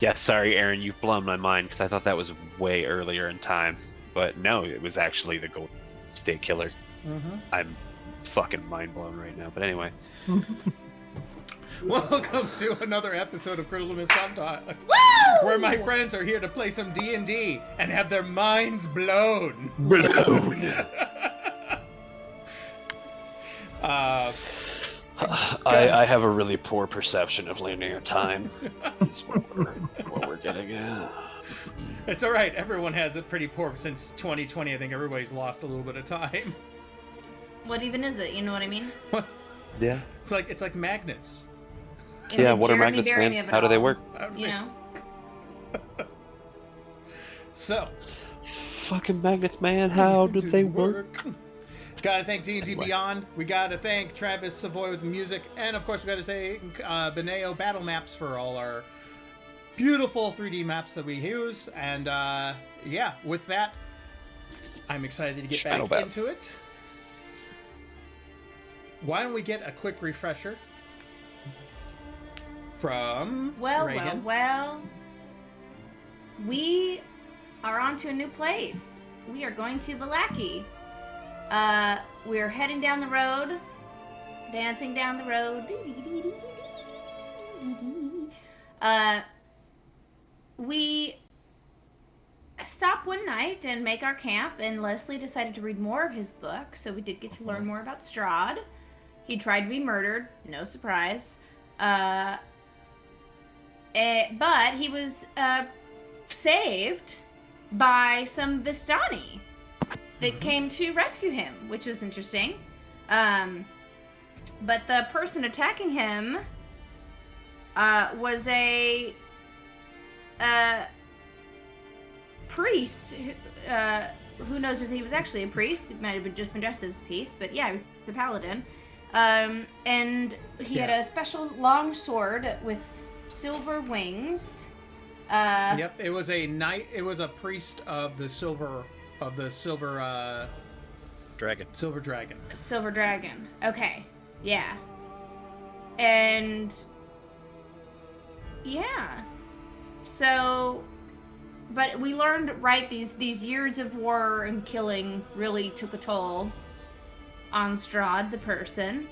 Yeah, sorry, Aaron, you've blown my mind because I thought that was way earlier in time. But no, it was actually the Golden State Killer. Mm-hmm. I'm fucking mind blown right now. But anyway. Welcome to another episode of Critical Misconduct, where my friends are here to play some D&D and have their minds blown. I have a really poor perception of linear time. That's what we're getting at. It's all right. Everyone has it pretty poor since 2020. I think everybody's lost a little bit of time. What even is it? You know what I mean? Yeah. It's like magnets. Yeah. What are magnets, man? How do they work? You know. So. Fucking magnets, man. How do they work? Gotta thank D&D Beyond. We gotta thank Travis Savoy with the music, and of course we gotta say Beneo Battle Maps for all our beautiful 3D maps that we use. And yeah, with that, I'm excited to get back into it. Why don't we get a quick refresher from Reagan? Well. We are on to a new place. We are going to Vallaki. We're heading down the road, dancing down the road. We stop one night and make our camp, and Leslie decided to read more of his book, so we did get to learn more about Strahd. He tried to be murdered, no surprise. But he was saved by some Vistani that came to rescue him, which was interesting. But the person attacking him was a priest. Who knows if he was actually a priest? He might have just been dressed as a priest, but yeah, he was a paladin. And he had a special long sword with silver wings. Yep, it was a knight. It was a priest of the silver dragon. Silver dragon. Silver dragon. Okay. Yeah. And yeah. So, but we learned, right, these years of war and killing really took a toll on Strahd, the person.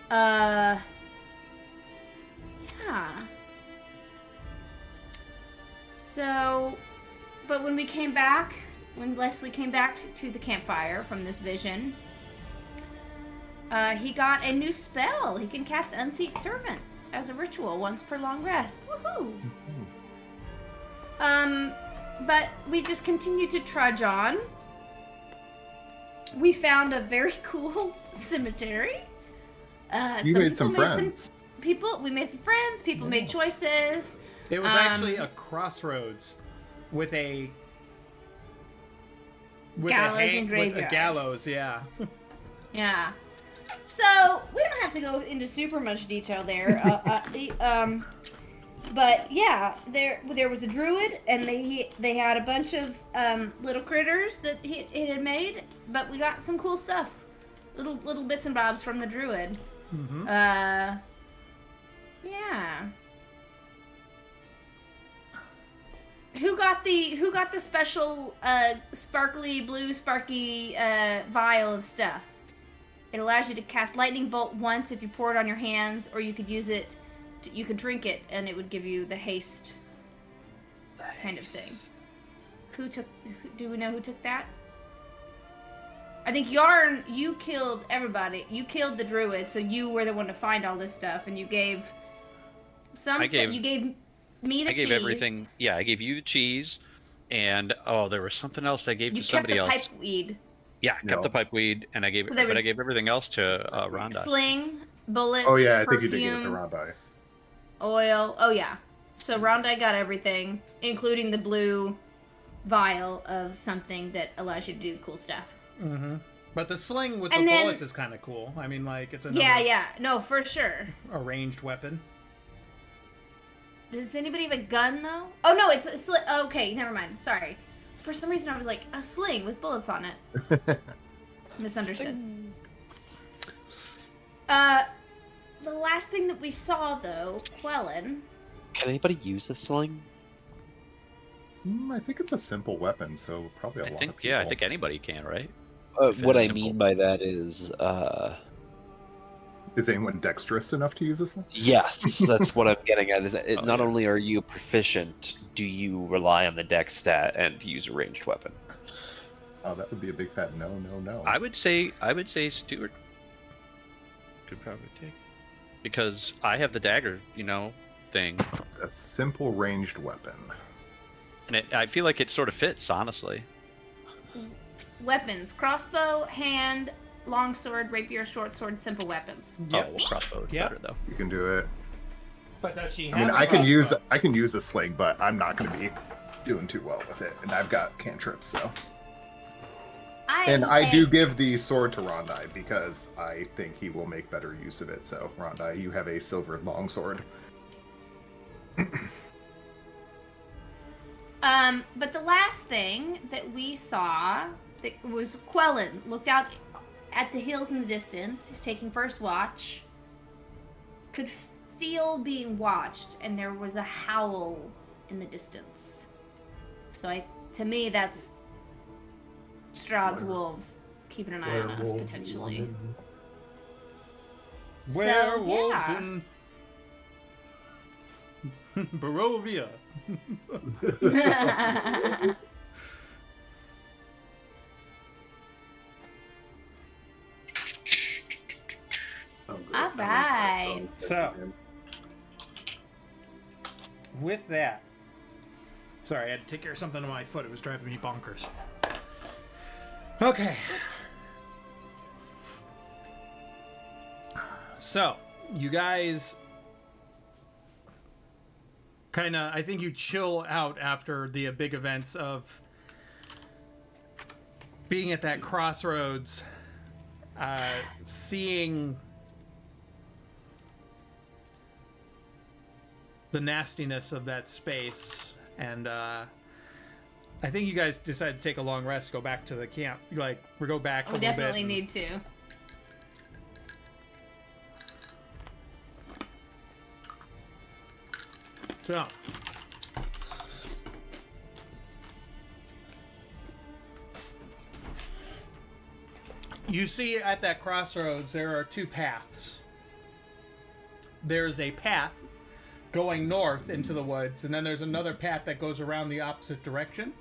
Yeah. So, but when we came back, when Leslie came back to the campfire from this vision, he got a new spell. He can cast Unseat Servant as a ritual once per long rest. Woohoo! But we just continued to trudge on. We found a very cool cemetery. You made some friends. We made some friends. People made choices. It was actually a crossroads with a gallows and graveyard. With a gallows, yeah. Yeah. So we don't have to go into super much detail there. But yeah, there was a druid, and they had a bunch of little critters that it had made. But we got some cool stuff, little bits and bobs from the druid. Mm-hmm. Yeah. Who got the special sparkly blue sparky vial of stuff? It allows you to cast lightning bolt once if you pour it on your hands, or you could use it. You could drink it, and it would give you the haste kind of thing. Do we know who took that? I think Yarn, you killed everybody. You killed the druid, so you were the one to find all this stuff, and you gave you gave me the cheese. I gave everything. Yeah, I gave you the cheese, and there was something else I gave to somebody else. You kept the pipeweed. Yeah, kept the pipeweed, and I gave everything else to Rondai. Sling, bullets. Oh yeah, I perfume, think you did give it to Rondai. Oil. Oh yeah. So Rondai got everything, including the blue vial of something that allows you to do cool stuff. Mm-hmm. But the sling with the bullets is kind of cool. I mean, like, it's yeah. No, for sure. A ranged weapon. Does anybody have a gun, though? Oh, no, it's a sling. Okay, never mind. Sorry. For some reason, I was like, a sling with bullets on it. Misunderstood. The last thing that we saw, though, Quellen, Can anybody use a sling? I think it's a simple weapon, so probably a lot of people. Yeah, I think anybody can, right? If What it's I simple. mean by that is, Is anyone dexterous enough to use this one? yes, that's what I'm getting at. Is that Oh, not yeah. only are you proficient, do you rely on the dex stat and use a ranged weapon? Oh, that would be a big fat no, no, no. I would say Stuart could probably take, because I have the dagger, thing, A simple ranged weapon. and I feel like it sort of fits, honestly. Weapons: crossbow, hand, longsword, rapier, short sword, simple weapons. Yep. Oh, well, crossbow is Yep. better though. You can do it. But does she I mean, have a I can crossbow? use a sling, but I'm not going to be doing too well with it, and I've got cantrips, so. And I do give the sword to Rondai because I think he will make better use of it. So, Rondai, you have a silver longsword. But the last thing that we saw that was Quellen looked out at the hills in the distance, taking first watch, could feel being watched, and there was a howl in the distance. So to me, that's Strahd's wolves keeping an eye on us, potentially. Werewolves yeah. in Barovia. All right. So, with that, sorry, I had to take care of something on my foot. It was driving me bonkers. Okay. So, you guys kind of, I think you chill out after the big events of being at that crossroads, seeing the nastiness of that space, and I think you guys decided to take a long rest, go back to the camp. Like, we go back a We little bit. definitely and- need to. So, you see at that crossroads there are two paths. There's a path going north into the woods, and then there's another path that goes around the opposite direction.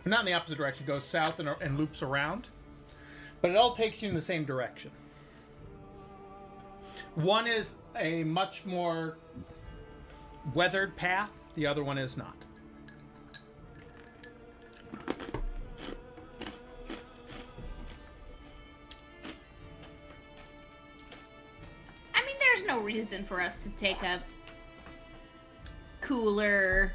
Or not in the opposite direction, goes south and loops around. But it all takes you in the same direction. One is a much more weathered path, the other one is not. I mean, there's no reason for us to take a cooler,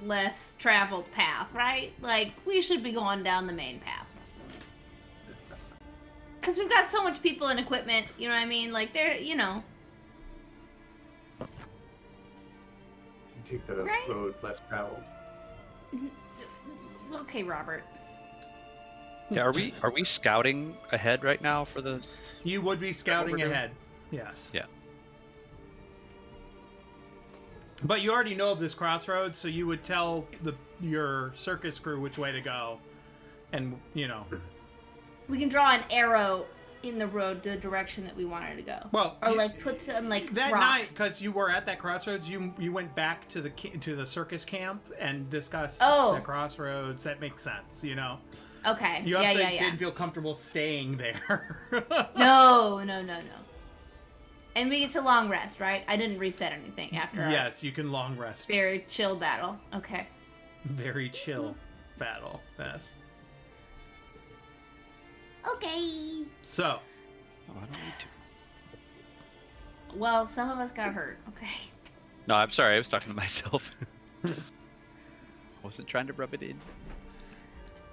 less traveled path, right? Like, we should be going down the main path. Because we've got so much people and equipment, you know what I mean? Like, Take the Right. road less traveled. Okay, Robert. Yeah, are we scouting ahead right now for the? You would be scouting we're doing? ahead. Yes. Yeah. But you already know of this crossroads, so you would tell your circus crew which way to go. And, We can draw an arrow in the road the direction that we wanted to go. well, Or, like, put some, like, that night, rocks. because you were at that crossroads, you went back to the circus camp and discussed Oh. the crossroads. That makes sense, Okay. You yeah, also yeah, yeah. didn't feel comfortable staying there. No. And we get to long rest, right? I didn't reset anything after our Yes, you can long rest. very chill battle. Okay. Very chill battle. Yes. Okay. So, Oh, I don't need to. Well, some of us got hurt. Okay. No, I'm sorry. I was talking to myself. I wasn't trying to rub it in.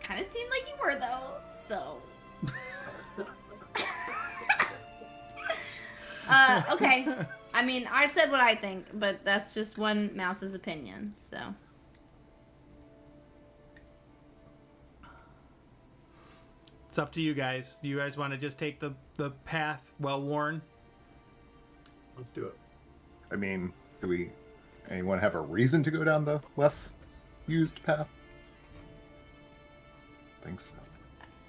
Kind of seemed like you were, though. So. Okay. I mean, I've said what I think, but that's just one mouse's opinion. So. it's up to you guys. Do you guys want to just take the path well worn? Let's do it. I mean, do we Anyone have a reason to go down the less used path? I think so.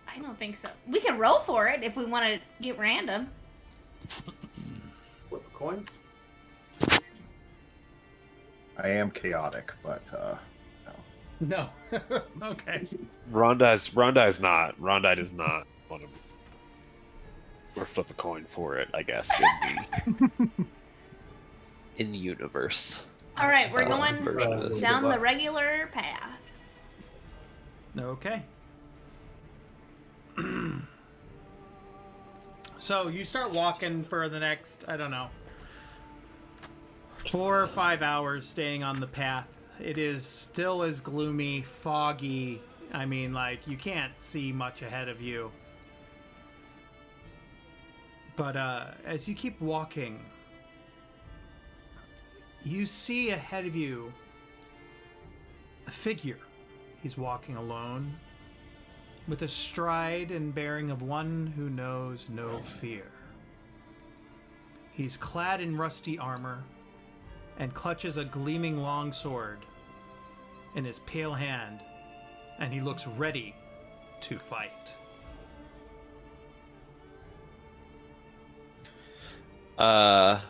I don't think so. We can roll for it if we want to get random. Flip a coin. I am chaotic, but no. No. Okay. Rondai's not. Rondai does not want to. Or flip a coin for it, I guess, in the universe. All right, we're Someone's version of going this. down the regular path. Okay. So you start walking for the next, I don't know, 4 or 5 hours staying on the path. It is still as gloomy, foggy. I mean, like, you can't see much ahead of you. But as you keep walking, you see ahead of you a figure. He's walking alone, with a stride and bearing of one who knows no fear. He's clad in rusty armor and clutches a gleaming long sword in his pale hand, and he looks ready to fight. I'm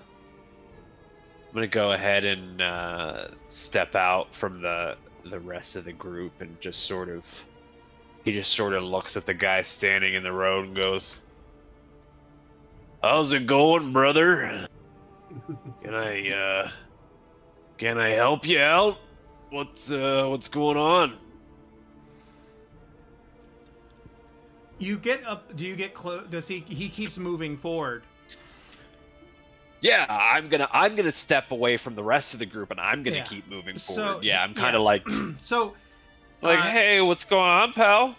gonna go ahead and step out from the rest of the group and just sort of. He just sort of looks at the guy standing in the road and goes, "How's it going, brother? Can I help you out? What's going on?" You get up. Do you get close? Does he? He keeps moving forward. Yeah, I'm gonna step away from the rest of the group and I'm gonna keep moving forward. Yeah, I'm kind of like, So, hey, what's going on, pal?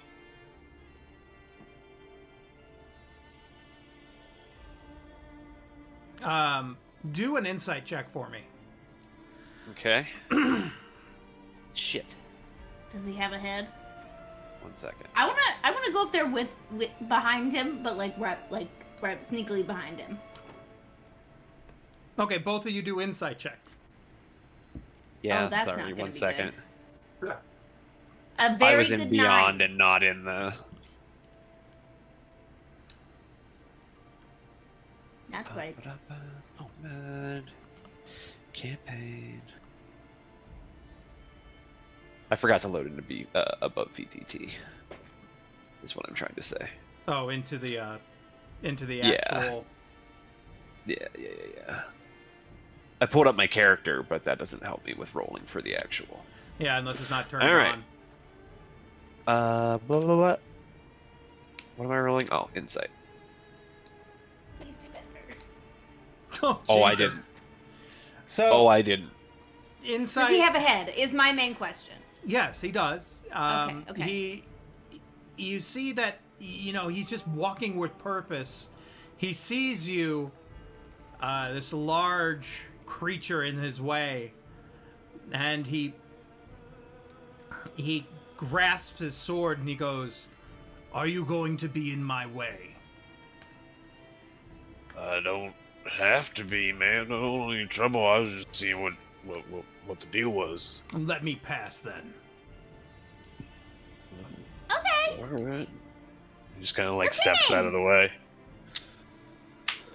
Do an insight check for me. Okay. Shit. Does he have a head? 1 second. I wanna go up there with behind him, but right sneakily behind him. Okay, both of you do insight checks. Yeah, Oh, that's sorry, not gonna 1 be second. good. A very I was good in Beyond 9. and not in the. Not quite. Oh man. Campaign. I forgot to load into above VTT. Is what I'm trying to say. Oh, into the Yeah. actual. Yeah. I pulled up my character, but that doesn't help me with rolling for the actual. Yeah, unless it's not turned All right. on. Blah, blah, blah. What am I rolling? Oh, insight. Please do better. Oh, I Jesus. didn't. So, Oh, I didn't. insight. Does he have a head? Is my main question. Yes, he does. Okay. You see that, he's just walking with purpose. He sees you, this large creature in his way, and he grasps his sword and he goes, "Are you going to be in my way?" I don't have to be, man. I don't want any trouble. I was just seeing what the deal was. Let me pass then. Okay. Alright. He just kind of steps out of the way.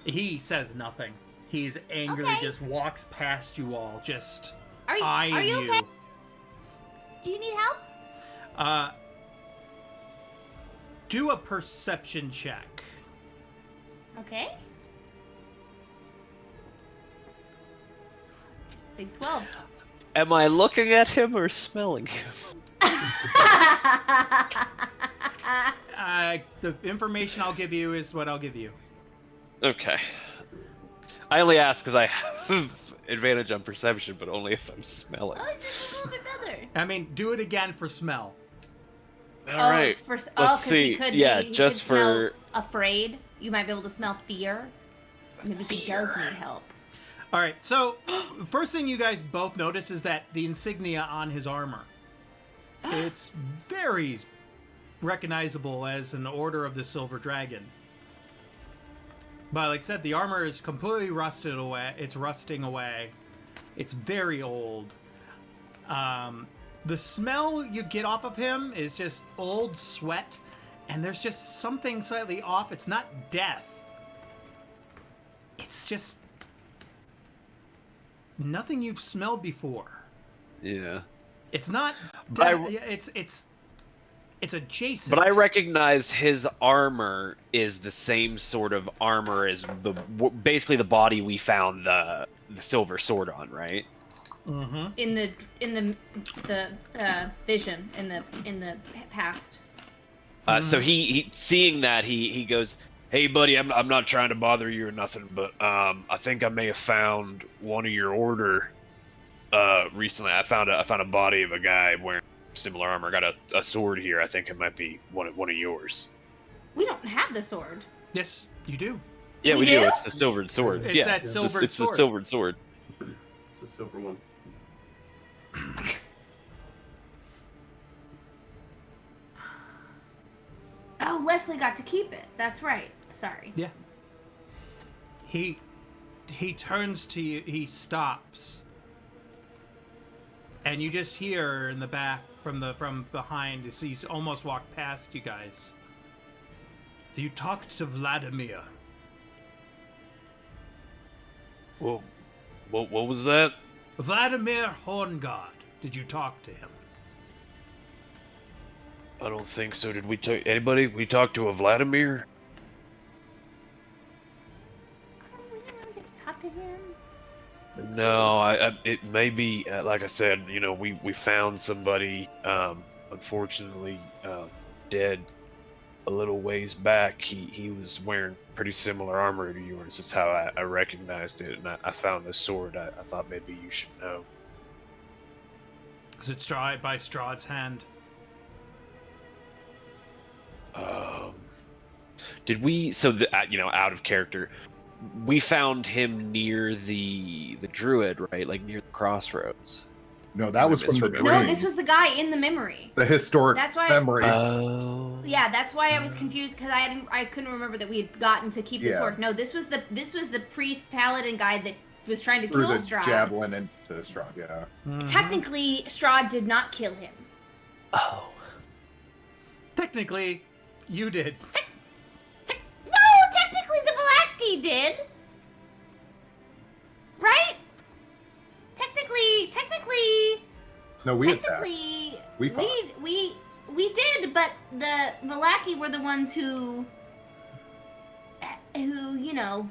He says nothing. He's angrily Okay. just walks past you all, just Are you eyeing you. okay? Do you need help? Do a perception check. Okay. Big 12. Am I looking at him or smelling him? The information I'll give you is what I'll give you. Okay. I only ask because I have advantage on perception, but only if I'm smelling. Oh, just a little bit better. I mean, do it again for smell. Alright. Let's Let's see. see. He could Yeah, be, he just could smell for. afraid. You might be able to smell fear. Maybe he does need help. All right, so first thing you guys both notice is that the insignia on his armor. It's very recognizable as an Order of the Silver Dragon. But like I said, the armor is completely rusted away. It's rusting away. It's very old. The smell you get off of him is just old sweat, and there's just something slightly off. It's not death. It's just nothing you've smelled before. Yeah. It's not But death. It's adjacent. But I recognize his armor is the same sort of armor as basically the body we found the silver sword on, right? Mm-hmm. In the vision in the past. So he seeing that he goes, "Hey buddy, I'm not trying to bother you or nothing, but I think I may have found one of your order recently. I found a body of a guy wearing similar armor. Got a sword here. I think it might be one of yours." We don't have the sword. Yes, you do. Yeah, We we do. do? It's the silvered sword. It's yeah, that silvered it's sword. the silvered sword. It's a silver one. Oh, Leslie got to keep it. That's right. Sorry. Yeah. He turns to you. He stops, and you just hear in the back from behind. He's almost walked past you guys. You talked to Vladimir. Well, what was that? Vladimir Horngard. Did you talk to him? I don't think so. Did we anybody? We talked to a Vladimir? We didn't really get to talk to him. No, it may be like I said. You know, we found somebody, unfortunately, dead a little ways back. He was wearing pretty similar armor to yours. That's how I recognized it, and I found the sword. I thought maybe you should know. Is it by Strahd's hand? Did we? So out of character, we found him near the druid, right? Like near the crossroads. No, that was from the dream. No, this was the guy in the memory. The historic That's why- memory. Oh. Yeah, that's why I was confused because I couldn't remember that we had gotten to keep the Yeah. sword. No, this was the priest paladin guy that was trying to through kill the Strahd. javelin into Strahd, yeah. Mhm. Technically, Strahd did not kill him. Oh. Technically, you did. No, technically the Valaki did. Right? Technically, No, we had passed. technically, We fought. we did, but the Valaki were the ones who you know.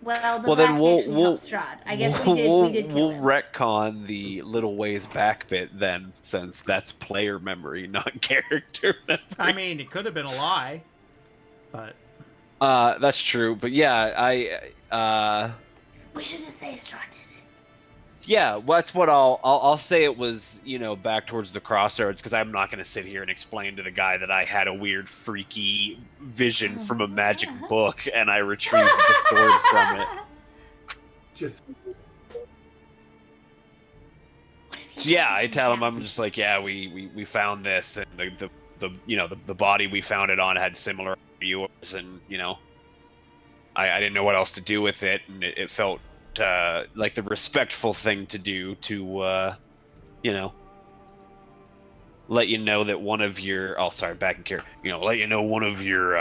Well, the Well, then Valaki actually helped Strahd. I guess we did kill we'll him. retcon the little ways back bit then, since that's player memory, not character memory. I mean, it could have been a lie, but That's true, but yeah, We should just say Strahd did it. yeah, well, that's what I'll say. It was, back towards the crossroads, because I'm not going to sit here and explain to the guy that I had a weird, freaky vision from a magic book and I retrieved the sword from it. Just So yeah, I tell him, I'm just like, yeah, we found this, and the body we found it on had similar to yours, and I didn't know what else to do with it, and it felt like the respectful thing to do to let you know that one of your back in care, let you know one of your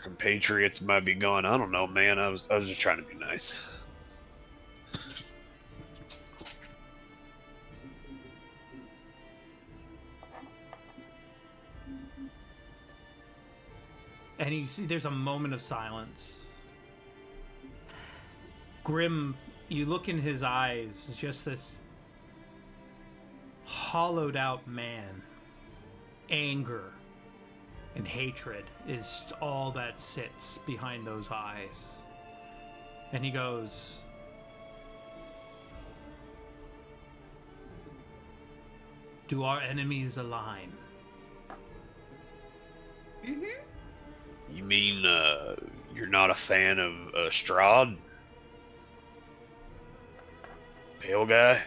compatriots might be gone. I don't know, man. I was just trying to be nice. and you see there's a moment of silence. Grim, you look in his eyes, it's just this hollowed out man. Anger and hatred is all that sits behind those eyes. And he goes, "Do our enemies align?" Mm-hmm. You mean you're not a fan of Strahd? Pale guy?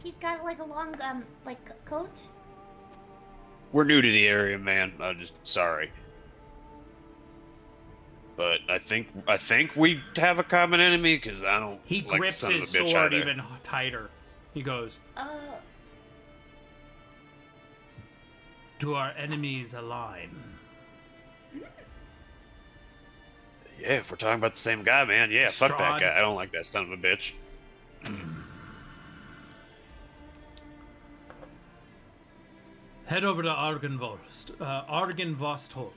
He's got like a long coat. We're new to the area, man. I'm just sorry. but I think we have a common enemy because I don't. He like grips son of his a bitch sword either. even tighter. He goes, "Do our enemies align?" Yeah, if we're talking about the same guy, man. Yeah, fuck that Strahd. guy. I don't like that son of a bitch. Head over to Argenvostholt.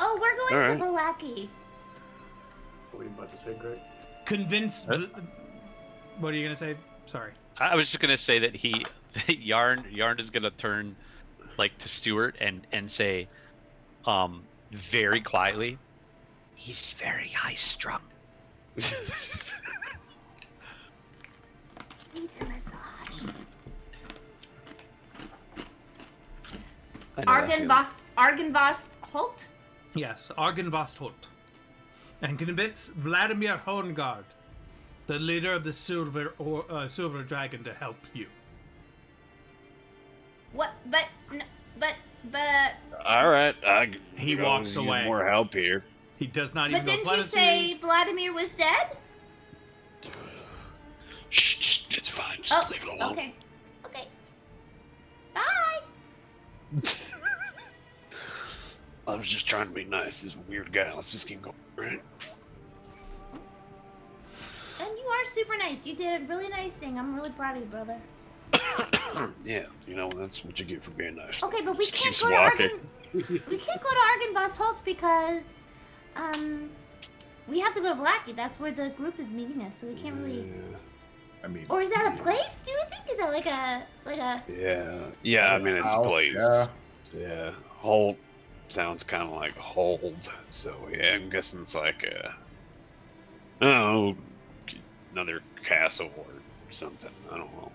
Oh, we're going Alright. to Valaki. What were you about to say, Greg? Convince. What are you gonna say? Sorry. I was just gonna say that Yarn is gonna turn like to Stuart and say, very quietly, he's very high strung. Needs a massage. I know that feeling. Argenvost Holt? Yes, Argenvostholt. And convince Vladimir Horngard, the leader of the Silver Dragon, to help you. What? But. All right, He could walks always use away. More help here. He does not even But go didn't you say Vladimir was dead? Shh, it's fine. Just leave it alone. Okay. Okay. Bye. I was just trying to be nice. This weird guy. Let's just keep going, right? And you are super nice. You did a really nice thing. I'm really proud of you, brother. Yeah, you know that's what you get for being nice. Okay, but we Just can't keeps go to walking. We can't go to Argenvost Holt because we have to go to Vlaki. That's where the group is meeting us, so we can't really. I mean, Or is that a place? Do you think? Is that like a Yeah. I mean, it's a house, place. yeah. Yeah. Hold sounds kind of like hold. So yeah, I'm guessing it's like I don't know, another castle or something. I don't know.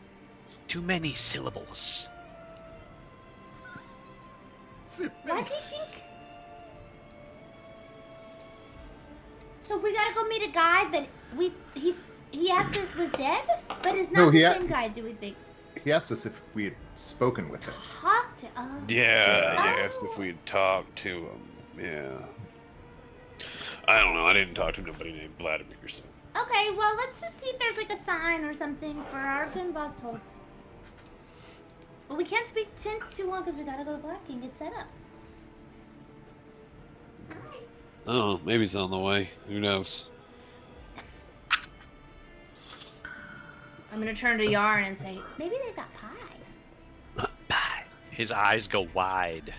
Too many syllables. Why do you think? So we gotta go meet a guy that he asked us was dead, but is No, not he the a- same guy. Do we think? He asked us if we had spoken with him. Talked to. Yeah, Oh. he asked if we'd talk to him. Yeah. I don't know. I didn't talk to nobody named Vladimir. So. Okay, well let's just see if there's like a sign or something for Argenvost Holt. Well, we can't speak too long because we gotta go to Black and get set up. Oh, maybe it's on the way. Who knows? I'm gonna turn to Yarn and say, maybe they've got pie. Bye. His eyes go wide.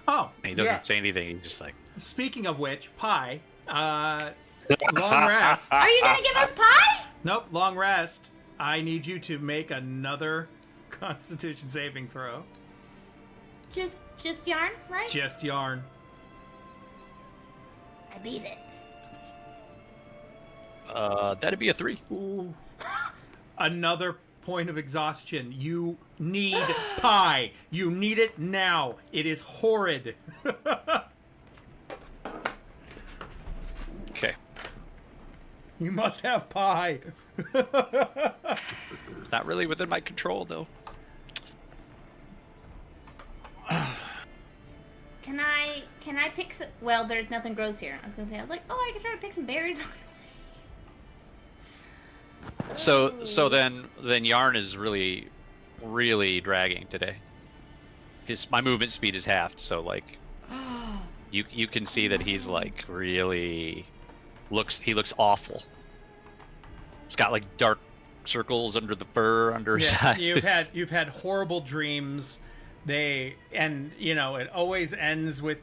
Oh, And he doesn't yeah. say anything. He's just like, Speaking of which, pie. Long rest. Are you gonna give us pie? Nope, long rest. I need you to make another Constitution saving throw. Just Yarn, right? Just Yarn. I beat it. that'd be a 3. Ooh. Another point of exhaustion. You need pie. You need it now. It is horrid. Okay. You must have pie. It's not really within my control, though. Can I pick some? Well, there's nothing grows here. I was like, oh, I could try to pick some berries. So then Yarn is really dragging today. My movement speed is halved, so like you can see that he's like really looks awful. He's got like dark circles under the fur under his Yeah, eyes. you've had horrible dreams. It always ends with,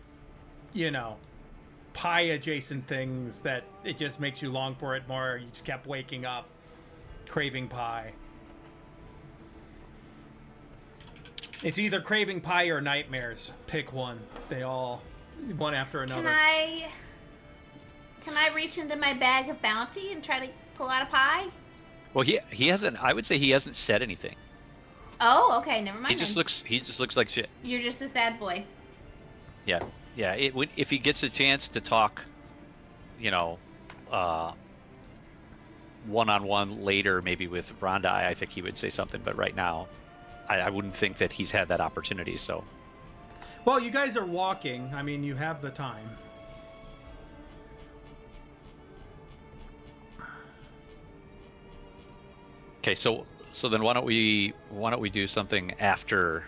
pie adjacent things that it just makes you long for it more. You just kept waking up craving pie. It's either craving pie or nightmares. Pick one. They all one after another. Can I reach into my bag of bounty and try to pull out a pie? Well, he hasn't. I would say he hasn't said anything. Oh, okay, never mind. He just looks like shit. You're just a sad boy. Yeah. If he gets a chance to talk, one-on-one later, maybe with Rondai, I think he would say something. But right now, I wouldn't think that he's had that opportunity. So. Well, you guys are walking. I mean, you have the time. Okay, so then why don't we do something after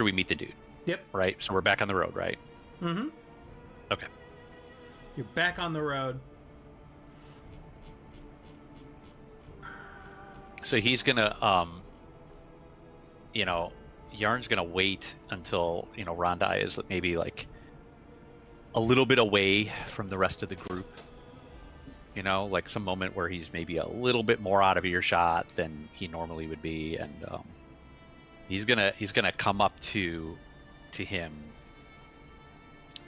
we meet the dude, Yep. right? So we're back on the road, right? Mm-hmm. Okay. You're back on the road. So he's gonna Yarn's gonna wait until, Rondai is maybe like a little bit away from the rest of the group. Like some moment where he's maybe a little bit more out of earshot than he normally would be, and he's gonna come up to him,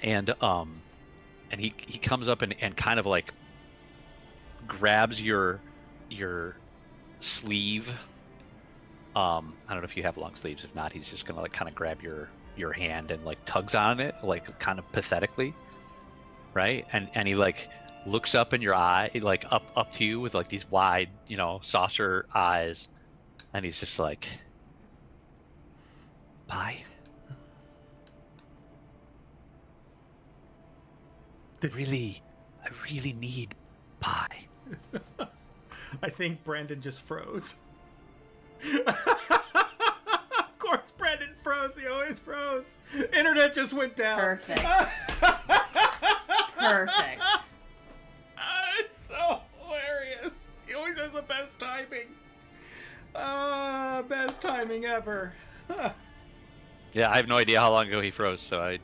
and he comes up and kind of like grabs your sleeve. I don't know if you have long sleeves. If not, he's just gonna like kind of grab your hand and like tugs on it, like kind of pathetically, right? And he like looks up in your eye, like up to you with like these wide, saucer eyes, and he's just like, "Bye." I really need pie. I think Brandon just froze. Of course, Brandon froze. He always froze. Internet just went down. Perfect. Perfect. It's so hilarious. He always has the best timing. Best timing ever. Yeah, I have no idea how long ago he froze, so I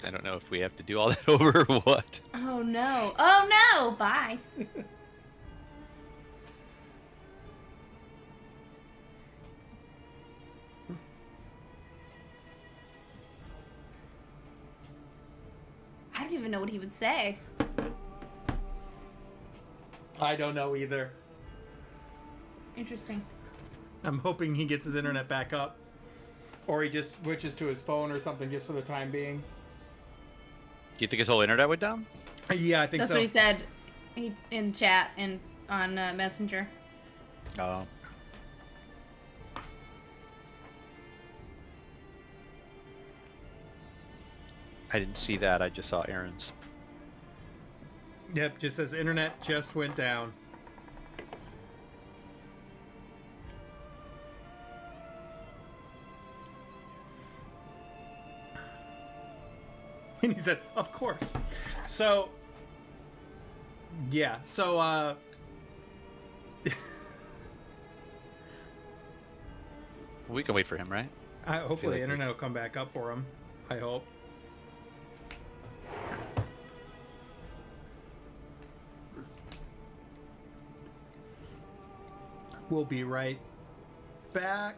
don't know if we have to do all that over or what. Oh no. Oh no. Bye. I don't even know what he would say. I don't know either. Interesting. I'm hoping he gets his internet back up. Or he just switches to his phone or something just for the time being. Do you think his whole internet went down? Yeah, I think That's so. what he said in chat and on Messenger. Oh. I didn't see that. I just saw Aaron's. Yep, just says internet just went down. And he said, of course. So, yeah, so, We can wait for him, right? hopefully like the internet will come back up for him. I hope. We'll be right back.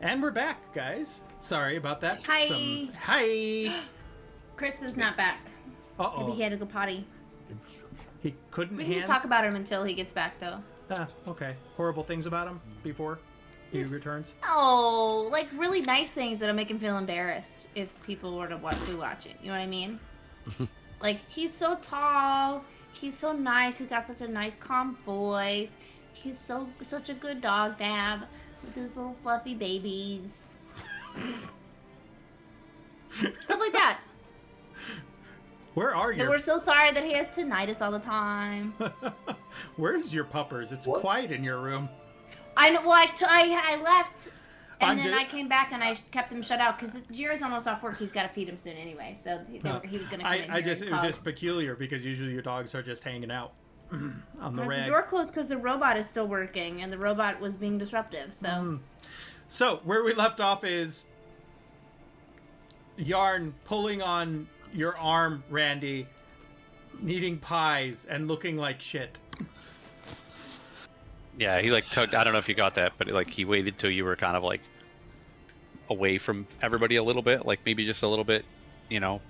And we're back, guys. Sorry about that. Hi. Hi. Chris is not back. Maybe he had to go potty. He couldn't We can just talk about him until he gets back, though. Okay. Horrible things about him before he returns? Oh, like really nice things that'll make him feel embarrassed if people were to watch it. You know what I mean? Like, he's so tall. He's so nice. He's got such a nice, calm voice. He's such a good dog dad with his little fluffy babies. Stuff like that. Where are And your... we're so sorry that he has tinnitus all the time. Where's your puppers? It's What? quiet in your room. I know. Well, I left, and I'm then just- I came back and I kept him shut out because Jira's almost off work. He's got to feed him soon anyway, so he was gonna come in here It was and just cause- peculiar because usually your dogs are just hanging out on the The rag. door closed because the robot is still working, and the robot was being disruptive. So So where we left off is Yarn pulling on your arm, Randy, needing pies and looking like shit. Yeah, he like tugged. I don't know if you got that, but like he waited till you were kind of like away from everybody a little bit, like maybe just a little bit, you know,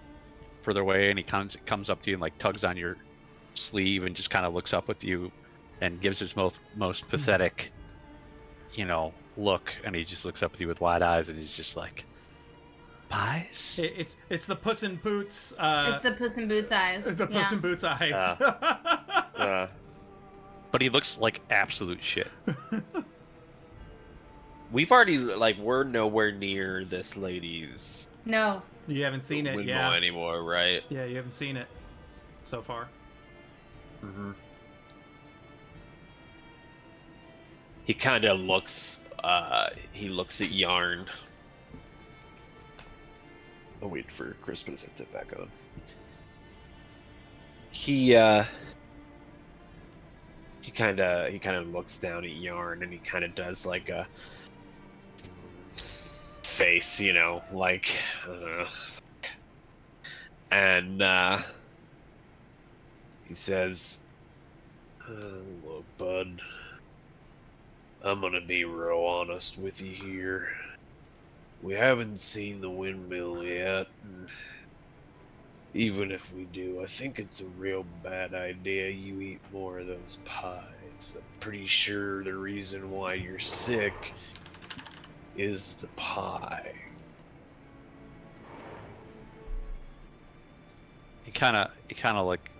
further away, and he comes up to you and like tugs on your sleeve and just kind of looks up with you and gives his most pathetic, you know, look, and he just looks up with you with wide eyes and he's just like, pies? It's the Puss in Boots. it's the Puss in Boots eyes. It's the Puss in Boots eyes. But he looks like absolute shit. We've already we're nowhere near this lady's No. You haven't seen it, windmill yeah. anymore, right? Yeah, you haven't seen it so far. Mm-hmm. He kind of looks. He looks at Yarn. I'll wait for Chris to set that back on. He kind of looks down at Yarn and he kind of does like a face, you know, like and he says, "Look, bud, I'm gonna be real honest with you here. We haven't seen the windmill yet, and even if we do, I think it's a real bad idea you eat more of those pies. I'm pretty sure the reason why you're sick is the pie." He kind of like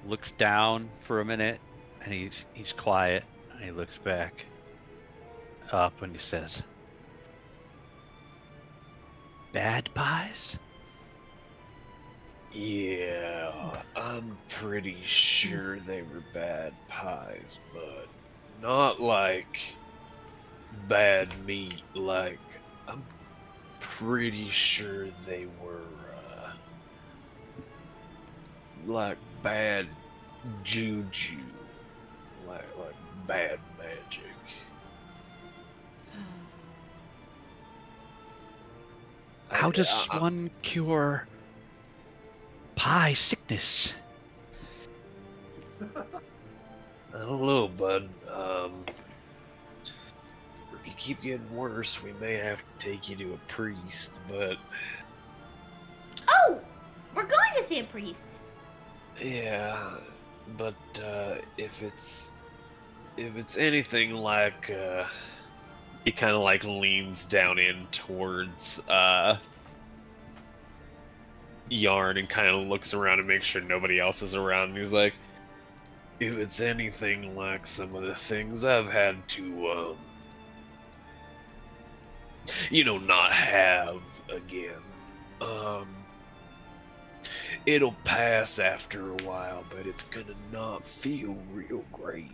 looks down for a minute, and he's quiet, and he looks back up and he says, "Bad pies?" Yeah, I'm pretty sure they were bad pies, but not like bad meat. Like, I'm pretty sure they were like bad juju, like bad magic. How does one cure pie sickness? I don't know, bud. If you keep getting worse, we may have to take you to a priest, but Oh! We're going to see a priest. yeah, but if it's anything like he kind of like leans down in towards Yarn and kind of looks around and makes sure nobody else is around, and he's like, if it's anything like some of the things I've had to not have again, it'll pass after a while, but it's gonna not feel real great.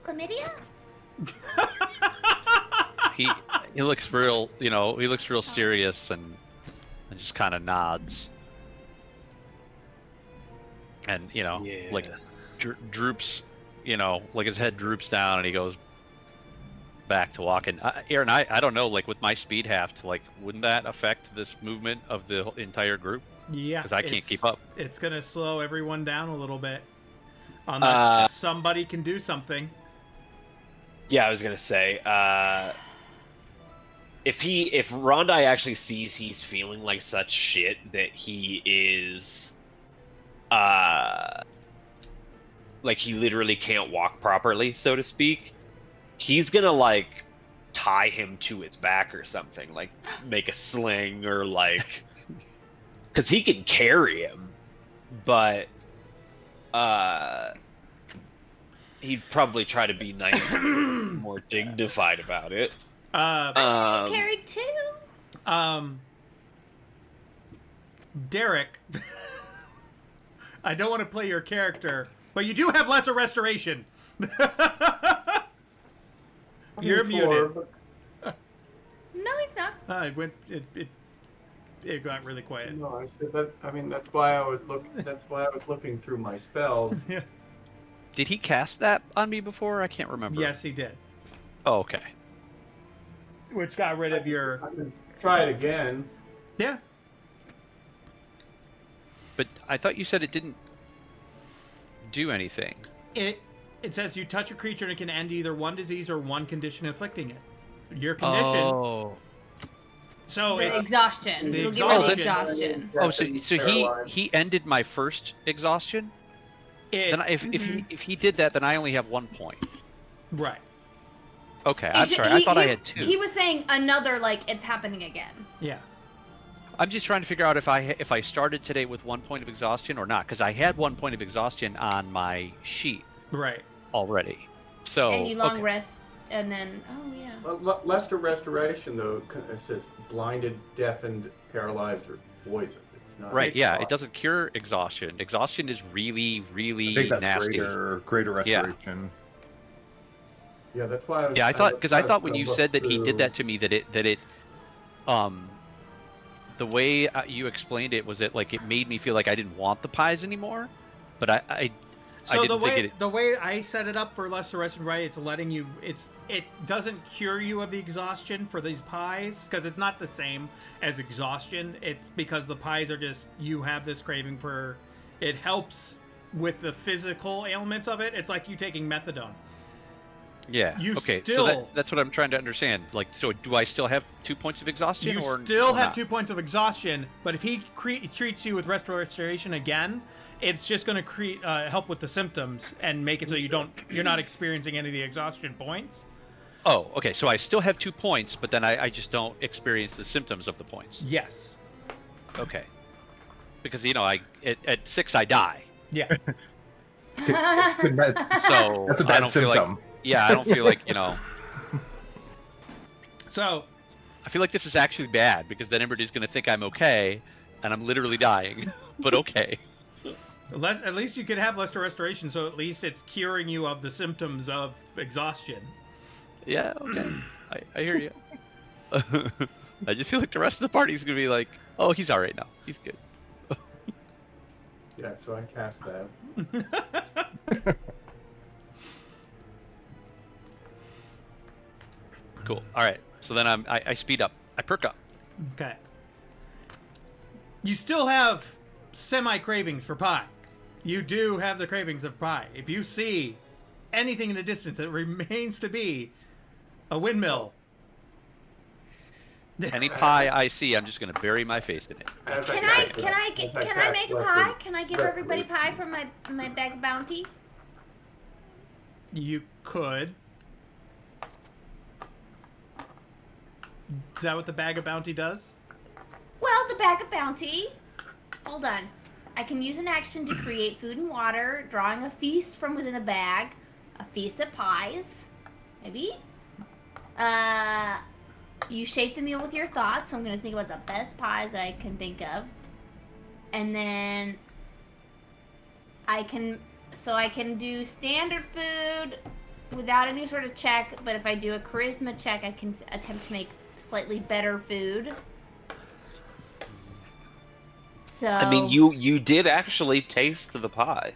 Chlamydia? He looks real, you know, he looks real serious and just kind of nods. And, you know, Yeah. like droops, you know, like his head droops down and he goes back to walking. Aaron, I don't know, like with my speed halved, like wouldn't that affect this movement of the entire group? Yeah. Because I can't keep up. It's going to slow everyone down a little bit. Unless somebody can do something. Yeah, I was gonna say, if Rondai actually sees he's feeling like such shit that he is, like he literally can't walk properly, so to speak, he's gonna like tie him to its back or something, like make a sling or like, because he can carry him, but he'd probably try to be nice and more dignified about it. Carried too. Derek, I don't want to play your character, but you do have lesser restoration. You're muted. No, he's not. It got really quiet. No, I said that. I mean, that's why I was looking through my spells. Yeah. Did he cast that on me before? I can't remember. Yes, he did. Oh, okay. Which got rid of your. I can try it again. Yeah. But I thought you said it didn't do anything. It says you touch a creature and it can end either one disease or one condition inflicting it. Your condition. Oh. So The it's exhaustion. the You'll get rid of exhaustion. exhaustion. Oh, so he ended my first exhaustion. Then if he did that, then I only have 1 point. Right. Okay, I'm sorry. I thought I had 2. He was saying another, like, it's happening again. Yeah. I'm just trying to figure out if I started today with 1 point of exhaustion or not, because I had 1 point of exhaustion on my sheet Right. already. So And you long okay. rest, and then, oh yeah. Lesser restoration, though, it says blinded, deafened, paralyzed, or poisoned. It's not. Right, yeah, it doesn't cure exhaustion. Exhaustion is really, really I think that's nasty. greater restoration. Yeah, that's why. Yeah, I thought when gonna you look said that he through- did that to me, that it the way you explained it was that like it made me feel like I didn't want the pies anymore, but I So didn't think it. the way I set it up for lesser restoration, right? It's letting you. It doesn't cure you of the exhaustion for these pies because it's not the same as exhaustion. It's because the pies are just you have this craving for. It helps with the physical ailments of it. It's like you taking methadone. Yeah. You okay. still- So that's what I'm trying to understand. Like, so do I still have 2 points of exhaustion? You or still or have not? 2 points of exhaustion, but if he treats you with restoration again, it's just going to help with the symptoms and make it so you're not experiencing any of the exhaustion points. Oh, okay. So I still have 2 points, but then I just don't experience the symptoms of the points. Yes. Okay. Because at 6 I die. Yeah. So That's a I bad don't feel like symptom. I don't feel like So I feel like this is actually bad because then everybody's gonna think I'm okay, and I'm literally dying. But okay. at least you could have lesser restoration, so at least it's curing you of the symptoms of exhaustion. Yeah. Okay. I hear you. I just feel like the rest of the party is gonna be like, oh, he's all right now. He's good. Yeah, so I cast that. Cool. All right. So then I speed up. I perk up. Okay. You still have semi-cravings for pie. You do have the cravings of pie. If you see anything in the distance that remains to be a windmill. Any pie I see, I'm just gonna bury my face in it. Can I make a pie? Can I give everybody pie from my bag of bounty? You could. Is that what the bag of bounty does? Well, the bag of bounty. Hold on. I can use an action to create food and water, drawing a feast from within the bag. A feast of pies. Maybe? You shape the meal with your thoughts, so I'm going to think about the best pies that I can think of. And then I can do standard food without any sort of check, but if I do a charisma check, I can attempt to make slightly better food. So I mean, you did actually taste the pie.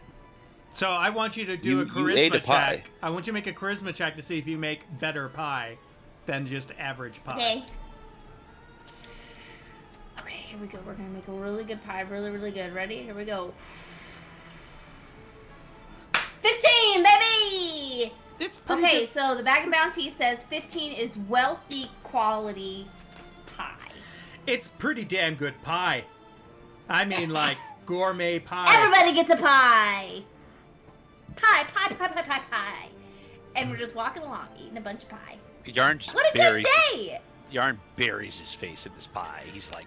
So I want you to do a You ate charisma a pie. check. I want you to make a charisma check to see if you make better pie than just average pie. Okay. Okay, here we go. We're gonna make a really good pie. Really, really good. Ready? Here we go. 15, baby! It's pretty Okay, good. so the bag of bounty says 15 is wealthy quality pie. It's pretty damn good pie. I mean, like, gourmet pie. Everybody gets a pie! Pie, pie, pie, pie, pie, pie. And we're just walking along, eating a bunch of pie. Yarn just What a buries. good day! Yarn buries his face in this pie. He's like,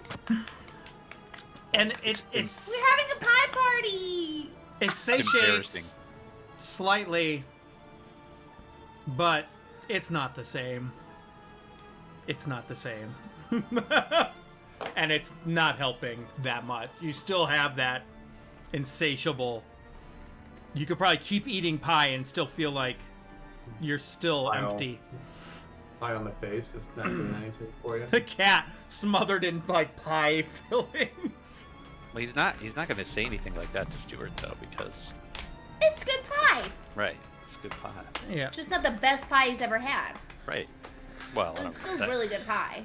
And it's We're having a pie party! it embarrassing. satiates slightly, but it's not the same. It's not the same. And it's not helping that much. You still have that insatiable. You could probably keep eating pie and still feel like you're still Wow. empty. Pie on the face is not doing anything for you. The cat smothered in like pie fillings. well, he's not going to say anything like that to Stuart though, because It's good pie! right, it's good pie. Yeah. Just not the best pie he's ever had. Right. Well, I But don't it's know still that. really good pie.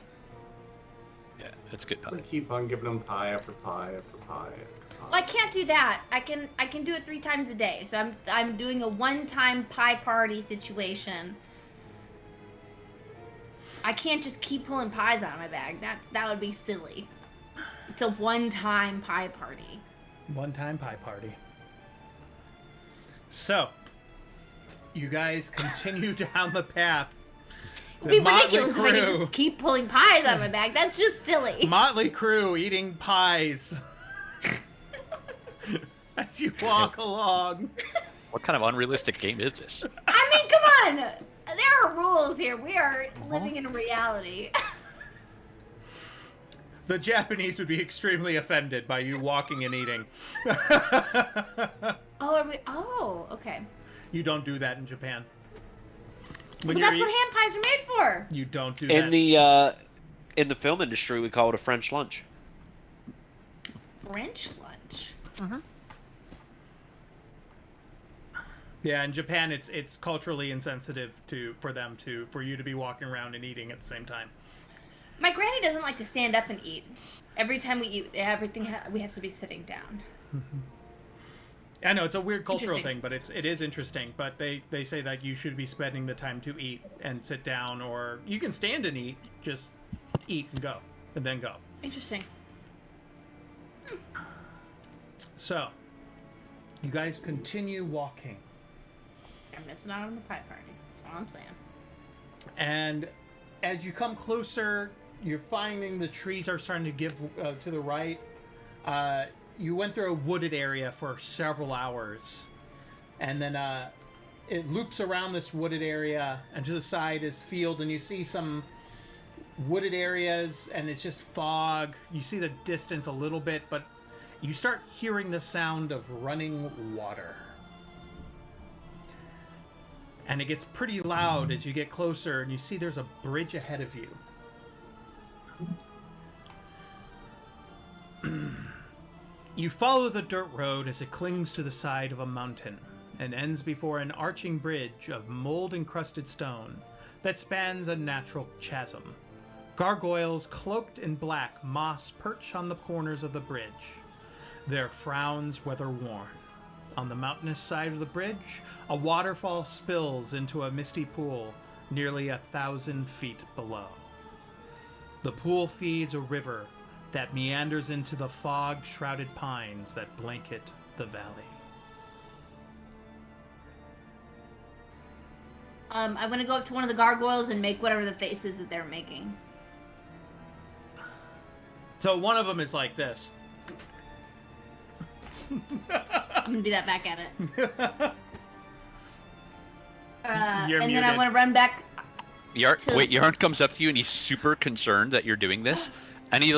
Yeah, it's good pie. We keep on giving them pie after pie after pie after pie. Well, I can't do that. I can do it 3 times a day. So I'm doing a one-time pie party situation. I can't just keep pulling pies out of my bag. That would be silly. It's a one-time pie party. One-time pie party. So, you guys continue down the path. It'd be The Motley ridiculous if I could Crue. just keep pulling pies out of my bag. That's just silly. Motley Crue eating pies as you walk along. What kind of unrealistic game is this? I mean, come on. There are rules here. We are living in a reality. The Japanese would be extremely offended by you walking and eating. Oh, okay. You don't do that in Japan. But When that's you're what hand pies are made for. you don't do In that. the film industry, we call it a French lunch. French lunch. Yeah, in Japan, it's culturally insensitive for you to be walking around and eating at the same time. My granny doesn't like to stand up and eat. Every time we eat, we have to be sitting down. I know it's a weird cultural Interesting. thing, but it is interesting. But they say that you should be spending the time to eat and sit down, or you can stand and eat, just eat and go, and then go. Interesting. So, you guys continue walking, I'm missing out on the pie party. That's all I'm saying. and as you come closer, you're finding the trees are starting to give to the right. You went through a wooded area for several hours, and then it loops around this wooded area, and to the side is field, and you see some wooded areas, and it's just fog. You see the distance a little bit, but you start hearing the sound of running water. And it gets pretty loud as you get closer, and you see there's a bridge ahead of you. You follow the dirt road as it clings to the side of a mountain and ends before an arching bridge of mold-encrusted stone that spans a natural chasm. Gargoyles cloaked in black moss perch on the corners of the bridge, their frowns weather-worn. On the mountainous side of the bridge, a waterfall spills into a misty pool nearly 1,000 feet below. The pool feeds a river that meanders into the fog-shrouded pines that blanket the valley. I want to go up to one of the gargoyles and make whatever the face is that they're making. So one of them is like this. I'm gonna do that back at it. You're and then I muted. want to run back. Yarn comes up to you and he's super concerned that you're doing this, and he's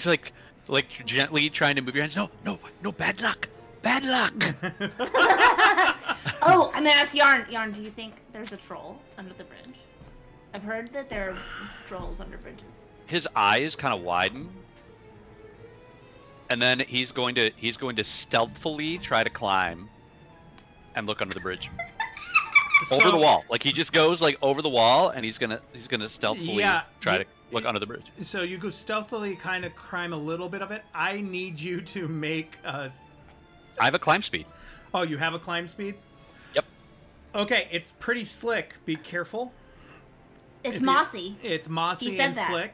like gently trying to move your hands. No, bad luck, bad luck. Oh, I'm gonna ask Yarn. Yarn, do you think there's a troll under the bridge? I've heard that there are trolls under bridges. His eyes kind of widen, and then he's going to stealthily try to climb and look under the bridge. Over the wall. Like he just goes like over the wall, and he's gonna stealthily try to look under the bridge. So you go stealthily kind of climb a little bit of it. I need you to make a... I have a climb speed. Oh, you have a climb speed? Yep. Okay, it's pretty slick. Be careful. It's mossy. It's mossy He said and that. slick.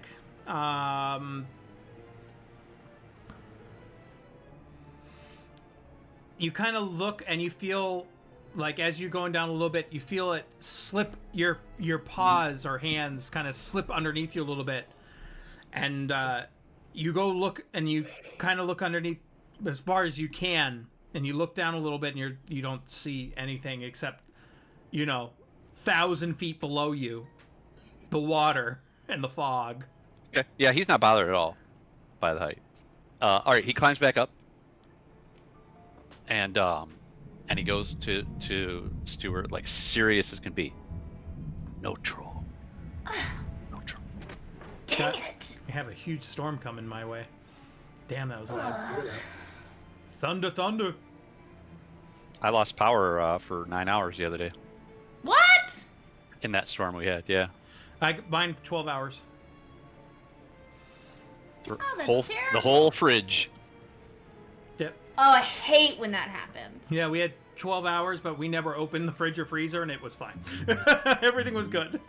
You kind of look and you feel like as you're going down a little bit, you feel it slip your paws or hands kind of slip underneath you a little bit, and you go look and you kind of look underneath as far as you can, and you look down a little bit and you don't see anything except 1,000 feet below you, the water and the fog. Okay. Yeah, he's not bothered at all by the height. All right, he climbs back up, and he goes to Stuart like serious as can be. No troll. No troll. Dang it! I have a huge storm coming my way. Damn, that was loud. Thunder. I lost power for 9 hours the other day What? in that storm we had. Yeah. Mine 12 hours. The that's the terrible. whole fridge. Yep. Oh, I hate when that happens. Yeah, we had 12 hours, but we never opened the fridge or freezer, and it was fine. Everything was good.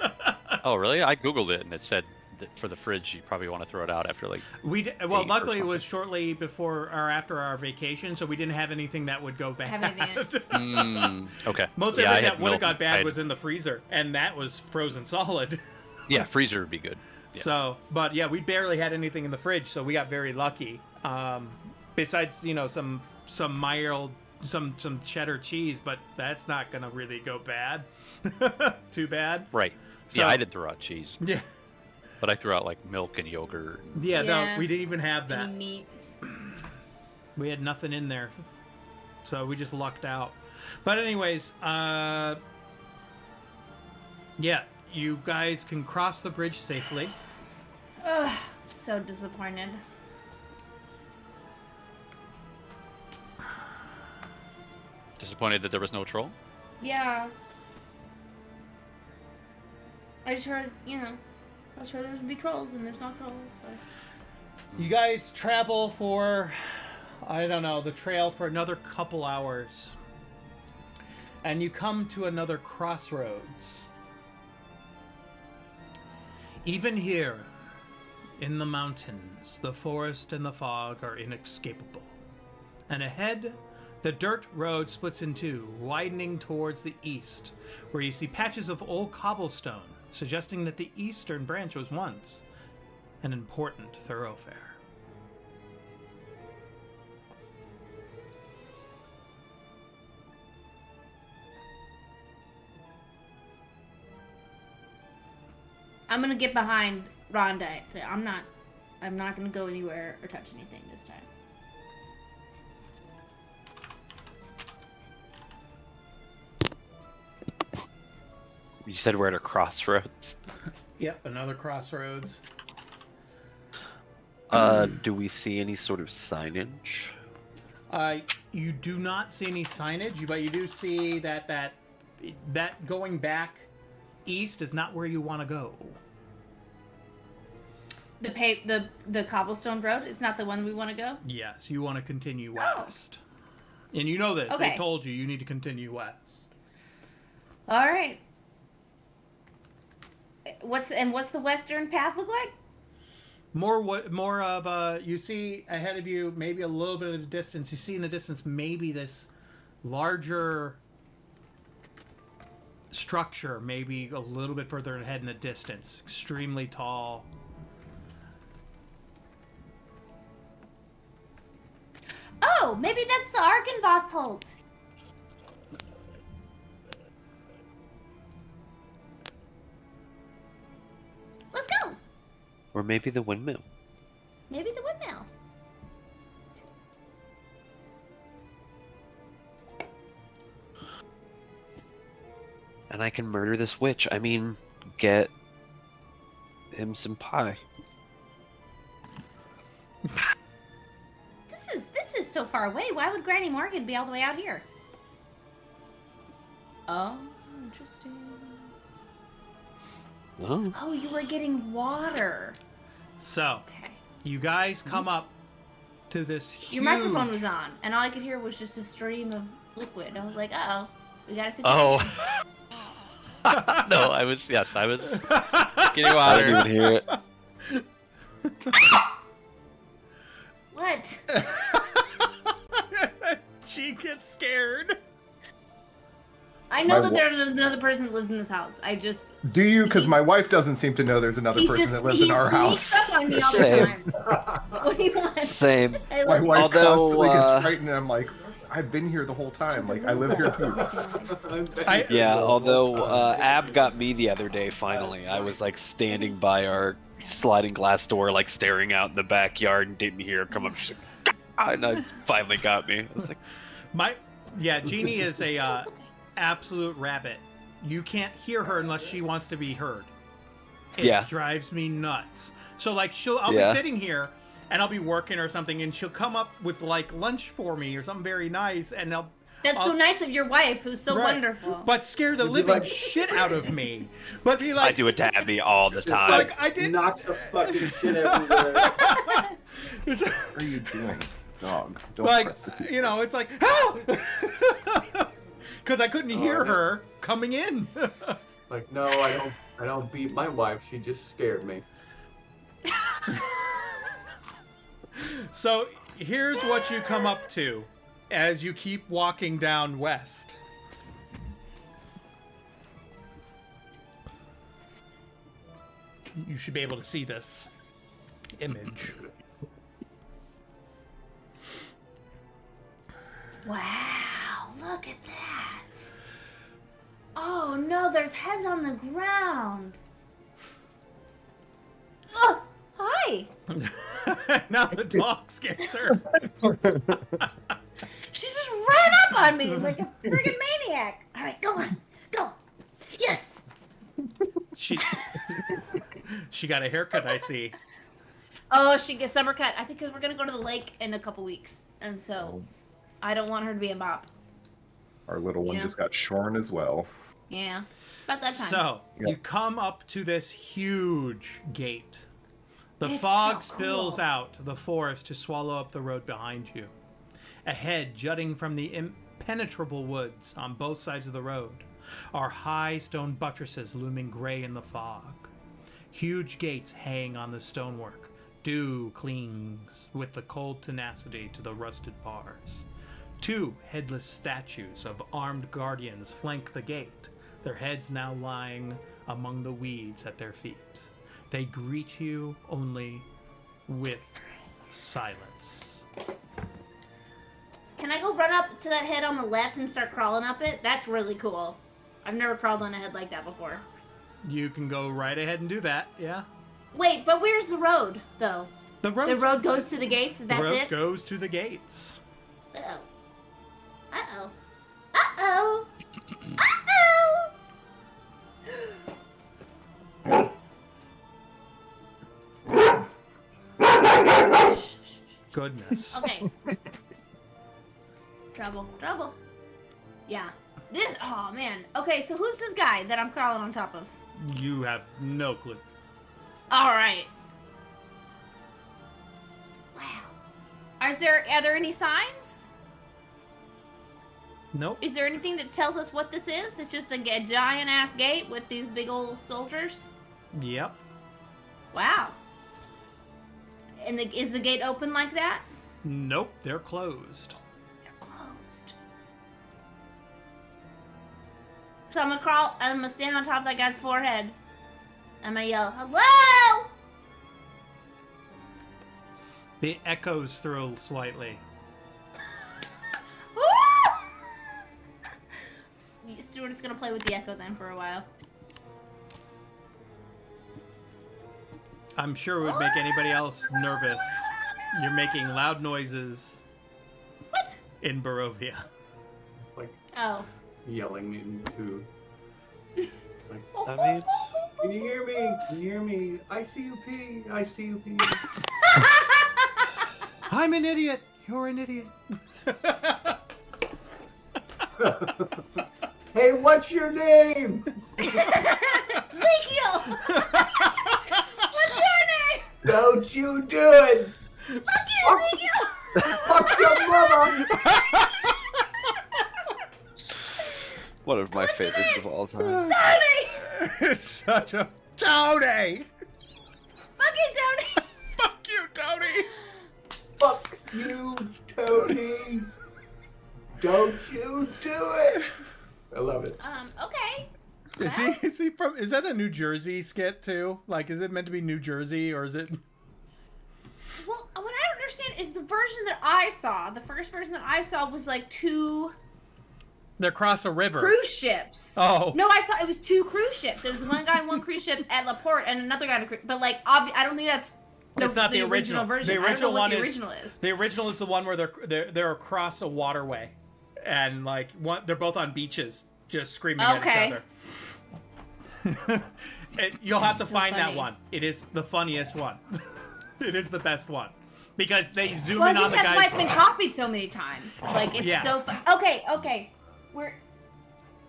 Oh, really? I googled it and it said that for the fridge you probably want to throw it out after like. Well, 8 or luckily it was something. shortly before or after our vacation, so we didn't have anything that would go bad. Have anything Okay. Most Yeah, I everything had that would have milk. got bad was in the freezer, and that was frozen solid. Yeah, freezer would be good. Yeah. So, but yeah, we barely had anything in the fridge, so we got very lucky. Besides, some mild, some cheddar cheese, but that's not gonna really go bad. Too bad. Right. So- Yeah, I did throw out cheese, Yeah. but I threw out like milk and yogurt. Yeah, Yeah. no, we didn't even have that. Any meat. We had nothing in there, so we just lucked out. But anyways, yeah, you guys can cross the bridge safely. Ugh, so disappointed. Disappointed that there was no troll. Yeah. I just heard, I was sure there was gonna be trolls, and there's not trolls. So. You guys travel for, I don't know, the trail for another couple hours. And you come to another crossroads. Even here, in the mountains, the forest and the fog are inescapable. And ahead, the dirt road splits in two, widening towards the east, where you see patches of old cobblestone, suggesting that the eastern branch was once an important thoroughfare. I'm gonna get behind Rhonda. I'm not gonna go anywhere or touch anything this time. You said we're at a crossroads. Yep, another crossroads. Do we see any sort of signage? You do not see any signage, but you do see that going back east is not where you want to go. The cobblestone road is not the one we want to go. Yes, you want to continue Oh. west. And you know this. They Okay. told you need to continue west. All right. What's the western path look like? More of you see ahead of you, maybe a little bit of the distance. You see in the distance maybe this larger structure, maybe a little bit further ahead in the distance. Extremely tall. Oh, maybe that's the Arkenvost hold. Let's go. Or maybe the windmill? Maybe the windmill. And I can murder this witch. I mean, get him some pie. This is so far away. Why would Granny Morgan be all the way out here? Oh, interesting. Oh. Oh, you were getting water. So, Okay. you guys come up to this huge... Your microphone was on, and all I could hear was just a stream of liquid. I was like, uh-oh. We got a situation. Oh. No, I was getting I water. didn't even hear it. What? She gets scared. I know My that wa- there's another person that lives in this house. I just. Do you? Because my wife doesn't seem to know there's another person that lives in our house. Sneaks up on me all the Same. time. What do you want? Same. I My love wife Although, constantly gets uh, frightened, and I'm like, I've been here the whole time. Like, I live here too. Yeah, although Ab got me the other day finally. I was like standing by our sliding glass door, like staring out in the backyard and didn't hear her come up. She's like, "Ah," and I finally got me. I was like, Jeannie is a absolute rabbit. You can't hear her unless she wants to be heard. It Yeah. drives me nuts. So like I'll Yeah. be sitting here and I'll be working or something, and she'll come up with like lunch for me or something very nice, and That's so nice of your wife, who's so Right. wonderful. but scare the Would you living like- shit out of me. But be I like, do it to Abby all the time. like I did. Knock the fucking shit everywhere. What are you doing, dog? Don't like press the key. you know, it's like help, because I couldn't hear yeah. her coming in. Like, no, I don't beat my wife. She just scared me. So here's what you come up to as you keep walking down west. You should be able to see this image. Wow, look at that. Oh no, there's heads on the ground. Oh, hi. Now the dog scares her. She just ran up on me like a friggin' maniac. All right, go on. Go. Yes. She got a haircut, I see. Oh, she gets summer cut. I think because we're going to go to the lake in a couple weeks. And so I don't want her to be a bop. Our little one Yeah. just got shorn as well. Yeah. About that time. So Yep. you come up to this huge gate. The It's fog so spills cool. out the forest to swallow up the road behind you. Ahead, jutting from the impenetrable woods on both sides of the road, are high stone buttresses looming gray in the fog. Huge gates hang on the stonework. Dew clings with the cold tenacity to the rusted bars. Two headless statues of armed guardians flank the gate, their heads now lying among the weeds at their feet. They greet you only with silence. Can I go run up to that head on the left and start crawling up it? That's really cool. I've never crawled on a head like that before. You can go right ahead and do that, yeah. Wait, but where's the road, though? The road, The road goes to the gates, and the that's road it? goes to the gates. Uh-oh. Uh-oh. Uh-oh. Uh-oh! Goodness. Okay. Trouble. Yeah. This, oh man. Okay, so who's this guy that I'm crawling on top of? You have no clue. Alright. Wow. Are there any signs? Nope. Is there anything that tells us what this is? It's just a giant ass gate with these big old soldiers? Yep. Wow. And is the gate open like that? Nope, they're closed. They're closed. So I'm gonna stand on top of that guy's forehead. I'm gonna yell, hello! The echoes thrill slightly. Stuart is gonna play with the echo then for a while. I'm sure it would make anybody else nervous. You're making loud noises What? in Barovia. It's like Oh. yelling into. I mean, Can you hear me? Can you hear me? I see you pee. I see you pee. I'm an idiot. You're an idiot. Hey, what's your name? Ezekiel! What's your name? Don't you do it! Fuck you, Ezekiel! Fuck your mother! One of my favorites of all time. Tony! It's such a Tony. Fucking Tony! Fuck you, Tony. Fuck you, Tony. Don't you do it. I love it. Okay. Is he from? Is that a New Jersey skit too? Like, is it meant to be New Jersey or is it? Well, what I don't understand is the version that I saw. The first version that I saw was like 2 They're across a river. cruise ships. Oh. No, I saw it was 2 cruise ships. It was one guy on one cruise ship at Laporte and another guy on a cruise. But like, I don't think that's. It's not the original version. The original I don't know one what the is. original is. The original is the one where they're across a waterway, and like they're both on beaches, just screaming at each other. You'll have to find that one. It is the funniest one. It is the best one because they zoom in on the guys. That's why it's been copied so many times. Like it's so fun. Okay.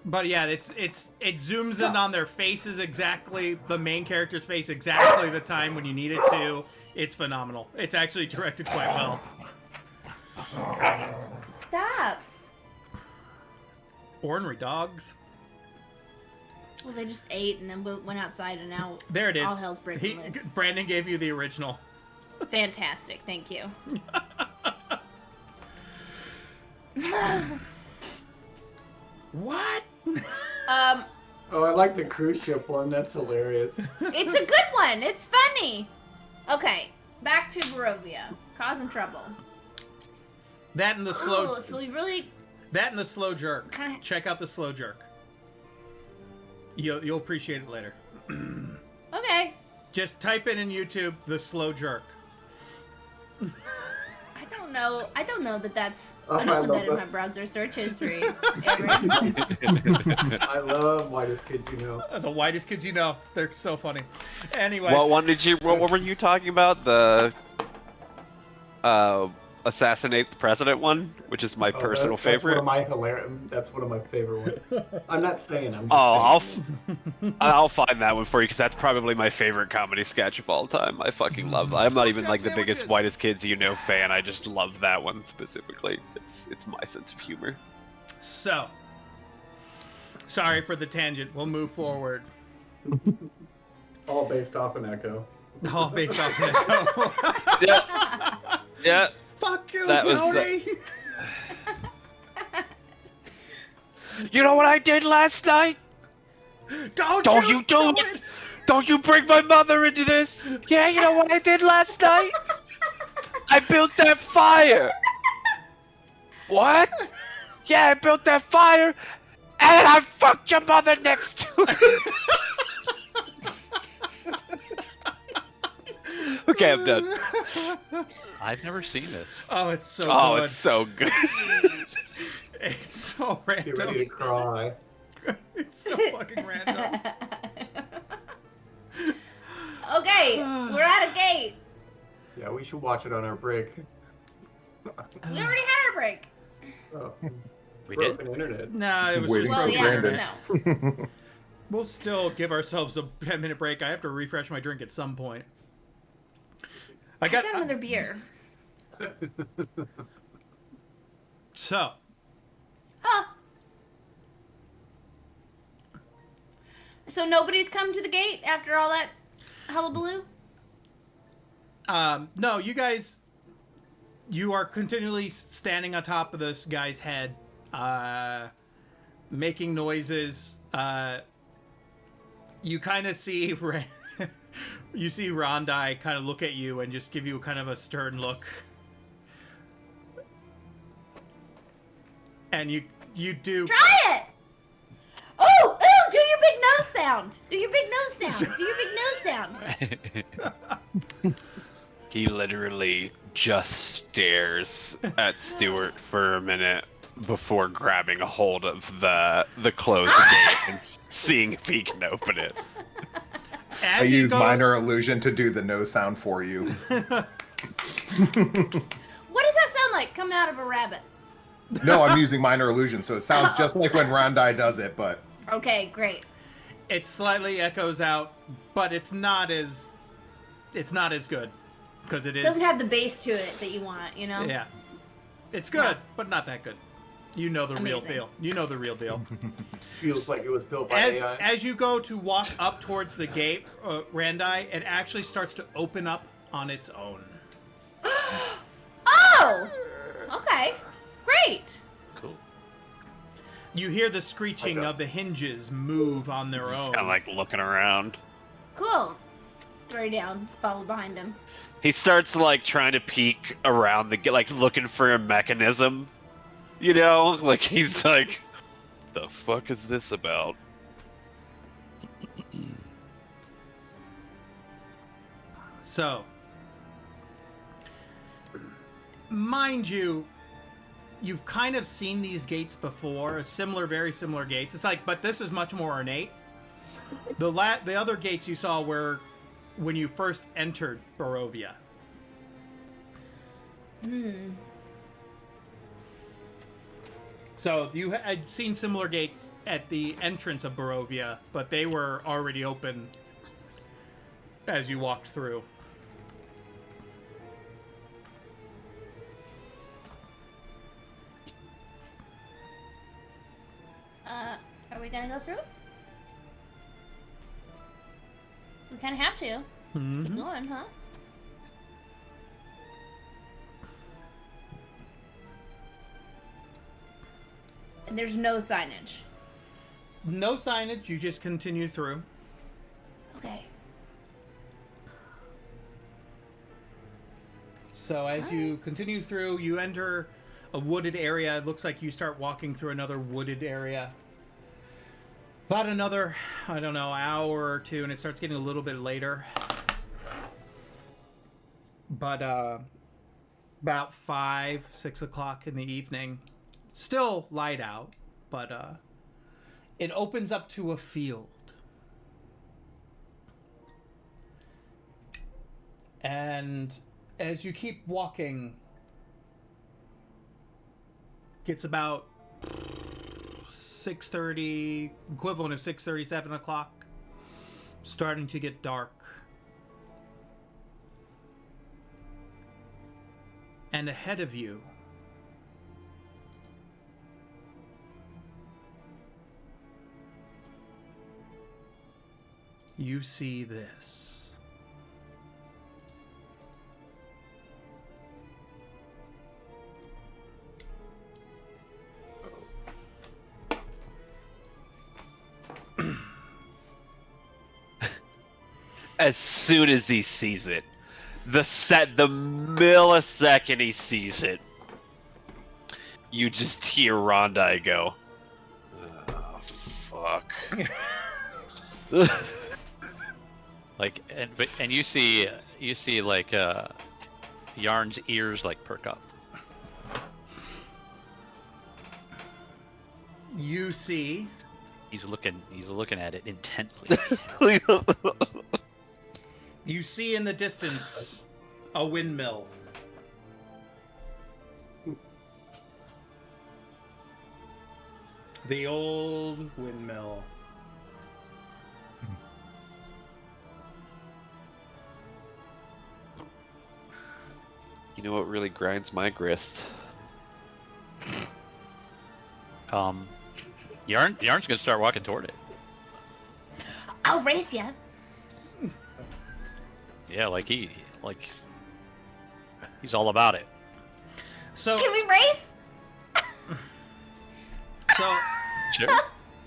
But yeah, it zooms in on their faces exactly, the main character's face exactly the time when you need it to. It's phenomenal. It's actually directed quite well. Stop. Ornery dogs. Well, they just ate and then went outside and now There it is. all hell's breaking loose. Brandon gave you the original. Fantastic. Thank you. What? Oh, I like the cruise ship one. That's hilarious. It's a good one. It's funny. Okay, back to Barovia. Causing trouble. That and the slow. So we really. That and the slow jerk. Kinda- Check out the slow jerk. You'll appreciate it later. Okay. Just type in YouTube the slow jerk. I don't know that that's. Oh, I I don't put love that in that. my browser search history. I love Whitest Kids You Know. The whitest kids you know. They're so funny. Anyways. What one did you? What were you talking about? The assassinate the president one, which is my personal favorite. That's one of my favorite ones. I'm not saying I'm. Oh, just I'll find that one for you because that's probably my favorite comedy sketch of all time. I fucking love. I'm not even like the biggest Whitest Kids You Know fan. I just love that one specifically. It's my sense of humor. So. Sorry for the tangent. We'll move forward. all based off an Echo. All based off Echo. Yeah. Fuck you, That was, Tony! You know what I did last night? Don't you do it! Don't you bring my mother into this! Yeah, you know what I did last night? I built that fire! What? Yeah, I built that fire, and I fucked your mother next to it! Okay, I'm done. I've never seen this. Oh, it's so Oh, good. it's so good. It's so Get ready to random. cry. It's so fucking random. Okay, we're at a gate. Yeah, we should watch it on our break. We already had our break. Oh, We did? broken internet. No, it was Waiting just Well, for yeah, Brandon. no. We'll still give ourselves a 10-minute break. I have to refresh my drink at some point. I got another beer. So, Huh. So nobody's come to the gate after all that hullabaloo? no, you guys, you are continually standing on top of this guy's head, making noises. You kind of see, you see Rondai kind of look at you and just give you kind of a stern look. And you do. Try it! Oh, ooh, do your big nose sound. Do your big nose sound. Do your big nose sound. He literally just stares at Stuart for a minute before grabbing a hold of the closed gate and seeing if he can open it. As I you use go- minor illusion to do the no sound for you. What does that sound like coming out of a rabbit? No, I'm using minor illusion, so it sounds just like when Rondai does it, but Okay, great. It slightly echoes out, but it's not as good because it It is. doesn't have the bass to it that you want, you know? Yeah, it's good, Yeah. but not that good. You know the real Amazing. deal. You know the real deal. Feels like it was built by As AI. as you go to walk up towards the gate, Randai, it actually starts to open up on its own. Oh! Okay. Great. Cool. You hear the screeching of the hinges move on their Just own. kind of like looking around. Cool. Throw down. Follow behind him. He starts like trying to peek around the like looking for a mechanism. You know, like he's like, the fuck is this about? So, mind you, you've kind of seen these gates before, very similar gates. It's like, but this is much more ornate. The other gates you saw were when you first entered Barovia. So you had seen similar gates at the entrance of Barovia, but they were already open as you walked through. Are we gonna go through? We kind of have to. Keep going, huh? And there's no signage. No signage, you just continue through. Okay. So as you continue through, you enter a wooded area. It looks like you start walking through another wooded area. About another, I don't know, hour or two, and it starts getting a little bit later. But about 5, 6 o'clock in the evening. Still light out, but it opens up to a field. And as you keep walking, gets about 6:30, equivalent of 6:30, 7 o'clock, starting to get dark. And ahead of you, you see this. As soon as he sees it, the millisecond he sees it, you just hear Rondai go, "Oh, fuck." Like, and you see like Yarn's ears like perk up. You see He's looking at it intently. You see in the distance a windmill. The old windmill. You know what really grinds my grist? Yarn's gonna start walking toward it. I'll race ya. Yeah, he's all about it. So, Can we race? so Sure.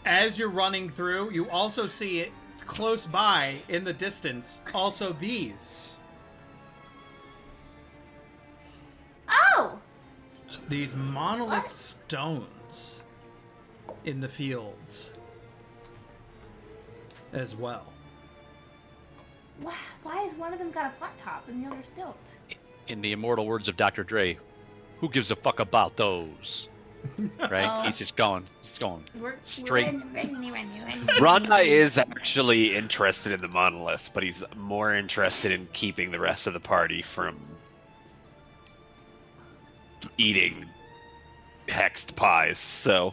as you're running through, you also see it close by in the distance. Also these Oh! monolith stones in the fields as well. Why has one of them got a flat top and the others don't? In the immortal words of Dr. Dre, who gives a fuck about those? Right? Oh. He's going straight. Rondai is actually interested in the monoliths, but he's more interested in keeping the rest of the party from eating hexed pies. So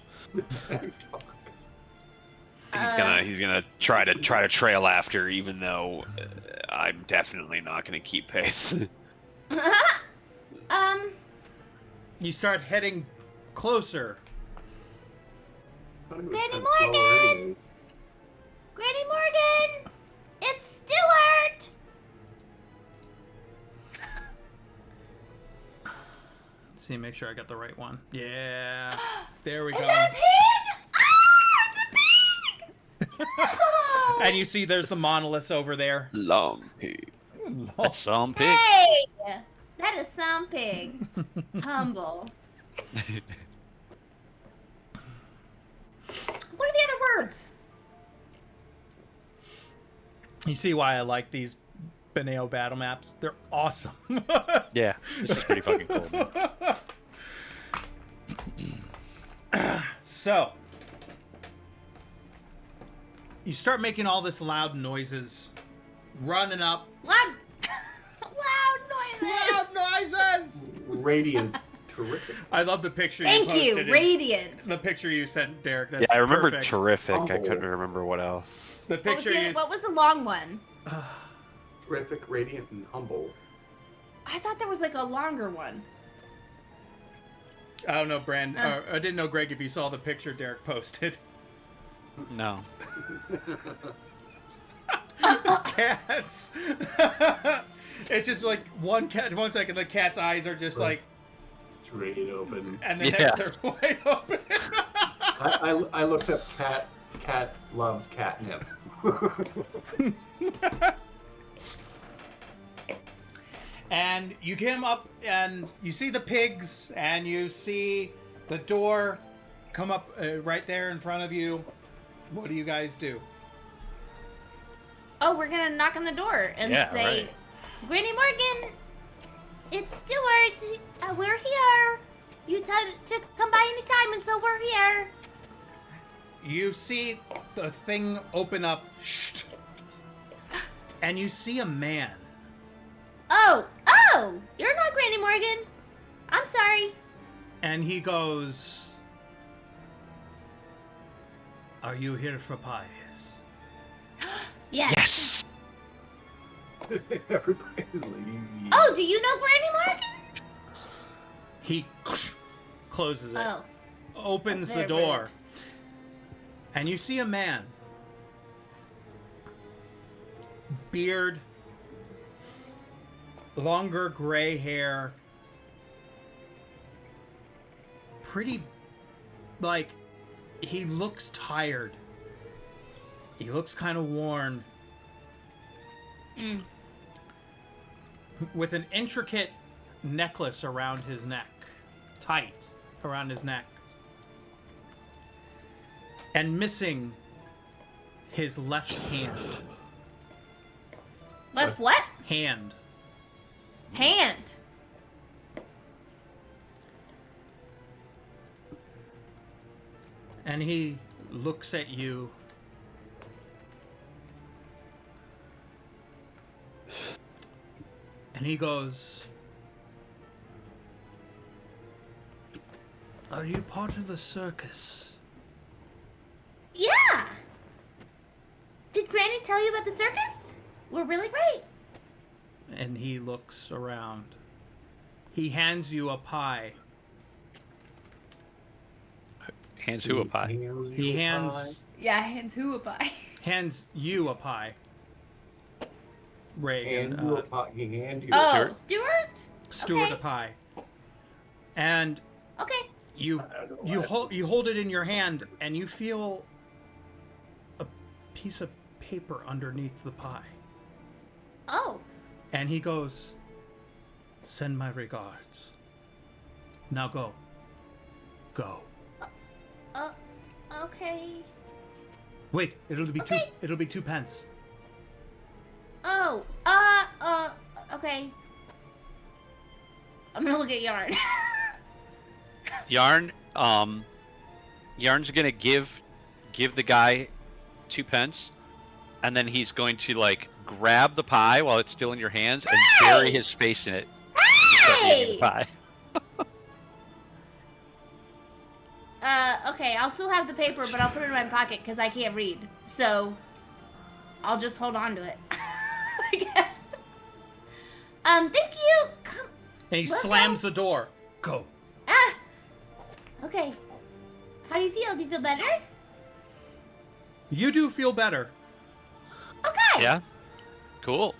he's gonna try to trail after, even though I'm definitely not gonna keep pace. You start heading closer Granny Morgan! Granny Morgan! It's Stuart! Let's see, make sure I got the right one. Yeah. There we go. Is that a pig? Ah, it's a pig! Oh. And you see there's the monoliths over there. Long pig. That's some pig. Hey! That is some pig. Humble. What are the other words? You see why I like these Beneo battle maps? They're awesome. Yeah, this is pretty fucking cool. So, you start making all this loud noises, running up. Loud noises! Loud noises! Radiant, terrific. I love the picture Thank you you, posted. Radiant. The picture you sent, Derek. That's Yeah, I remember perfect. terrific. I Humble. couldn't remember what else. The picture What was the long one? Terrific, radiant, and humble. I thought there was like a longer one. I don't know, Brand. I didn't know, Greg, if you saw the picture Derek posted. No. Cats. It's just like one cat. 1 second, the cat's eyes are just like, Straight open. and the Yeah. next they're wide open. I looked up cat loves catnip. And you get him up, and you see the pigs, and you see the door come up right there in front of you. What do you guys do? Oh, we're gonna knock on the door and Yeah, say, right. Granny Morgan, it's Stuart. We're here. You said to come by anytime, and so we're here. You see the thing open up, and you see a man. Oh, you're not Granny Morgan. I'm sorry. And he goes, "Are you here for pies?" Yes. Yes. Everybody's lazy. Oh, do you know Granny Morgan? He closes it, Oh. opens the Very door, rude. and you see a man. Beard, longer gray hair, pretty, like, he looks tired. He looks kind of worn. Mm. With an intricate necklace around his neck. Tight around his neck. And missing his left hand. Left what? Hand. Hand. And he looks at you. And he goes, "Are you part of the circus?" Yeah. Did Granny tell you about the circus? We're really great. And he looks around. He hands you a pie. Hands who a pie. He hands Yeah, who a pie. you a pie. Reagan, And you a pot. He hand you. Oh, Stuart? Stuart Okay. a pie. And Okay. you hold it in your hand, and you feel a piece of paper underneath the pie. Oh. And he goes, "Send my regards. Now go. Go. Okay. Wait, it'll be Okay. it'll be 2 pence." Oh. Okay. I'm gonna look at Yarn. Yarn, Yarn's gonna give the guy 2 pence, and then he's going to like grab the pie while it's still in your hands and bury his face in it. And start eating Hey! the pie. Okay, I'll still have the paper, but I'll put it in my pocket because I can't read. So, I'll just hold on to it. I guess. Thank you! Come. And he Look slams the door. Go. Ah! Okay. How do you feel? Do you feel better? You do feel better. Okay. Yeah. Cool.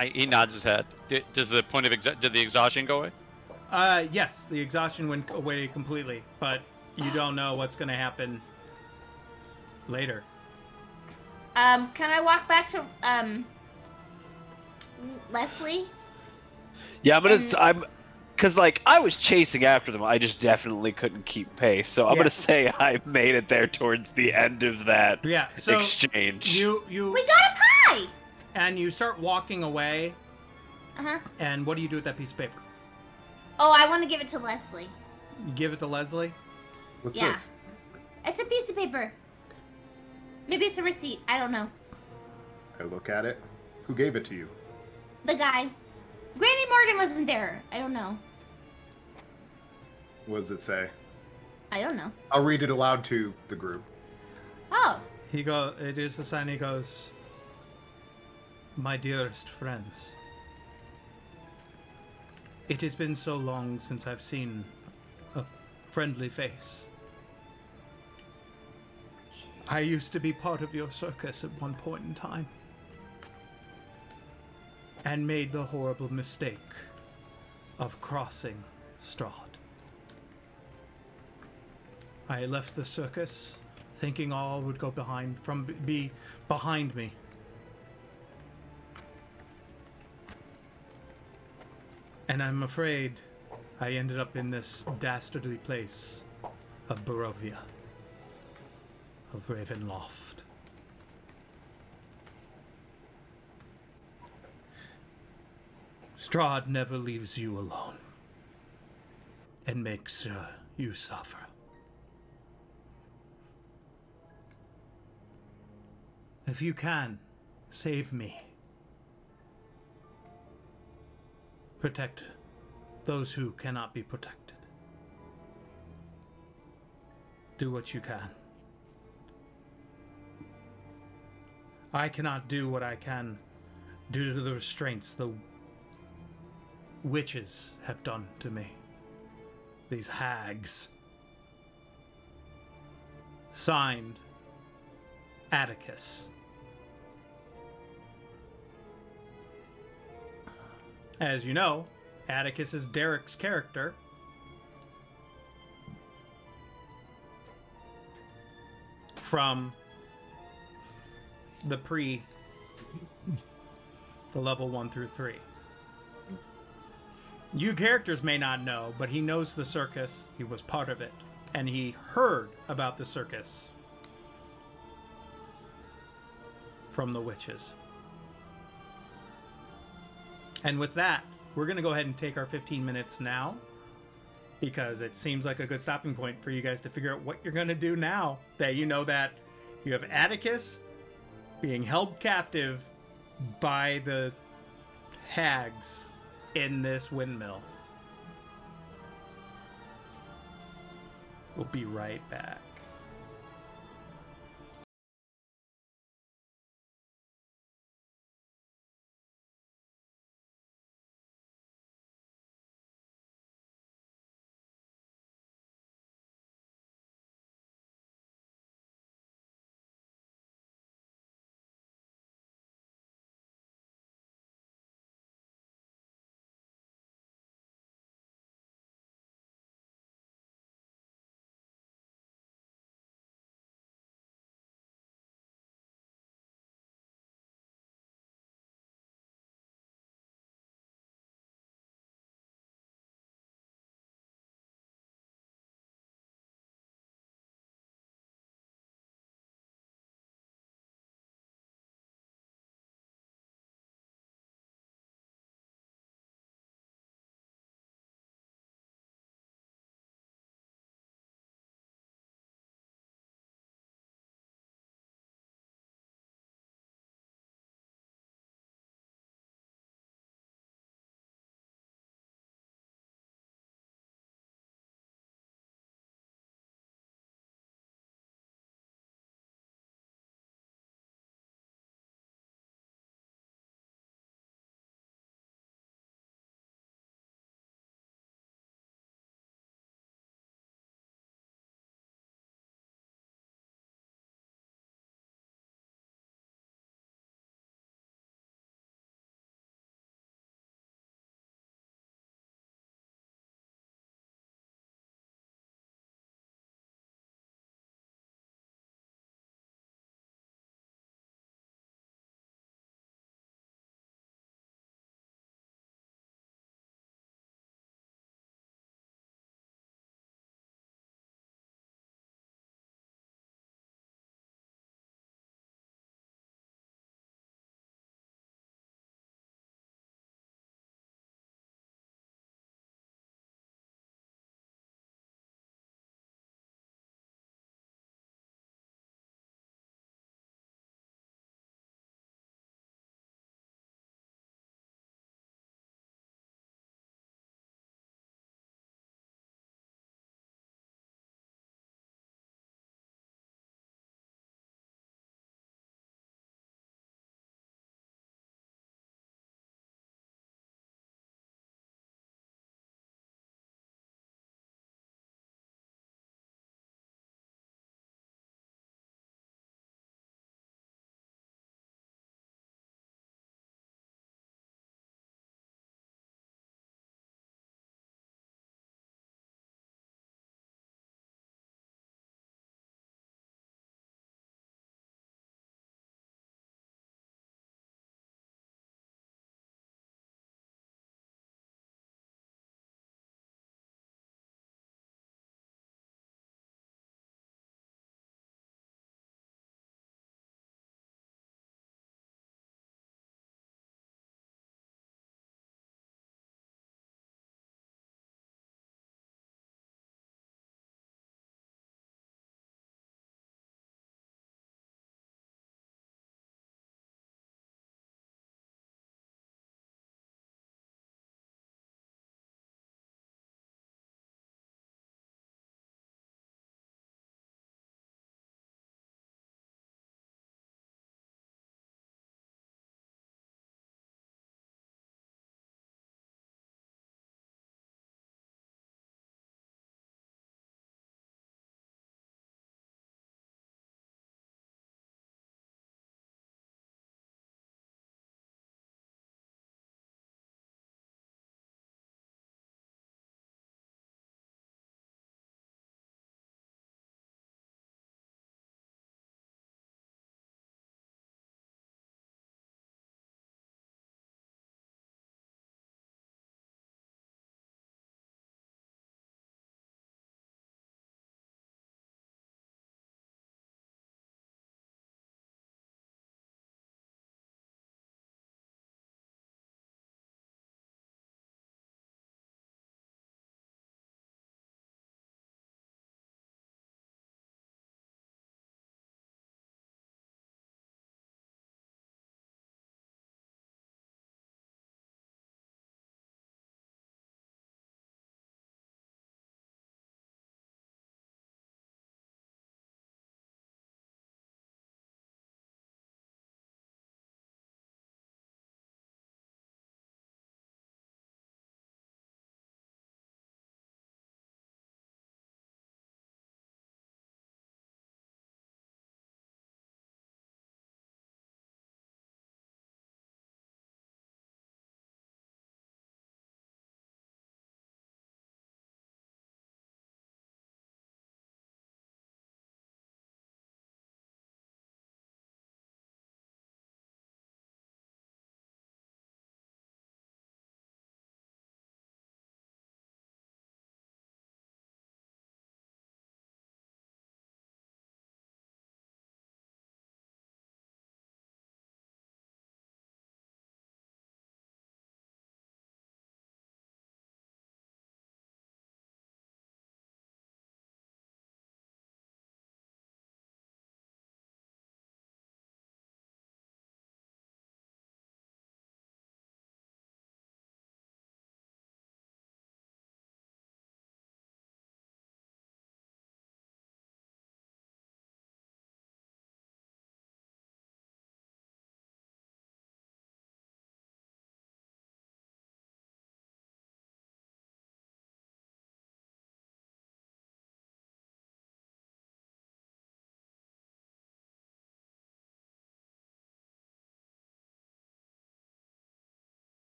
He nods his head. Does the point of did the exhaustion go away? Yes, the exhaustion went away completely, but you don't know what's going to happen later. Can I walk back to Leslie? Yeah, because like I was chasing after them, I just definitely couldn't keep pace. So I'm Yeah. gonna say I made it there towards the end of that Yeah, so exchange. you We got a pie. and you start walking away, Uh-huh. and what do you do with that piece of paper? Oh, I want to give it to Leslie. You give it to Leslie? What's Yeah. this? It's a piece of paper. Maybe it's a receipt. I don't know. I look at it. Who gave it to you? The guy. Granny Morgan wasn't there. I don't know. What does it say? I don't know. I'll read it aloud to the group. Oh. It is the sign, he goes, "My dearest friends, it has been so long since I've seen a friendly face. I used to be part of your circus at one point in time, and made the horrible mistake of crossing Strahd. I left the circus thinking all would go be behind me. And I'm afraid I ended up in this dastardly place of Barovia, of Ravenloft. Strahd never leaves you alone and makes sure you suffer. If you can, save me. Protect those who cannot be protected. Do what you can. I cannot do what I can due to the restraints the witches have done to me. These hags. Signed, Atticus. As you know, Atticus is Derek's character. From the level 1 through 3. You characters may not know, but he knows the circus. He was part of it. And he heard about the circus from the witches. And with that, we're going to go ahead and take our 15 minutes now, because it seems like a good stopping point for you guys to figure out what you're going to do now that you know that you have Atticus being held captive by the hags in this windmill. We'll be right back.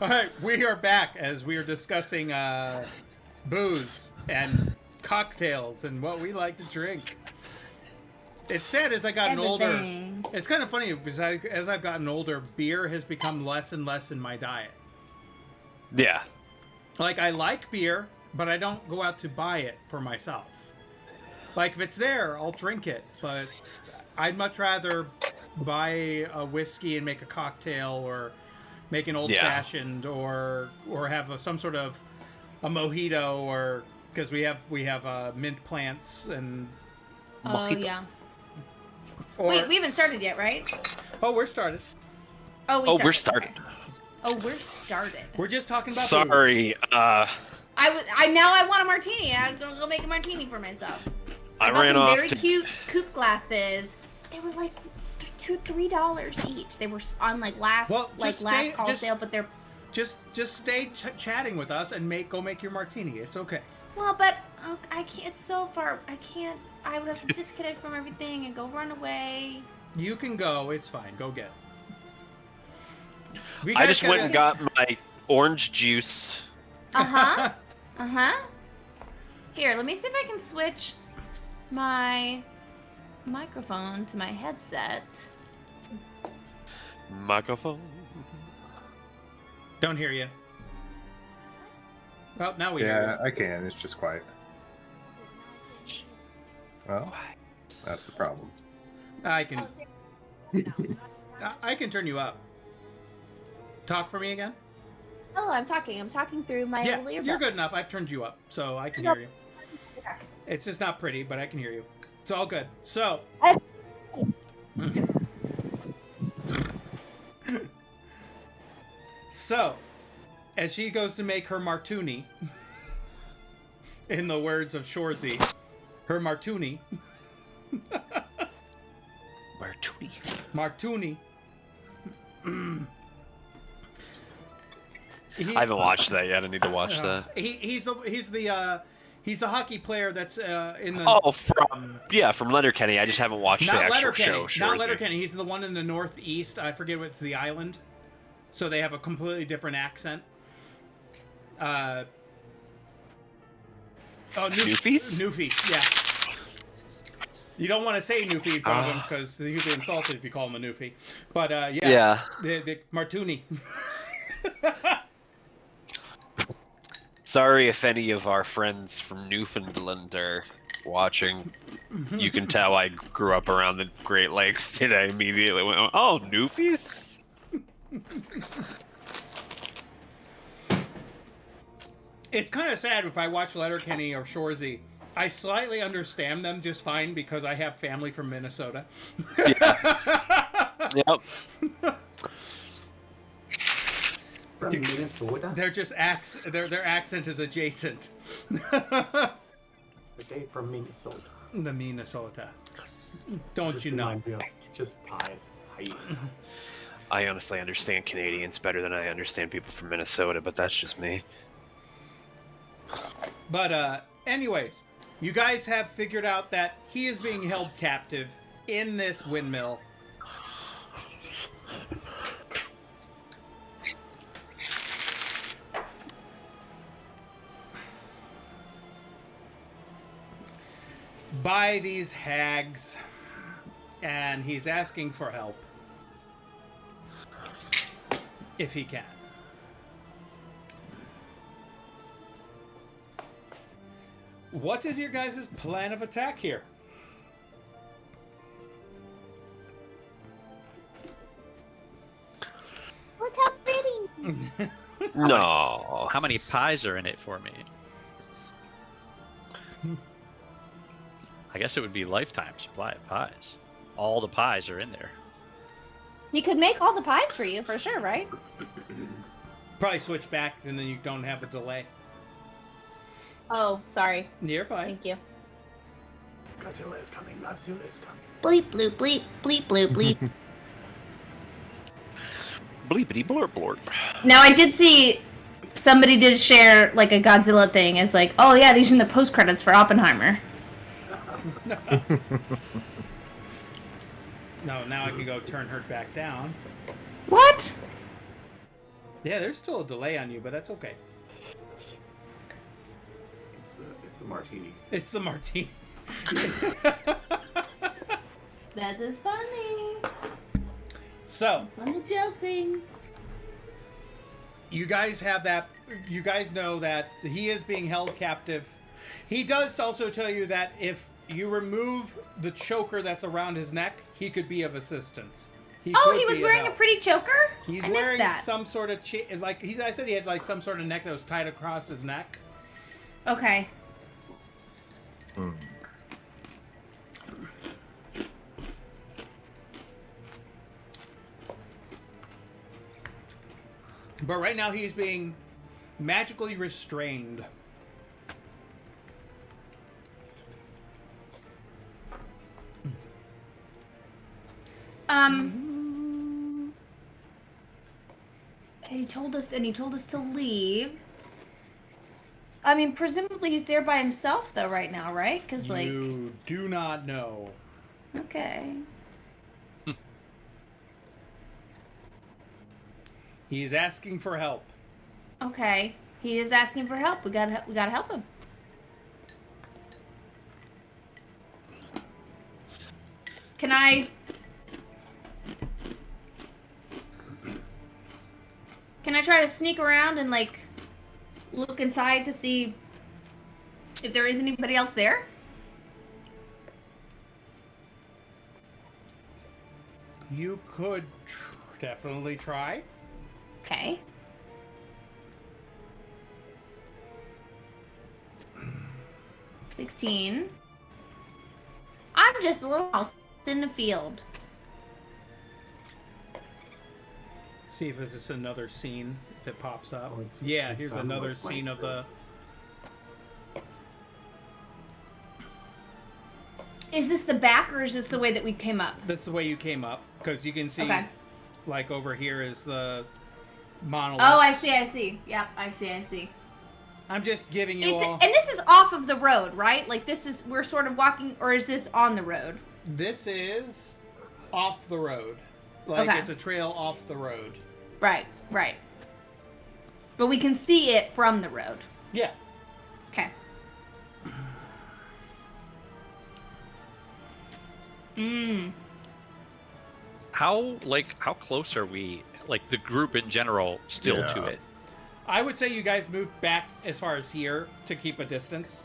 All right, we are back as we are discussing booze and cocktails and what we like to drink. It's sad as I gotten older. Everything. It's kind of funny because as I've gotten older, beer has become less and less in my diet. Yeah. Like, I like beer, but I don't go out to buy it for myself. Like, if it's there, I'll drink it, but I'd much rather buy a whiskey and make a cocktail, or make an old-fashioned, or have some sort of a mojito, or because we have mint plants and. Oh yeah. Or, Wait, we haven't started yet, right? Oh, we're started. Oh, We're started. Okay. Oh, we're started. We're just talking about. Sorry. Booze. I want a martini. I was gonna go make a martini for myself. I bought ran some off very to. cute coupe glasses. They were like $2-3 each. They were on like last call sale, but they're. Just stay chatting with us and go make your martini. It's okay. Well, but I can't. It's so far. I can't. I would have to disconnect from everything and go run away. You can go. It's fine. Go get it. I just went and got my orange juice. Here, let me see if I can switch my microphone to my headset. Microphone. Don't hear you. Well, now we hear Yeah, I can. It's just quiet. Well, that's the problem. you. I can. I can turn you up. Talk for me again. Oh, I'm talking through my Yeah, little earbud. you're good enough. I've turned you up, so I can hear you. It's just not pretty, but I can hear you. It's all good. So. So, as she goes to make her martini, in the words of Shorzy, her martini. Martini. I haven't watched that yet. I need to watch that. He's the hockey player that's in the. Oh, from Letterkenny. I just haven't watched the Not actual Letterkenny. show. Not Letterkenny. He's the one in the northeast. I forget what's the island. So they have a completely different accent. Newfies? Newfie, yeah. You don't want to say Newfie in front of him because he'll be insulted if you call him a Newfie. But yeah. The Martuni. Sorry if any of our friends from Newfoundland are watching. You can tell I grew up around the Great Lakes and I immediately went, oh, Newfies? It's kind of sad if I watch Letterkenny or Shorzy. I slightly understand them just fine because I have family from Minnesota. Yeah. Yep. From Minnesota? They're just their accent is adjacent. Okay, from Minnesota. The Minnesota. Don't you know? Just pies. I honestly understand Canadians better than I understand people from Minnesota, but that's just me. But anyways, you guys have figured out that he is being held captive in this windmill. By these hags, and he's asking for help if he can. What is your guys' plan of attack here? Look how pretty! No. How many pies are in it for me? I guess it would be lifetime supply of pies. All the pies are in there. He could make all the pies for you, for sure, right? Probably switch back, and then you don't have a delay. Oh, sorry. You're fine. Thank you. Godzilla is coming. Godzilla is coming. Bleep, bloop, bleep, bleep, bloop, bleep. Bleepity blurp blorp. Now, I did see somebody did share, like, a Godzilla thing as, like, oh, yeah, these are in the post-credits for Oppenheimer. No, now I can go turn her back down. What? Yeah, there's still a delay on you, but that's okay. It's the martini. It's the martini. That is funny. So, I'm joking. you guys have that. You guys know that he is being held captive. He does also tell you that if you remove the choker that's around his neck, he could be of assistance. He could was be wearing a help. pretty choker? He's I missed wearing that. some sort of I said he had like some sort of neck that was tied across his neck. Okay. But right now he's being magically restrained. And he told us to leave. I mean, presumably he's there by himself though right now, right? Because like, You do not know. okay. He's asking for help. Okay. He is asking for help. We gotta help him. Can I try to sneak around and like look inside to see if there is anybody else there? You could definitely try. Okay. $16. I'm just a little lost in the field. See if it's another scene, if it pops up. Oh, it's- Yeah, it's here's sounding another like scene of the... Is this the back or is this the way that we came up? That's the way you came up, because you can see, Okay. like over here is the monolith. Oh, I see. Yep, I see. I'm just giving you Is all... and this is off of the road, right? Like this is, we're sort of walking, or is this on the road? This is off the road. Like, Okay. it's a trail off the road. Right. But we can see it from the road. Yeah. Okay. How close are we, like the group in general, still to Yeah. it? I would say you guys moved back as far as here to keep a distance.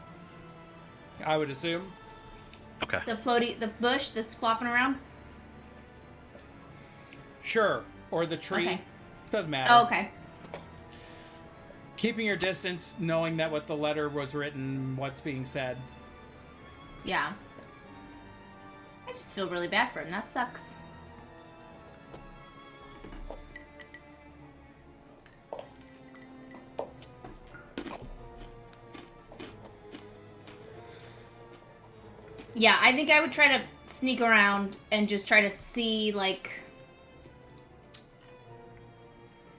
I would assume. Okay. The bush that's flopping around? Sure. Or the tree. Okay. Doesn't matter. Oh, okay. Keeping your distance, knowing that what the letter was written, what's being said. Yeah. I just feel really bad for him. That sucks. Yeah, I think I would try to sneak around and just try to see, like...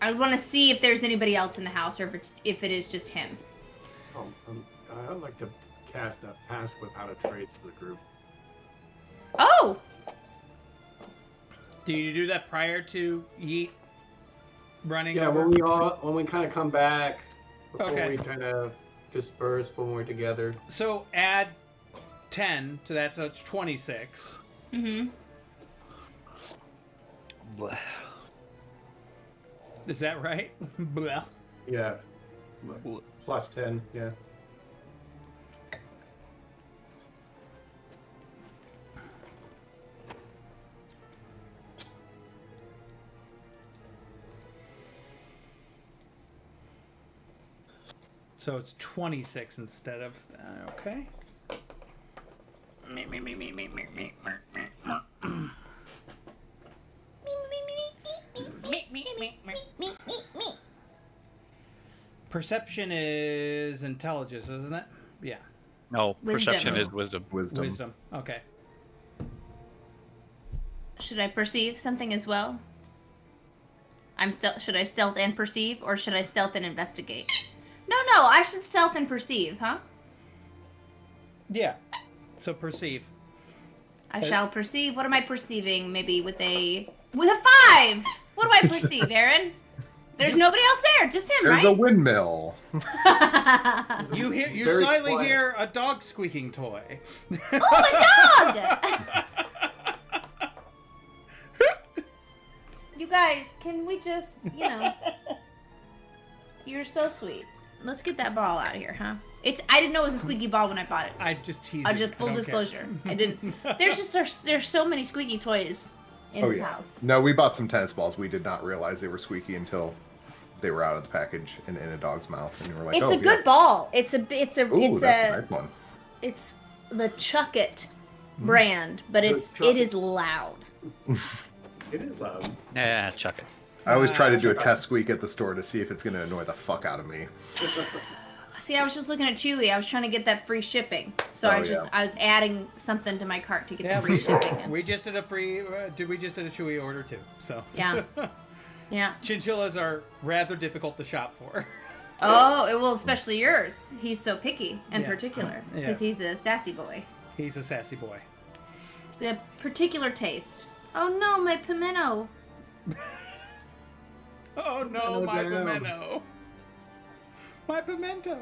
I want to see if there's anybody else in the house or if it is just him. I'd like to cast a pass without a trace for the group. Oh! Do you do that prior to Yeet running Yeah, over? when we kind of come back, before Okay. we kind of disperse when we're together. So add 10 to that, so it's 26. Mm-hmm. Bleh. Is that right? Blah. Yeah. Plus 10, yeah. So it's 26 instead of... okay. Perception is intelligence, isn't it? Yeah. No, Wisdom. perception is wisdom. Wisdom. Okay. Should I perceive something as well? Should I stealth and perceive, or should I stealth and investigate? No, I should stealth and perceive, huh? Yeah. So perceive. I shall perceive. What am I perceiving? Maybe with a 5! What do I perceive, Aaron? There's nobody else there, just him, There's a right? windmill. You Very slightly quiet. hear a dog squeaking toy. Oh, a dog! You guys, can we just, you're so sweet. Let's get that ball out of here, huh? I didn't know it was a squeaky ball when I bought it. I just teased. I'll just full disclosure. I didn't. There's so many squeaky toys in this house. No, we bought some tennis balls. We did not realize they were squeaky until they were out of the package and in a dog's mouth, and we were like, It's "Oh, a good ball. It's a Ooh, it's that's a nice one." it's the Chuck It brand, but The it Chuck is loud. It is loud. Yeah, chuck it. I always try to do a test squeak at the store to see if it's going to annoy the fuck out of me. See, I was just looking at Chewy. I was trying to get that free shipping, so Oh, I was adding something to my cart to get Yeah, the free shipping. In. we just did a free. We just did a Chewy order too. So Yeah. Yeah. Chinchillas are rather difficult to shop for. Oh, well, especially yours. He's so picky and Yeah. particular Yeah. because he's a sassy boy. He's a sassy boy. It's a particular taste. Oh no, my pimento. Oh no, Oh, my damn. pimento. My pimento.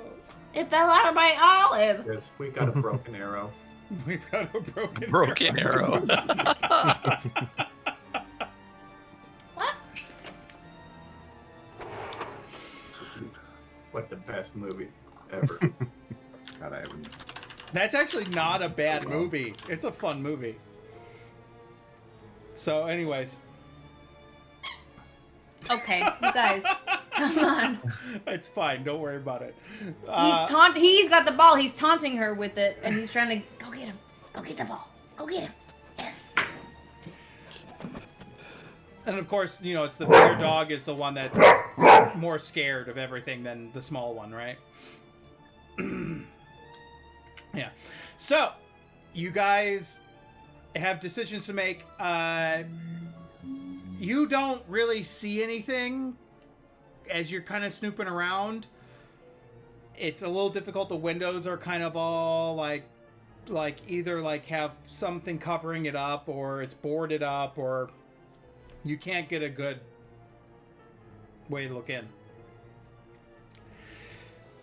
It fell out of my olive. Yes, we got a broken arrow. We've got a broken. Broken arrow. What? What the best movie ever. God, I haven't. That's actually not a bad movie. It's a fun movie. So, anyways, Okay, you guys, come on. it's fine. Don't worry about it. He's got the ball. He's taunting her with it, and he's trying to go get him. Go get the ball. Go get him. Yes. And of course, it's the bigger dog is the one that's more scared of everything than the small one, right? Yeah. So, you guys have decisions to make. You don't really see anything as you're kind of snooping around. It's a little difficult. The windows are kind of all like either have something covering it up, or it's boarded up, or you can't get a good way to look in.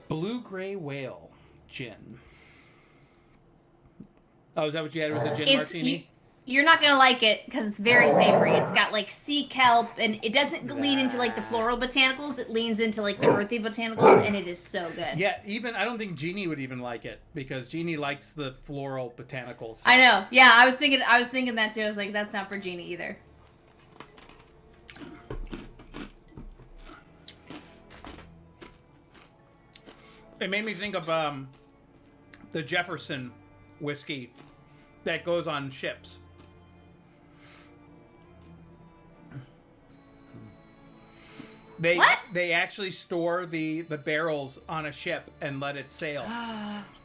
Blue Gray Whale Gin. Oh, is that what you had? It was a gin martini? You're not gonna like it because it's very savory. It's got sea kelp, and it doesn't lean into the floral botanicals. It leans into the earthy botanicals, and it is so good. Yeah, I don't think Jeannie would even like it because Jeannie likes the floral botanicals. I know. Yeah, I was thinking that too. I was like, that's not for Jeannie either. It made me think of the Jefferson whiskey that goes on ships. What? They actually store the barrels on a ship and let it sail.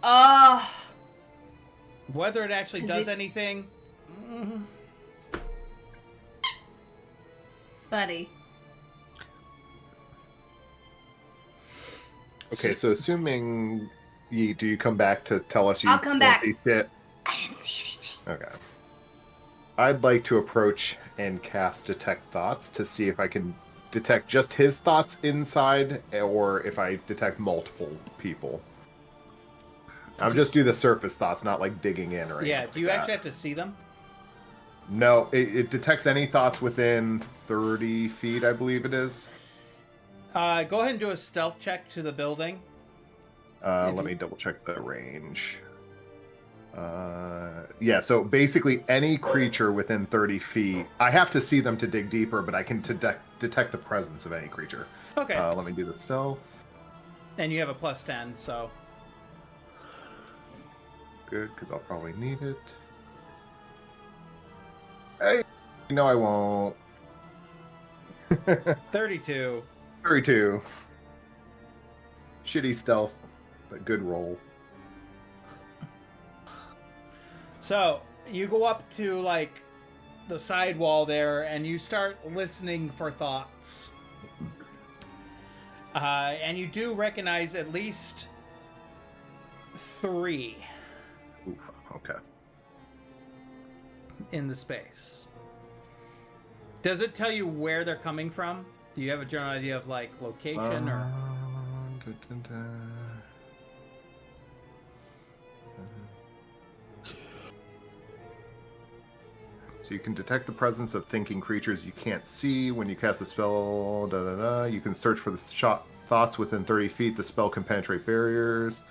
Oh. Whether it actually Is does it- anything, Buddy. Okay, so assuming do you come back to tell us you I'll come don't back. see shit? I didn't see anything. Okay. I'd like to approach and cast Detect Thoughts to see if I can detect just his thoughts inside, or if I detect multiple people. I'll just do the surface thoughts, not digging in or anything. yeah. Do you actually have to see them? No, it detects any thoughts within 30 feet, I believe it is. Go ahead and do a stealth check to the building. Let me double check the range. Yeah, so basically any creature within 30 feet, I have to see them to dig deeper, but I can detect the presence of any creature. Okay. Let me do the stealth. And you have a +10, so Good, because I'll probably need it. Hey, no, I won't. 32. 32. Shitty stealth, but good roll. So you go up to the side wall there, and you start listening for thoughts. And you do recognize at least 3 Oof, okay. in the space. Does it tell you where they're coming from? Do you have a general idea of like location or? So you can detect the presence of thinking creatures you can't see when you cast a spell. You can search for the thoughts within 30 feet. The spell can penetrate barriers.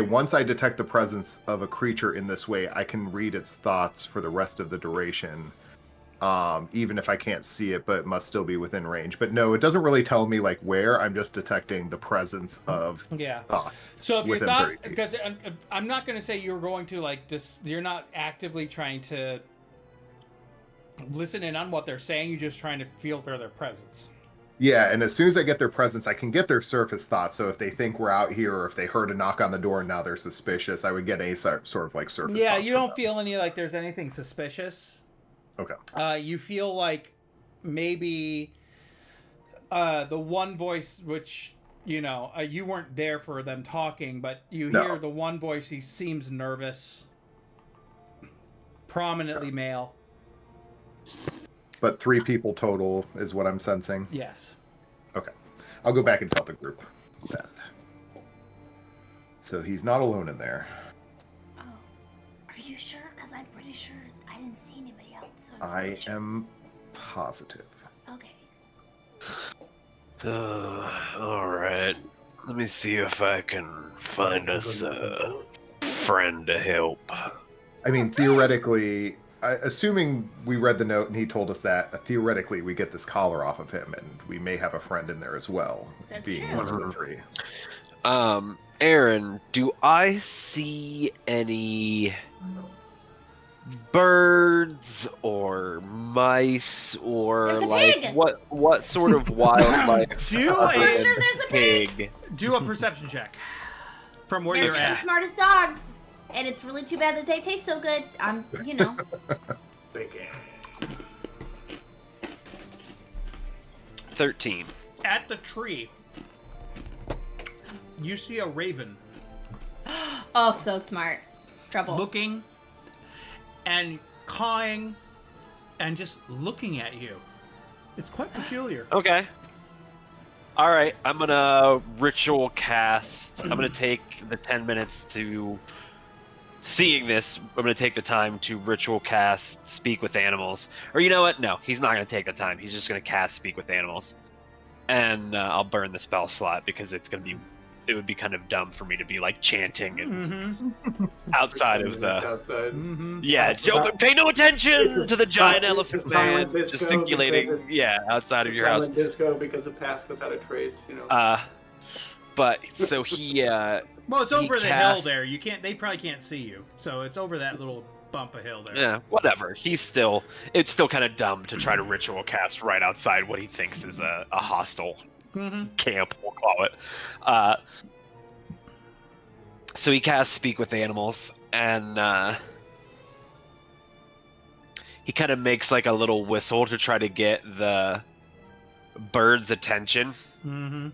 Once I detect the presence of a creature in this way, I can read its thoughts for the rest of the duration. Even if I can't see it, but it must still be within range. But no, it doesn't really tell me like where. I'm just detecting the presence of thoughts. So if you're within thought, 30 feet. because I'm not going to say you're going to like you're not actively trying to listen in on what they're saying. You're just trying to feel for their presence. Yeah, and as soon as I get their presence, I can get their surface thoughts. So if they think we're out here, or if they heard a knock on the door and now they're suspicious, I would get a sort of like surface thoughts. Yeah, you don't them. feel any like there's anything suspicious. Okay. You feel like maybe the one voice, which you weren't there for them talking, but you hear the one voice. He seems nervous, prominently male. But 3 people total is what I'm sensing. Yes. Okay. I'll go back and tell the group that. So he's not alone in there. Oh, are you sure? Because I'm pretty sure I didn't see anybody else. So I am positive. Okay. All right. Let me see if I can find us a friend to help. I mean, theoretically, assuming we read the note and he told us that, theoretically we get this collar off of him, and we may have a friend in there as well, That's being true. one of the 3. Aaron, do I see any birds or mice or There's a like pig! what sort of wildlife? Do other a- than Sure, there's a pig. Do a perception check from where They're you're just as at. smart as dogs, and it's really too bad that they taste so good. Thinking. 13. At the tree, you see a raven Oh, so smart. Trouble. looking and cawing and just looking at you. It's quite peculiar. Okay. All right, I'm gonna ritual cast. I'm gonna take the 10 minutes to seeing this. I'm gonna take the time to ritual cast Speak with Animals. Or you know what? No, he's not gonna take the time. He's just gonna cast Speak with Animals, and I'll burn the spell slot because it would be kind of dumb for me to be like chanting and outside of the. Outside. Yeah, Joe, pay no attention to the giant elephant silent man disco gesticulating. because Yeah, outside of your house. Disco because of Pass Without a Trace, you know. But so he Well, it's He over the cast- hill there. You can't. They probably can't see you. So it's over that little bump of hill there. yeah, whatever. It's still kind of dumb to try to ritual cast right outside what he thinks is a hostile camp, we'll call it. So he casts Speak with Animals, and he kind of makes like a little whistle to try to get the bird's attention. Mm-hmm.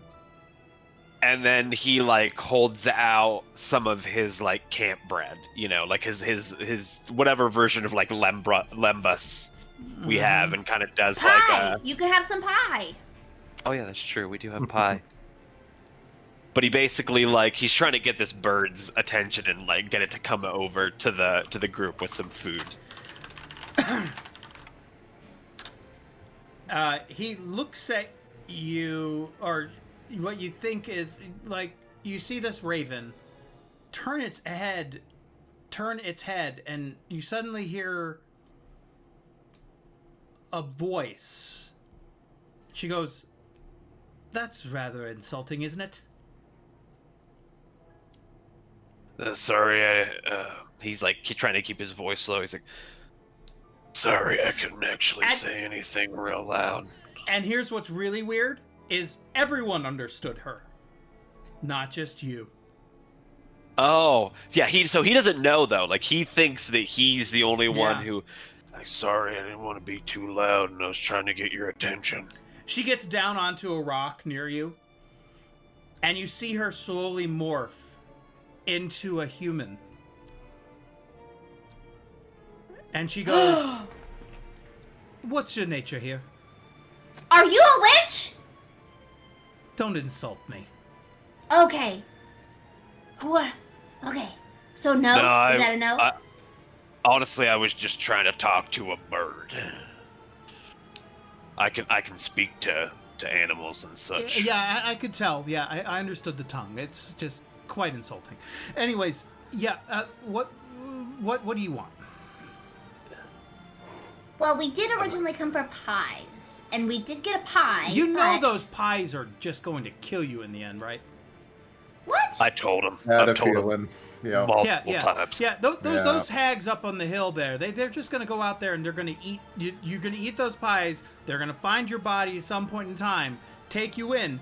And then he like holds out some of his like camp bread, like his whatever version of like lembas we have, and kind of does Pie! like You could have some pie. oh yeah, that's true, we do have pie. But he basically like he's trying to get this bird's attention and like get it to come over to the group with some food. He looks at you, or what you think is like you see this raven turn its head, and you suddenly hear a voice. She goes, "That's rather insulting, isn't it?" Sorry, he's like trying to keep his voice low. He's like, sorry, I couldn't actually say anything real loud. And here's what's really weird is everyone understood her, not just you. Oh, yeah, he doesn't know though. Like he thinks that he's the only one Yeah. who like, sorry, I didn't want to be too loud and I was trying to get your attention. She gets down onto a rock near you, and you see her slowly morph into a human. And she goes, "What's your nature here? Are you a witch? Don't insult me." Okay. What? Okay. So no? Is that a no? Honestly, I was just trying to talk to a bird. I can speak to animals and such. Yeah, I could tell. Yeah, I understood the tongue. It's just quite insulting. Anyways, yeah. What do you want? Well, we did originally come for pies, and we did get a pie. You know but... those pies are just going to kill you in the end, right? What? I told him. I had a I've told him feeling. Yeah. multiple times. Yeah, those hags up on the hill there, they're just going to go out there and they're going to eat, you're going to eat those pies, they're going to find your body at some point in time, take you in,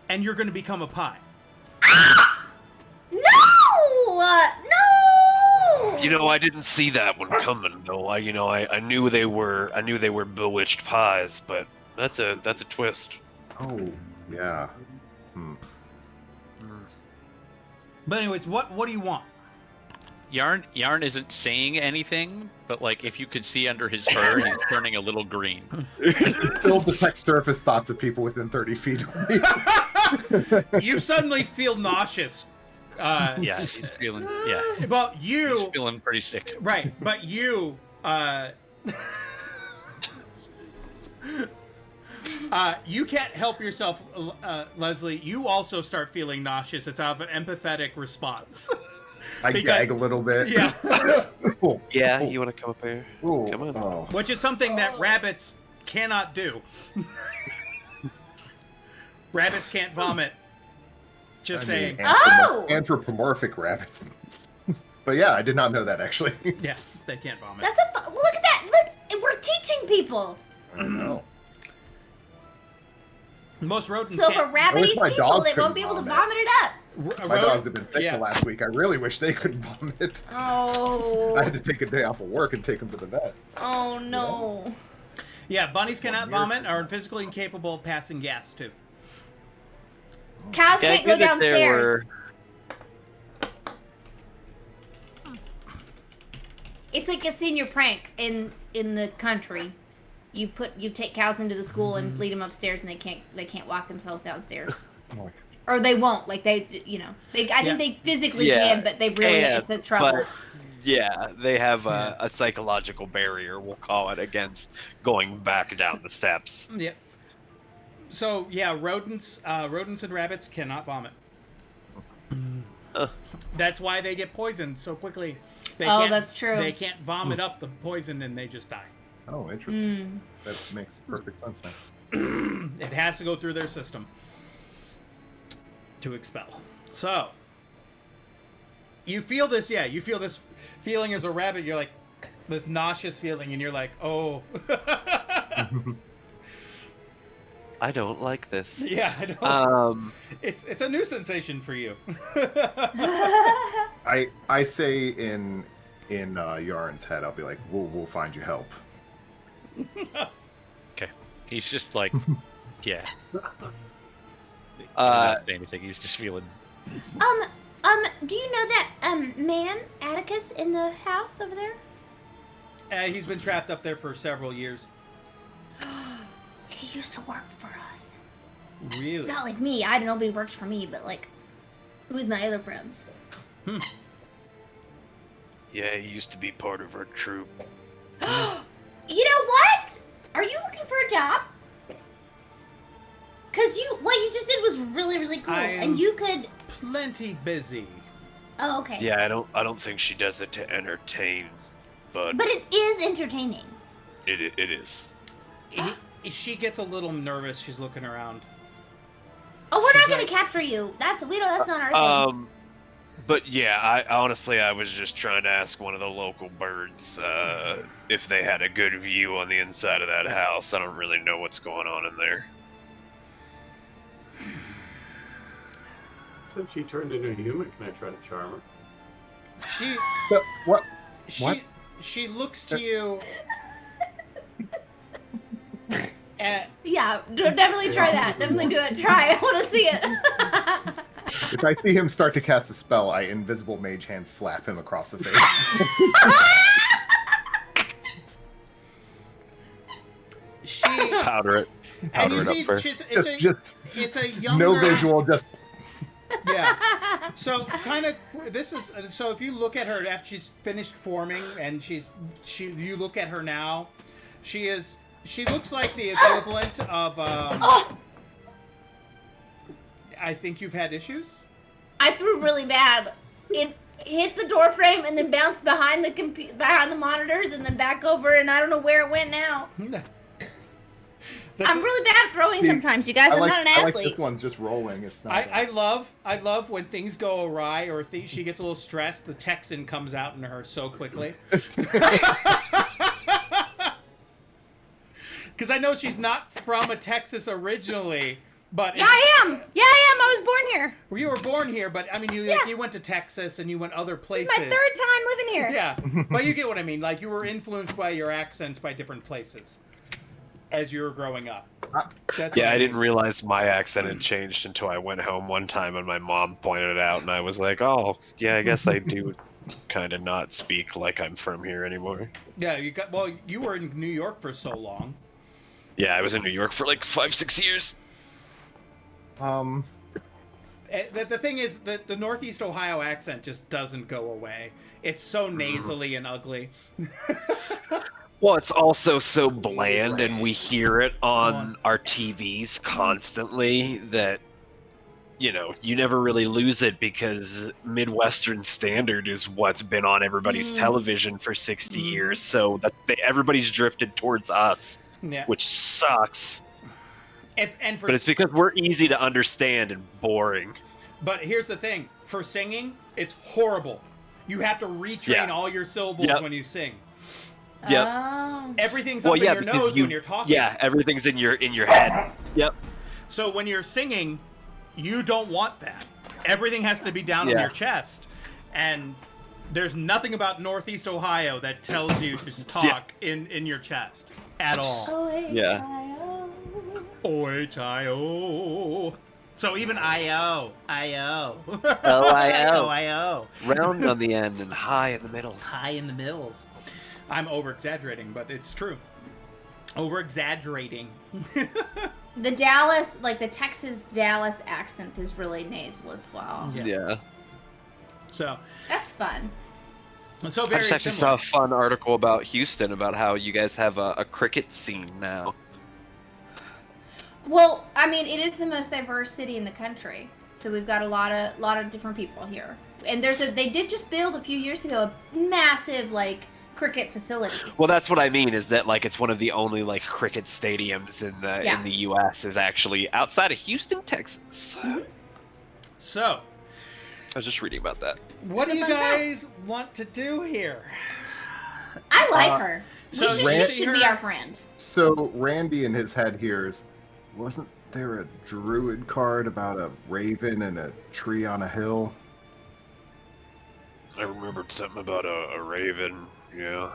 and you're going to become a pie. No! No! You know, I didn't see that one coming, though. I knew they were bewitched pies, but that's a twist. Oh, yeah. But anyways, what do you want? Yarn isn't saying anything, but like if you could see under his fur, he's turning a little green. Still detect surface thoughts of people within 30 feet of me. You suddenly feel nauseous. Yeah, he's feeling. Yeah, Well, he's feeling pretty sick. right, but you, you can't help yourself, Leslie. You also start feeling nauseous. It's out of an empathetic response. I gag a little bit. Yeah. Oh, Yeah, oh, you want to come up here? oh, Come on. oh. Which is something that rabbits cannot do. Rabbits can't vomit. Just saying. Oh! Anthropomorphic rabbits. But yeah, I did not know that actually. Yeah, they can't vomit. That's a well, look at that. Look, we're teaching people. I don't know. Most rodents So if a can't. rabbit I wish eats my people, dogs they won't couldn't be able to vomit. vomit it up. My dogs have been sick Yeah. the last week. I really wish they could vomit. Oh. I had to take a day off of work and take them to the vet. Oh no. Yeah, bunnies cannot vomit and are physically incapable of passing gas too. Cows Yeah, can't go good that there downstairs. It's like a senior prank in the country. You take cows into the school and lead them upstairs, and they can't walk themselves downstairs, Oh, or they won't. Like I think they physically can, but they really it's a trouble. But yeah, they have a psychological barrier, we'll call it, against going back down the steps. Yeah. So yeah, rodents and rabbits cannot vomit. That's why they get poisoned so quickly. That's true. They can't vomit up the poison and they just die. Oh, interesting. That makes perfect sense now. It has to go through their system to expel. So you feel this, you feel this feeling as a rabbit. You're like this nauseous feeling, and you're like, oh. I don't like this. Yeah, I know. Um, It's a new sensation for you. I say in Yarn's head, I'll be like, we'll find you help. Okay, he's just like, yeah. He doesn't Uh, have to say anything. He's just feeling. Do you know that man Atticus in the house over there? He's been trapped up there for several years. He used to work for us. Really? Not like me. I don't know if he works for me, but like with my other friends. yeah, he used to be part of our troop. You know what? Are you looking for a job? Cause what you just did was really, really cool, and you could. Plenty busy. Oh, okay. Yeah, I don't think she does it to entertain, but But it is entertaining. it is. She gets a little nervous. She's looking around. Oh, we're She's not gonna like- capture you. That's not our thing. But yeah, I was just trying to ask one of the local birds if they had a good view on the inside of that house. I don't really know what's going on in there. Since she turned into a human, can I try to charm her? She What? she she looks to you. Yeah, definitely try that. Definitely do it. Try. I want to see it. If I see him start to cast a spell, I invisible mage hand slap him across the face. powder it. And Powder you it up see, first. it's a younger. No visual, just Yeah. So kind of this is so if you look at her after she's finished forming and you look at her now, she looks like the equivalent of I think you've had issues. I threw really bad. It hit the door frame and then bounced behind the monitors and then back over, and I don't know where it went now. I'm really bad at throwing sometimes, you guys. I'm not an I like athlete. this one's just rolling. It's not. I love when things go awry or she gets a little stressed. The Texan comes out in her so quickly. Because I know she's not from Texas originally, but Yeah, I am. I was born here. you were born here. But I mean, you went to Texas and you went other This places. is my third time living here. Yeah, but you get what I mean. Like you were influenced by your accents by different places as you were growing up. That's Yeah, what I mean. didn't realize my accent had changed until I went home one time and my mom pointed it out, and I was like, oh, yeah, I guess I do kind of not speak like I'm from here anymore. Yeah, you were in New York for so long. Yeah, I was in New York for like 5-6 years. The thing is that the Northeast Ohio accent just doesn't go away. It's so nasally and ugly. Well, it's also so bland, and we hear it on our TVs constantly that, you know, you never really lose it because Midwestern Standard is what's been on everybody's television for 60 years. So everybody's drifted towards us, Yeah. which sucks. And for But it's because we're easy to understand and boring. But here's the thing: for singing, it's horrible. You have to retrain all your syllables when you sing. Yep. Oh. Everything's up in your nose when you're talking. Yeah, everything's in your head. Yep. So when you're singing, you don't want that. Everything has to be down on your chest. And there's nothing about Northeast Ohio that tells you to talk in your chest at all. O-H-I-O. O-H-I-O. So even I-O. I-O. O-I-O. O-I-O. Round on the end and high in the middles. High in the middles. I'm over-exaggerating, but it's true. Over-exaggerating. The Dallas, like the Texas Dallas accent is really nasal as well. Yeah. So That's fun. So I very just actually similar. saw a fun article about Houston about how you guys have a cricket scene now. Well, I mean, it is the most diverse city in the country, so we've got a lot of different people here. And they did just build a few years ago a massive cricket facility. Well, that's what I mean. Is that it's one of the only cricket stadiums in the U.S. is actually outside of Houston, Texas. Mm-hmm. So, I was just reading about that. what do It's a you fun fact. guys want to do here? I like her. so She should be our friend. So Randy in his head hears, wasn't there a druid card about a raven and a tree on a hill? I remembered something about a raven. Yeah.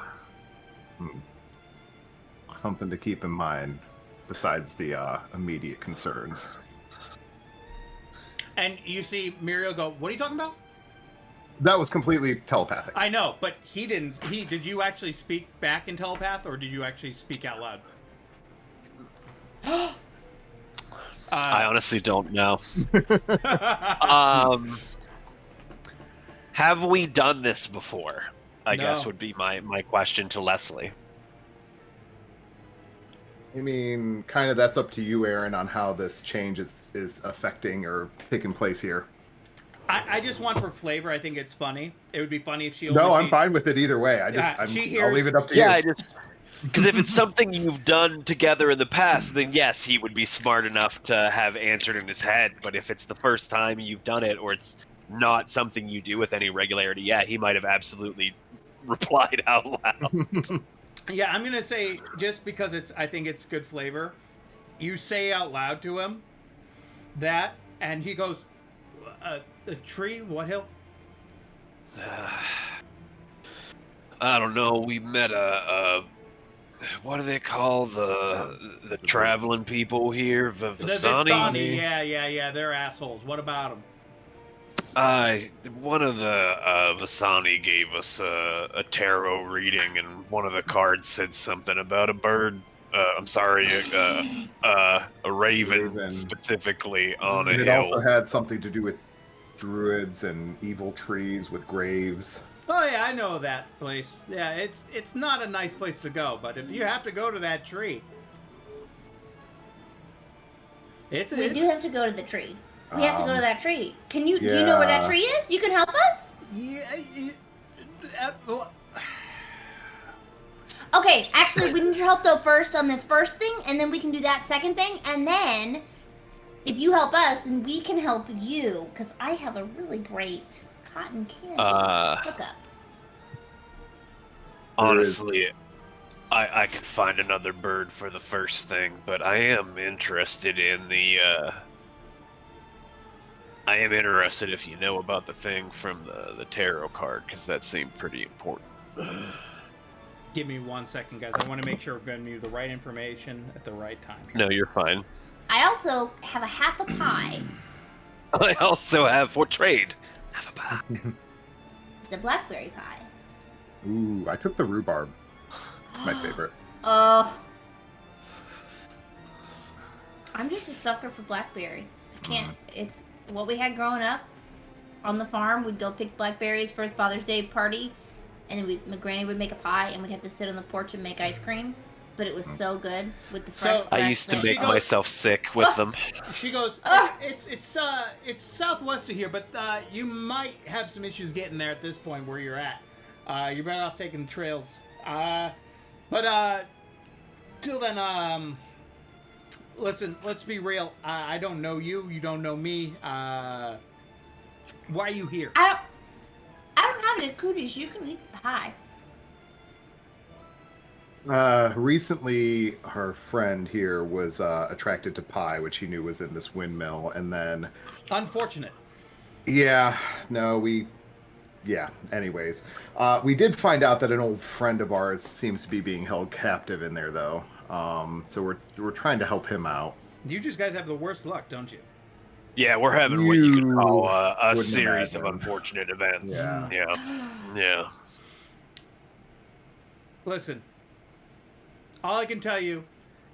Something to keep in mind besides the immediate concerns. And you see Muriel go, what are you talking about? That was completely telepathic. I know, but he didn't. Did you actually speak back in telepath, or did you actually speak out loud? I honestly don't know. Have we done this before? I guess No. would be my question to Leslie. I mean, kind of that's up to you, Aaron, on how this change is affecting or taking place here. I just want for flavor. I think it's funny. It would be funny if she. No, only I'm fine with it either way. I'll leave it up to you. Yeah, because if it's something you've done together in the past, then yes, he would be smart enough to have answered in his head. But if it's the first time you've done it, or it's not something you do with any regularity, yeah, he might have absolutely replied out loud. Yeah, I'm gonna say just because I think it's good flavor. You say out loud to him that, and he goes, "A tree? What hill?" I don't know. We met what do they call the traveling people here? The Vistani? Vistani. Yeah. They're assholes. What about them? One of the Vasani gave us a tarot reading, and one of the cards said something about a bird I'm sorry, a raven, Raven. specifically on a And it hill. also had something to do with druids and evil trees with graves. Oh yeah, I know that place. Yeah, it's not a nice place to go, but if you have to go to that tree, We do have to go to the tree. We have to go to Um, that tree. Do you know where that yeah. tree is? You can help us? Yeah. Well, Okay, actually, we need your help though first on this first thing, and then we can do that second thing, and then if you help us, then we can help you, because I have a really great cotton candy. Look up. Honestly, I could find another bird for the first thing, but I am interested in the. I am interested if you know about the thing from the tarot card, because that seemed pretty important. give me 1 second, guys. I want to make sure we're giving you the right information at the right time. No, you're fine. I also have a half a pie. I also have for trade. Have a pie. It's a blackberry pie. Ooh, I took the rhubarb. It's my favorite. Oh. I'm just a sucker for blackberry. I can't. It's what we had growing up on the farm. We'd go pick blackberries for the Father's Day party, and then my granny would make a pie, and we'd have to sit on the porch and make ice cream. But it was so good with the fresh. So- I used to fresh make milk. myself sick with them. She goes, Ah! it's southwest of here, but you might have some issues getting there at this point where you're at. You're better off taking the trails. But till then, listen, let's be real. I don't know you. You don't know me. Why are you here? I don't have any cooties. You can eat the pie. Recently, her friend here was attracted to pie, which he knew was in this windmill, and then, Unfortunate. anyways. We did find out that an old friend of ours seems to be being held captive in there, though. So we're trying to help him out. You just guys have the worst luck, don't you? Yeah, we're having what you could call a wouldn't series imagine. of unfortunate events. Yeah. Yeah. Listen, all I can tell you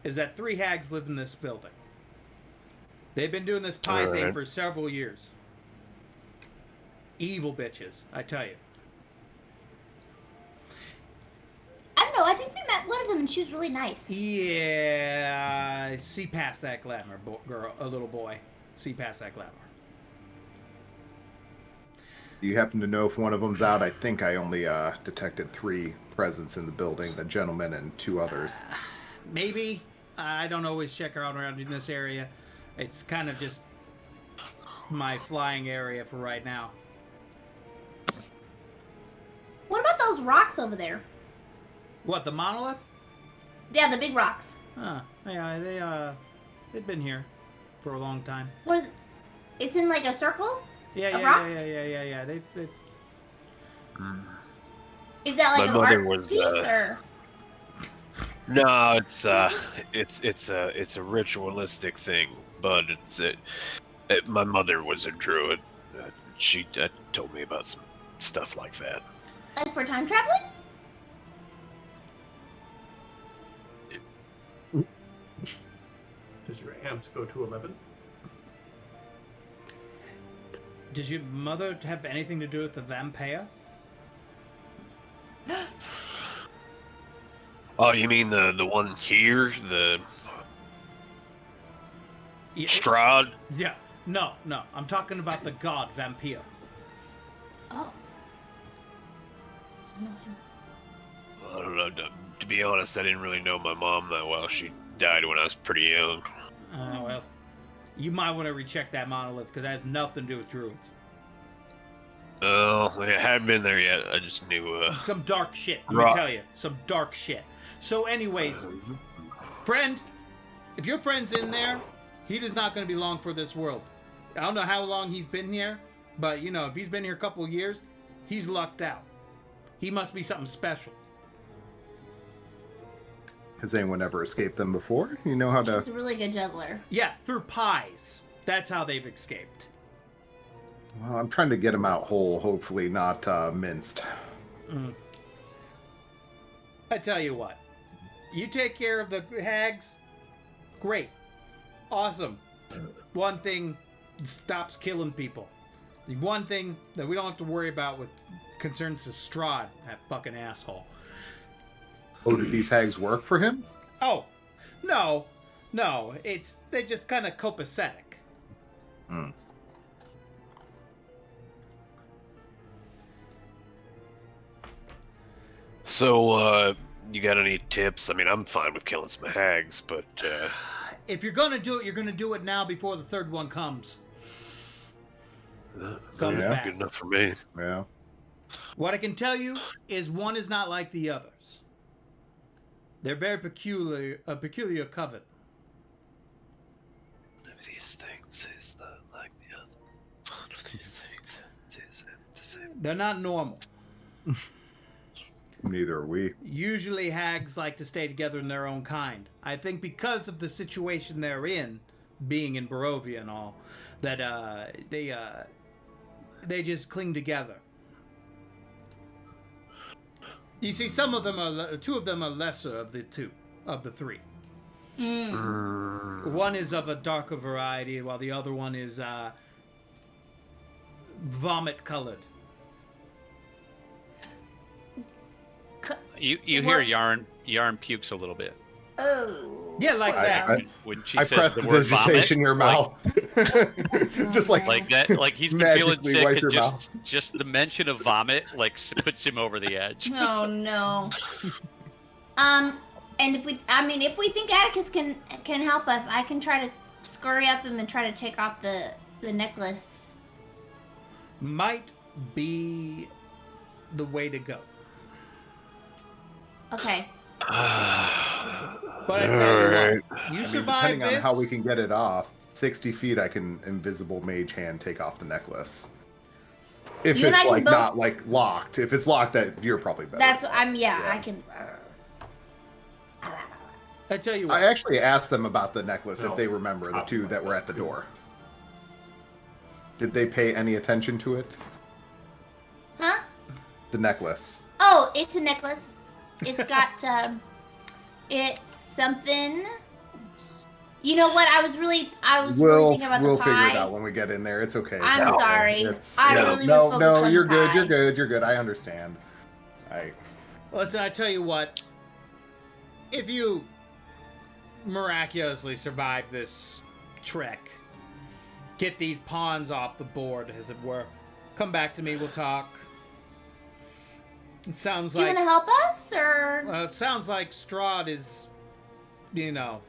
is that 3 hags live in this building. They've been doing this pie thing Alright. for several years. Evil bitches, I tell you. I don't know. I think we met one of them, and she was really nice. Yeah, see past that glamour, girl, a little boy. See past that glamour. Do you happen to know if one of them's out? I think I only detected 3 presence in the building, the gentleman and 2 others. Maybe. I don't always check out around in this area. It's kind of just my flying area for right now. What about those rocks over there? What, the monolith? Yeah, the big rocks. Huh. Yeah, they've been here for a long time. What? It's in like a circle. Yeah. They Is that like My an mother art was, piece or? No, it's a ritualistic thing, but my mother was a druid. She told me about some stuff like that. Like for time traveling? Does your amps go to 11? Does your mother have anything to do with the vampire? Oh, you mean the one here, the Yeah, Strahd? yeah. No. I'm talking about the god vampire. Oh. I know him. I don't know. To be honest, I didn't really know my mom that well. She died when I was pretty young. Well, you might want to recheck that monolith because that has nothing to do with druids. Oh, I hadn't been there yet. I just knew. Some dark shit. Let me Right. tell you, some dark shit. So, anyways, friend, if your friend's in there, he is not going to be long for this world. I don't know how long he's been here, but if he's been here a couple of years, he's lucked out. He must be something special. Has anyone ever escaped them before? You know how He's to... a really good juggler. Yeah, through pies. That's how they've escaped. Well, I'm trying to get them out whole, hopefully not minced. I tell you what, You take care of the hags. Great. Awesome. One thing stops killing people. The one thing that we don't have to worry about with concerns to Strahd, that fucking asshole. Oh, did these hags work for him? Oh, no. They're just kind of copacetic. Hmm. So, you got any tips? I mean, I'm fine with killing some hags, but If you're gonna do it, you're gonna do it now before the third one comes. Comes Yeah. back. good enough for me. Yeah. What I can tell you is one is not like the others. They're very peculiar, a peculiar coven. One of these things is not like the other. One of these things is the same. They're not normal. Neither are we. Usually hags like to stay together in their own kind. I think because of the situation they're in, being in Barovia and all, that they just cling together. You see, two of them are lesser of the three. One is of a darker variety, while the other one is vomit colored. You hear Yarn pukes a little bit. Oh. Yeah, like that. When she I says pressed the the word vomit, digitation in your mouth. Just like like that, like he's been feeling magically sick, wipe and your mouth. just the mention of vomit like puts him over the edge. Oh no. And if we think Atticus can help us, I can try to scurry up him and try to take off the necklace. Might be the way to go. Okay. But I tell you Alright. what, you I mean, survive depending this. on how we can get it off, 60 feet I can invisible mage hand take off the necklace. If You and I it's can like both- not like locked. If it's locked, that you're probably better. That's I Yeah. can. I tell you I what. actually asked them about the necklace No. if they remember the two that were at the door. Did they pay any attention to it? Huh? The necklace. Oh, it's a necklace. It's got it's something. You know what? I was really thinking about We'll the figure pie. it out when we get in there. It's okay. I'm It's okay. sorry. It's- I yeah. really was no, focused no, on you're the good. pie. You're good. You're good. I understand. Listen, I tell you what. If you miraculously survive this trek, get these pawns off the board, as it were, come back to me. We'll talk. It sounds You like want to help us, or it sounds like Strahd is, the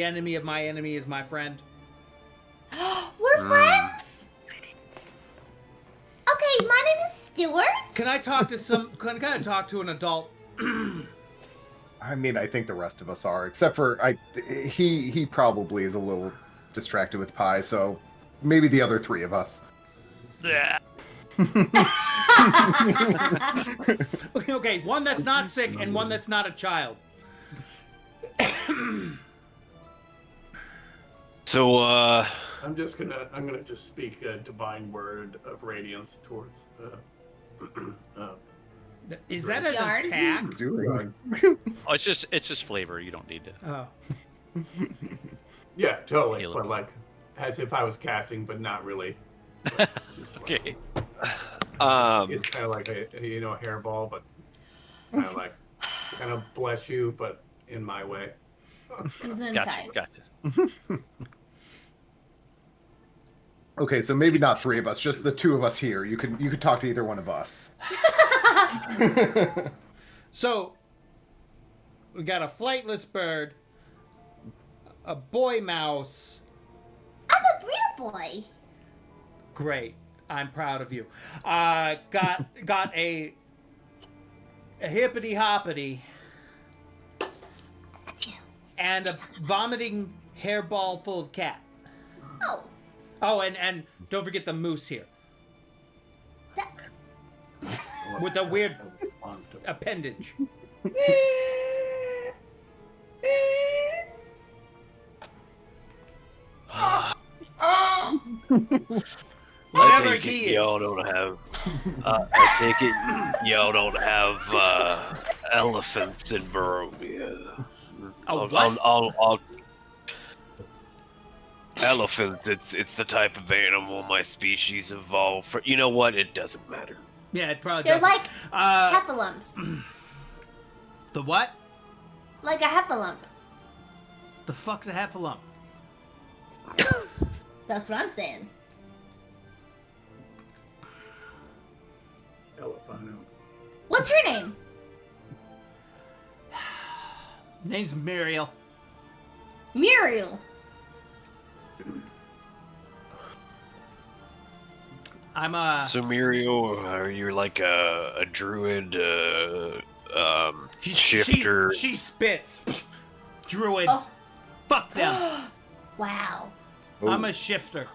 enemy of my enemy is my friend. we're friends? Okay, my name is Stuart. Can I talk to can I talk to an adult? I mean, I think the rest of us are, except for he probably is a little distracted with pie, so maybe the other three of us. Yeah. Okay, one that's not sick and one that's not a child. So, I'm gonna just speak a divine word of radiance towards. Is that an Yarn? attack? Doing. Oh, it's just flavor. You don't need to. Oh. Yeah, totally. Caleb. But like, as if I was casting, but not really. But just like- Okay. It's kind of like a hairball, but kind of like bless you, but in my way. Gotcha. Gotcha. Okay, so maybe not three of us, just the two of us here. You could talk to either one of us. So, we got a flightless bird, a boy mouse. I'm a real boy. Great. I'm proud of you. Got a hippity hoppity That's you. and a vomiting hairball full of cat. Oh, Oh, and don't forget the moose here with a weird appendage. I Whatever take it he y'all is. don't have I take it y'all don't have elephants in Barovia. I'll elephants. It's the type of animal my species evolved for. You know what? It doesn't matter. Yeah, it probably They're doesn't. like heffalumps. The what? Like a heffalump. The fuck's a heffalump? That's what I'm saying. Elephant. What's your name? Name's Muriel. Muriel. I'm a. So Muriel, are you like a druid? Shifter. She spits. Druids. Oh. Fuck them. Wow. I'm a shifter.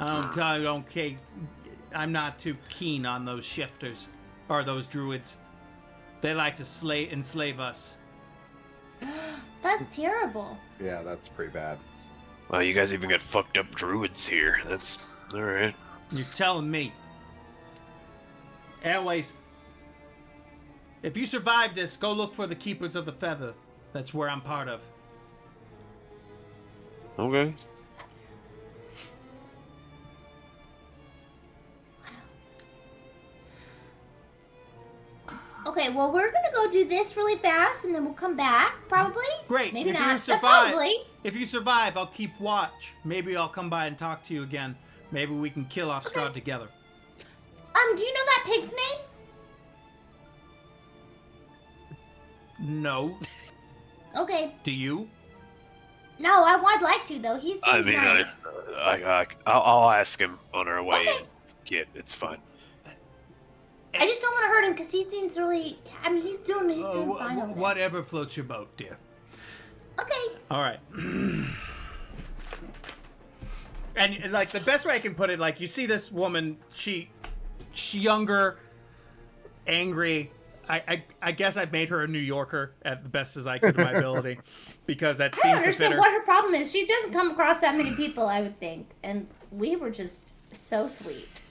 Okay. I'm not too keen on those shifters or those druids. They like to enslave us. That's terrible. Yeah, that's pretty bad. Well, you guys even got fucked up druids here. That's all right. You're telling me. Anyways, if you survive this, go look for the Keepers of the Feather. That's where I'm part of. Okay. Okay, well, we're gonna go do this really fast, and then we'll come back, probably. Great. Maybe If not, you but survive, probably. if you survive, I'll keep watch. Maybe I'll come by and talk to you again. Maybe we can kill off Strahd together. Do you know that pig's name? No. Okay. Do you? No, I'd like to though. He seems I mean, nice. I'll ask him on our way. Okay. And get it's fine. I just don't want to hurt him because he seems really. I mean, he's doing fine over there. Whatever floats your boat, dear. Okay. All right. And like the best way I can put it, like you see this woman, she younger, angry. I guess I've made her a New Yorker at the best as I could of my ability, because that I don't seems to fit understand her. what her problem is. She doesn't come across that many people, I would think, and we were just so sweet.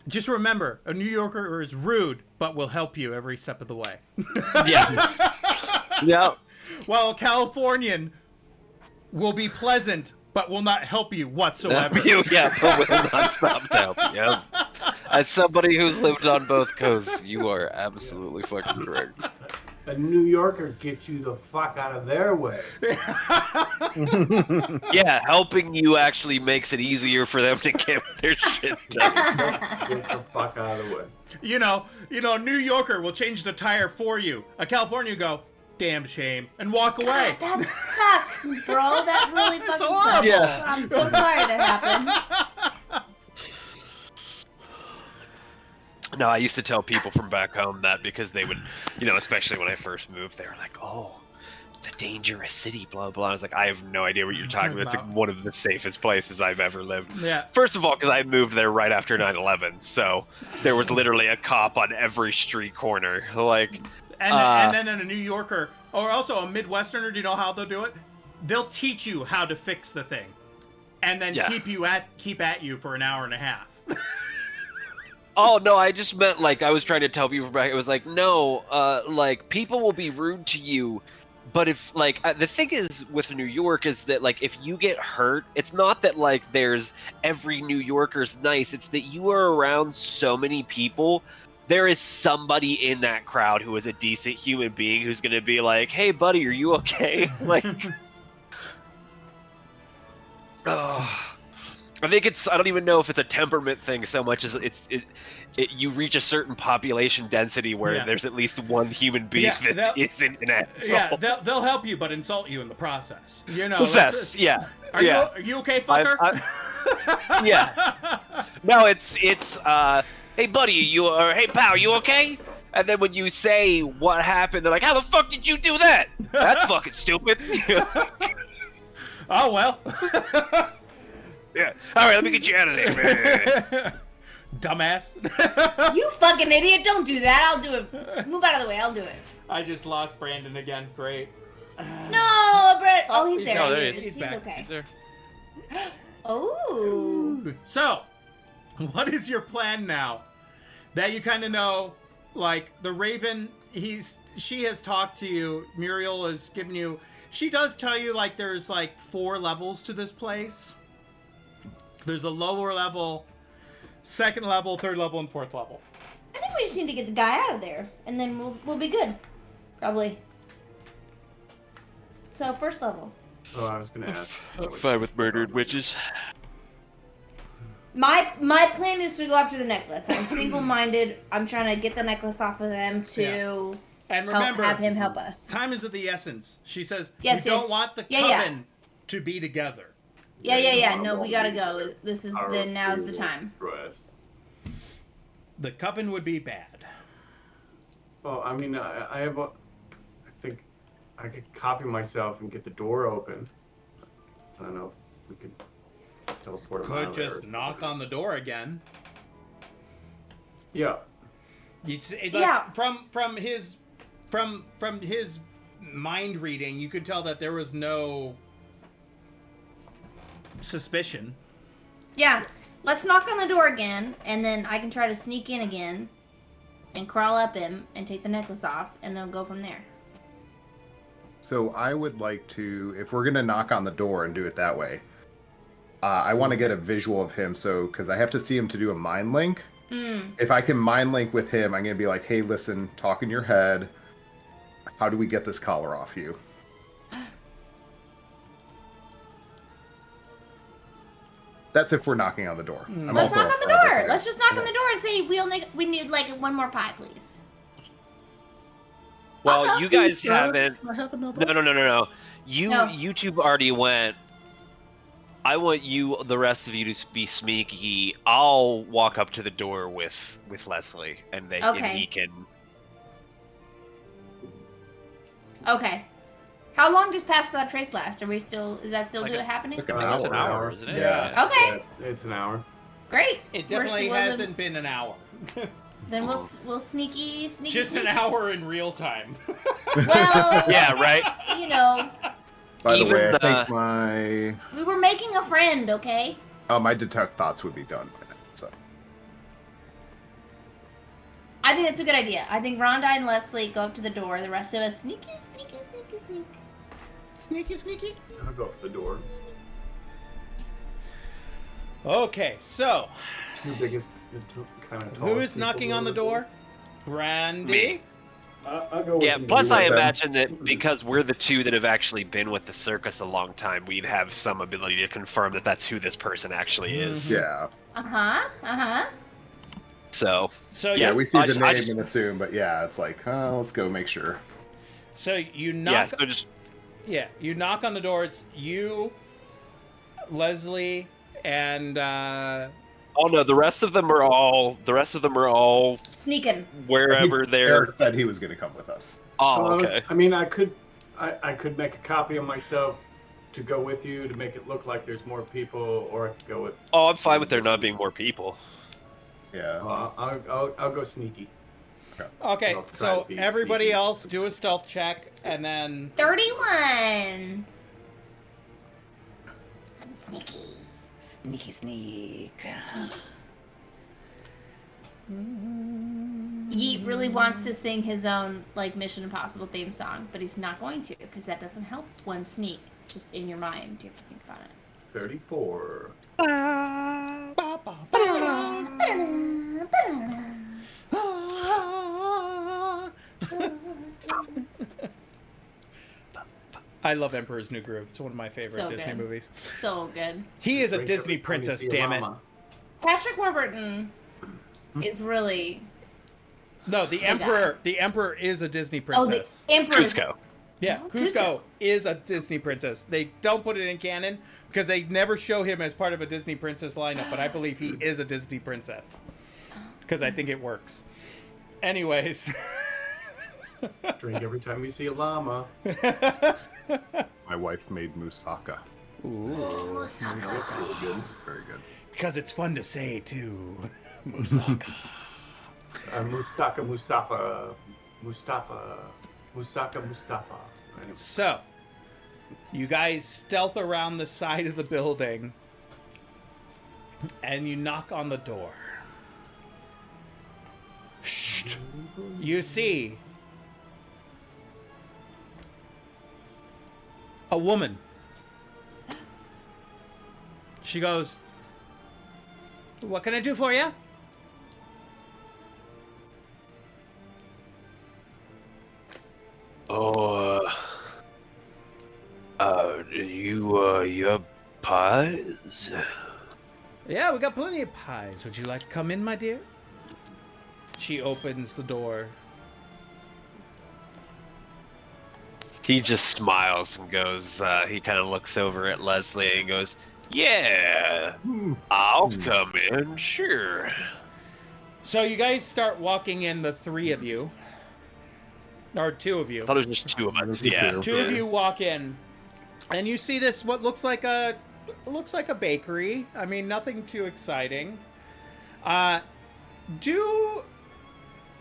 Just remember, a New Yorker is rude, but will help you every step of the way. Yeah. Yeah. While a Californian will be pleasant, but will not help you whatsoever. Yeah, but will not stop to help you. Yeah. As somebody who's lived on both coasts, you are absolutely fucking correct. A New Yorker gets you the fuck out of their way. Yeah, helping you actually makes it easier for them to get their shit done. Get the fuck out of the way. You know, a New Yorker will change the tire for you. A California go, damn shame, and walk away. That sucks, bro. That really fucking horrible. sucks. Yeah. I'm so sorry that happened. No, I used to tell people from back home that because they would, especially when I first moved, they were like, oh, it's a dangerous city, blah, blah. I was like, I have no idea what you're talking about. It's like one of the safest places I've ever lived. Yeah. First of all, because I moved there right after 9/11, so there was literally a cop on every street corner. Like, And then a New Yorker, or also a Midwesterner, do you know how they'll do it? They'll teach you how to fix the thing, and then keep at you for an hour and a half. Oh, no, I just meant, like, I was trying to tell people back, it was like, no, like, people will be rude to you, but if, like, the thing is with New York is that, like, if you get hurt, it's not that, like, there's every New Yorker's nice, it's that you are around so many people, there is somebody in that crowd who is a decent human being who's gonna be like, hey, buddy, are you okay? Like, oh. I think I don't even know if it's a temperament thing so much as you reach a certain population density where there's at least one human being that isn't an asshole. Yeah, they'll help you, but insult you in the process. You know. Yeah. Are you okay, fucker? Yeah. No, it's hey buddy, hey pal, you okay? And then when you say what happened, they're like, how the fuck did you do that? That's fucking stupid. Oh well. Yeah. All right, let me get you out of there, man. Dumbass. You fucking idiot! Don't do that. I'll do it. Move out of the way. I'll do it. I just lost Brandon again. Great. No, Brett. Oh, he's there. No, there He he is. He's back. okay. He's there. Oh. So, what is your plan now? That you kind of know, like, the Raven, she has talked to you. Muriel has given you... She does tell you, like, there's, like, 4 levels to this place. There's a lower level, 2nd level, 3rd level, and 4th level. I think we just need to get the guy out of there, and then we'll be good. Probably. So, 1st level. Oh, I was gonna ask. I'm fine with murdered witches. My plan is to go after the necklace. I'm single-minded. I'm trying to get the necklace off of them to And remember, have him help us. time is of the essence. She says, Yes, we yes. don't want the Yeah, yeah. coven to be together. Yeah. No, we gotta go. This is now's the time. The coven would be bad. Well, I mean, I think I could copy myself and get the door open. I don't know if we could teleport him out Could of there just or knock something. on the door again. Yeah. From his mind reading, you could tell that there was no suspicion. Yeah. Let's knock on the door again, and then I can try to sneak in again and crawl up him and take the necklace off, and then go from there. So I would like to, if we're gonna knock on the door and do it that way, I want to get a visual of him. So because I have to see him to do a mind link. If I can mind link with him, I'm gonna be like, hey, listen, talk in your head. How do we get this collar off you? That's if we're knocking on the door. I'm Let's also knock on the door. Let's just knock on the door and say we need like 1 more pie, please. Well, Okay. you guys haven't. I have another. No. No. You two already went. I want the rest of you to be sneaky. I'll walk up to the door with Leslie, and and Okay. he can. Okay. How long does Pass Without Trace last? Is that still Like happening? like I think it's an hour, isn't it? Yeah. Okay. Yeah, it's an hour. Great. It definitely We'll- hasn't been an hour. Then we'll sneaky. Just an hour in real time. Well, Yeah, right. you know, By the Even way, I the- think my we were making a friend, okay? my detect thoughts would be done by now. So I think that's a good idea. I think Rhonda and Leslie go up to the door. The rest of us sneak. Sneaky. I'll go up the door. Okay, so Two biggest kind of. who is knocking on the door? Randy. Me. I'll go. Yeah. with Plus, you. I with them. imagine that because we're the two that have actually been with the circus a long time, we'd have some ability to confirm that that's who this person actually is. yeah, So So Yeah, yeah, we see I the just- I name just- and assume, but yeah, it's like, let's go make sure. So you yeah. knock. So just You knock on the door. It's you, Leslie, and oh no, the rest of them are all Sneaking. wherever they're. Eric said he was going to come with us. Oh, okay. I mean, I could make a copy of myself to go with you to make it look like there's more people, or I could go with. Oh, I'm fine with there not being more people. Yeah. I'll go sneaky. okay. I'll try So to be everybody sneaky. else do a stealth check, and then 31. I'm sneaky. sneak. Yeet really wants to sing his own like Mission Impossible theme song, but he's not going to because that doesn't help one sneak. Just in your mind, you have to think about it. 34. I love Emperor's New Groove. It's one of my favorite So Disney good. movies. So good. He is a Drink Disney every time you princess, see a damn it. llama. Patrick Warburton is really No, the guy. Emperor. The Emperor is a Disney oh the princess. Emperor. Cusco. Yeah, Oh, Cusco is a Disney princess. They don't put it in canon because they never show him as part of a Disney princess lineup, but I believe he is a Disney princess because I think it works. Anyways. Drink every time you see a llama. My wife made moussaka. Ooh. That's really good. Very good. Because it's fun to say, too. Moussaka. Mustafa. Mustafa. So, you guys stealth around the side of the building and you knock on the door. Shh. You see a woman. She goes, "What can I do for you?" Oh, you have pies? Yeah, we got plenty of pies. Would you like to come in, my dear? She opens the door. He just smiles and goes, he kind of looks over at Leslie and goes, yeah, I'll come in, sure. So you guys start walking in, the three of you. Or two of you. I thought it was just two of us, yeah. Two of you walk in, and you see this, what looks like a bakery. I mean, nothing too exciting. Do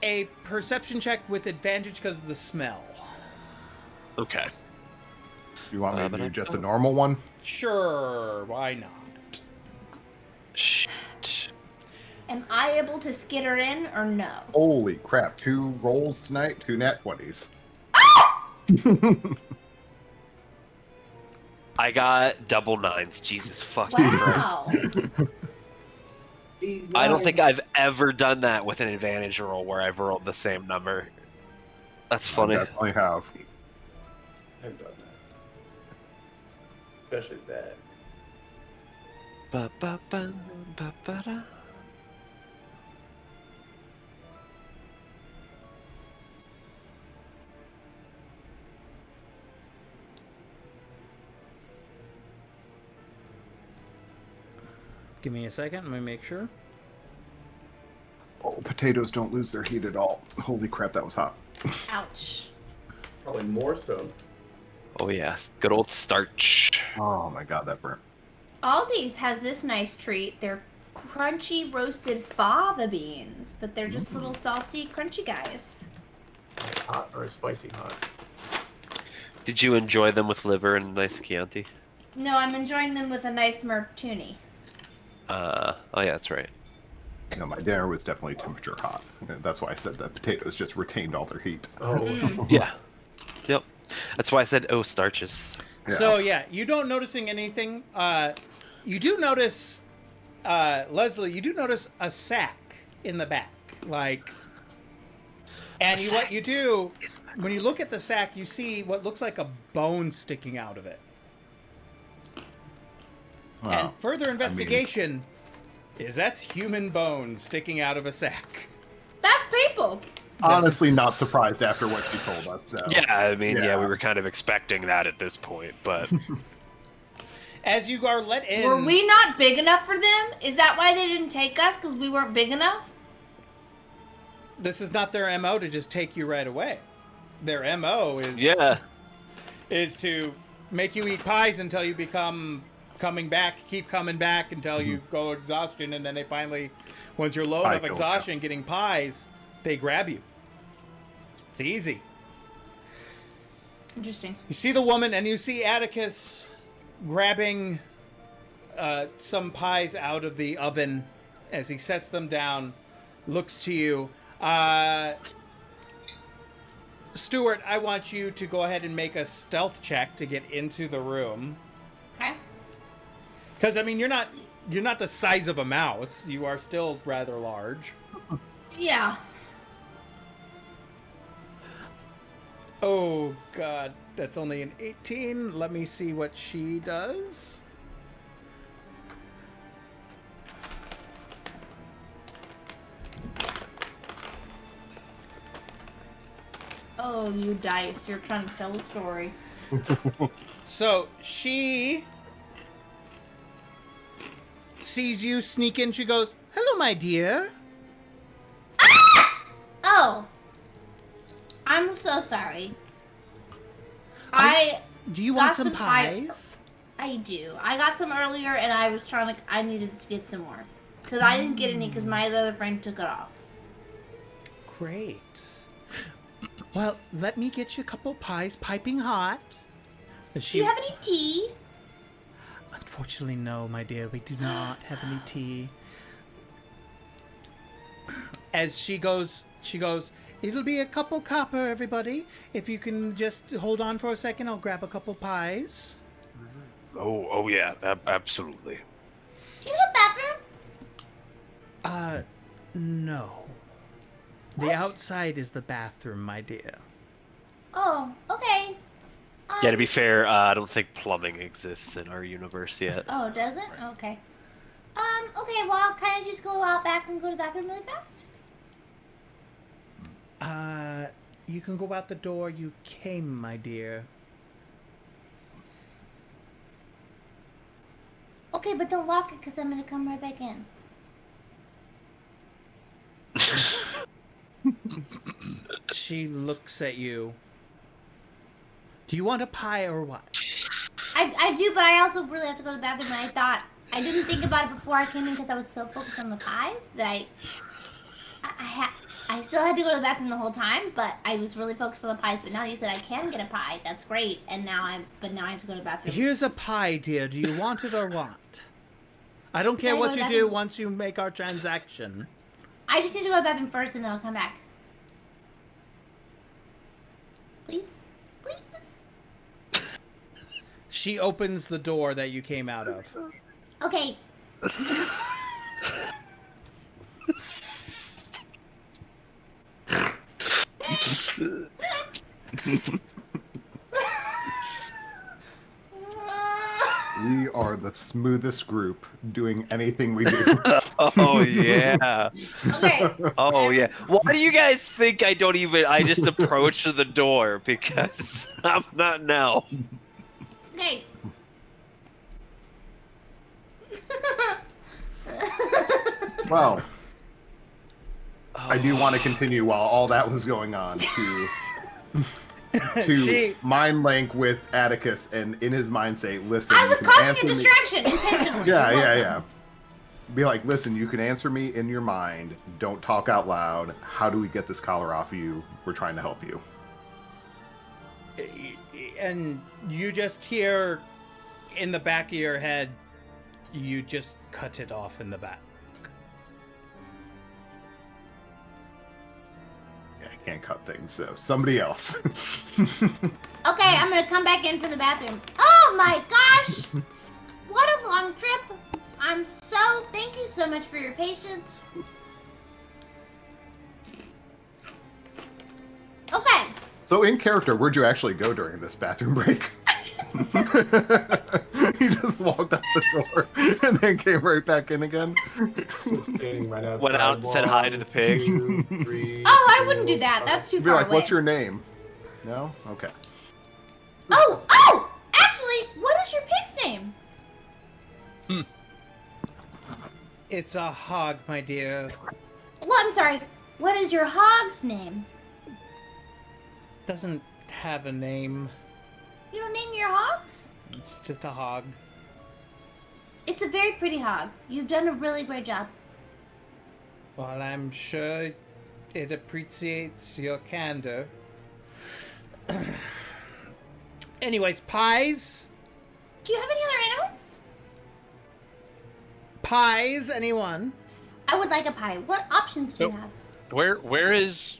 a perception check with advantage because of the smell. Okay. You want me to do just a normal one? Sure, why not? Shit. Am I able to skitter in or no? Holy crap, 2 rolls tonight, 2 nat 20s. I got double 9s. Jesus fucking Christ. Wow. I don't think I've ever done that with an advantage roll where I've rolled the same number. That's funny. I definitely have. I've done that. Especially that. Ba, ba, ba, ba, ba, da. Give me a second, let me make sure. Oh, potatoes don't lose their heat at all. Holy crap, that was hot. Ouch. Probably more so. Oh yeah, good old starch. Oh my god, that burnt. Aldi's has this nice treat. They're crunchy roasted fava beans, but they're just little salty, crunchy guys. Hot or spicy hot. Did you enjoy them with liver and nice Chianti? No, I'm enjoying them with a nice martini. Oh yeah, that's right. No, my dinner was definitely temperature hot. That's why I said that potatoes just retained all their heat. Oh. Yeah. Yep. That's why I said, oh, starches. Yeah. So yeah, you don't noticing anything. You do notice, Leslie. You do notice a sack in the back, like. And what you do when you look at the sack, you see what looks like a bone sticking out of it. Wow. And further investigation is that's human bones sticking out of a sack. That's people. Honestly, not surprised after what she told us. So. Yeah, I mean, Yeah. yeah, we were kind of expecting that at this point, but As you are let in, Were we not big enough for them? Is that why they didn't take us? Because we weren't big enough? this is not their MO to just take you right away. Their MO is is to make you eat pies until you become keep coming back until you go exhaustion, and then they finally, once you're low enough exhaustion, getting pies, they grab you. It's easy. Interesting. You see the woman, and you see Atticus grabbing some pies out of the oven as he sets them down, looks to you. Stuart, I want you to go ahead and make a stealth check to get into the room. Okay. Because, I mean, you're not the size of a mouse. You are still rather large. Yeah. Oh, God. That's only an 18. Let me see what she does. Oh, you dice. You're trying to tell a story. So, she sees you sneak in. She goes, "Hello, my dear." Oh. I'm so sorry. Do you want got some some pie- pies? I do. I got some earlier, and I was trying to. I needed to get some more because I didn't get any because my other friend took it off. Great. Well, let me get you a couple pies piping hot. Do you have any tea? Unfortunately, no, my dear. We do not have any tea. As she goes, it'll be a couple copper, everybody. If you can just hold on for a second, I'll grab a couple pies. Oh yeah, absolutely. Do you have a bathroom? No. The What? outside is the bathroom, my dear. Oh, okay. Yeah, to be fair, I don't think plumbing exists in our universe yet. Oh, does it? Okay. Okay, well, I'll kind of just go out back and go to the bathroom really fast. You can go out the door you came, my dear. Okay, but don't lock it because I'm going to come right back in. She looks at you. Do you want a pie or what? I do, but I also really have to go to the bathroom, and I didn't think about it before I came in because I was so focused on the pies that I still had to go to the bathroom the whole time, but I was really focused on the pies. But now you said I can get a pie. That's great. And now I have to go to the bathroom. Here's a pie, dear. Do you want it or what? I don't care Can I what go to you the do bathroom? once you make our transaction. I just need to go to the bathroom first, and then I'll come back. Please? Please? She opens the door that you came out of. Okay. We are the smoothest group doing anything we do. Oh yeah. Okay. Oh yeah. Why do you guys think I just approach the door? Because I'm not now. Okay. Well, I do want to continue while all that was going on to She- mind link with Atticus and in his mind say, listen, I you was can causing answer a me. distraction intentionally. Yeah. Be like, listen, you can answer me in your mind. Don't talk out loud. How do we get this collar off of you? We're trying to help you. And you just hear in the back of your head, you just cut it off in the back. I can't cut things, so somebody else. Okay, I'm gonna come back in for the bathroom. Oh my gosh! What a long trip! Thank you so much for your patience. Okay. So in character, where'd you actually go during this bathroom break? He just walked out the door and then came right back in again. Was standing right outside. Went out and said hi to the pig. 2, 3, Oh, I 4, wouldn't do that. 5. That's too Be far like, away. what's your name? No? Okay. Oh! Actually, what is your pig's name? It's a hog, my dear. Well, I'm sorry. What is your hog's name? Doesn't have a name. You don't name your hogs? It's just a hog. It's a very pretty hog. You've done a really great job. Well, I'm sure it appreciates your candor. Anyways, pies? Do you have any other animals? Pies, anyone? I would like a pie. What options do you So- have? Where is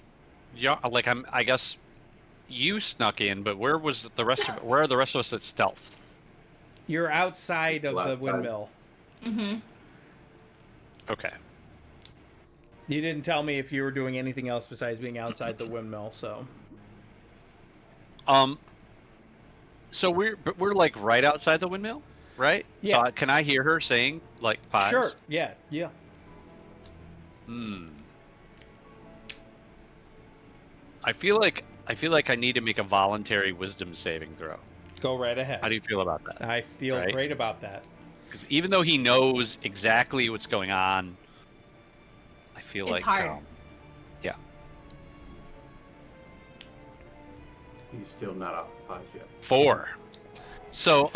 like I guess you snuck in, but where was the rest of where are the rest of us at stealth? You're outside of the Left side. windmill. Mm-hmm. Okay. You didn't tell me if you were doing anything else besides being outside the windmill, so. So we're like right outside the windmill, right? Yeah. So can I hear her saying like pies? Sure, yeah. I feel like I need to make a voluntary wisdom saving throw. Go right ahead. How do you feel about that? I feel Right? great about that. Because even though he knows exactly what's going on, I feel It's like hard. yeah. He's still not off the pies yet. 4. So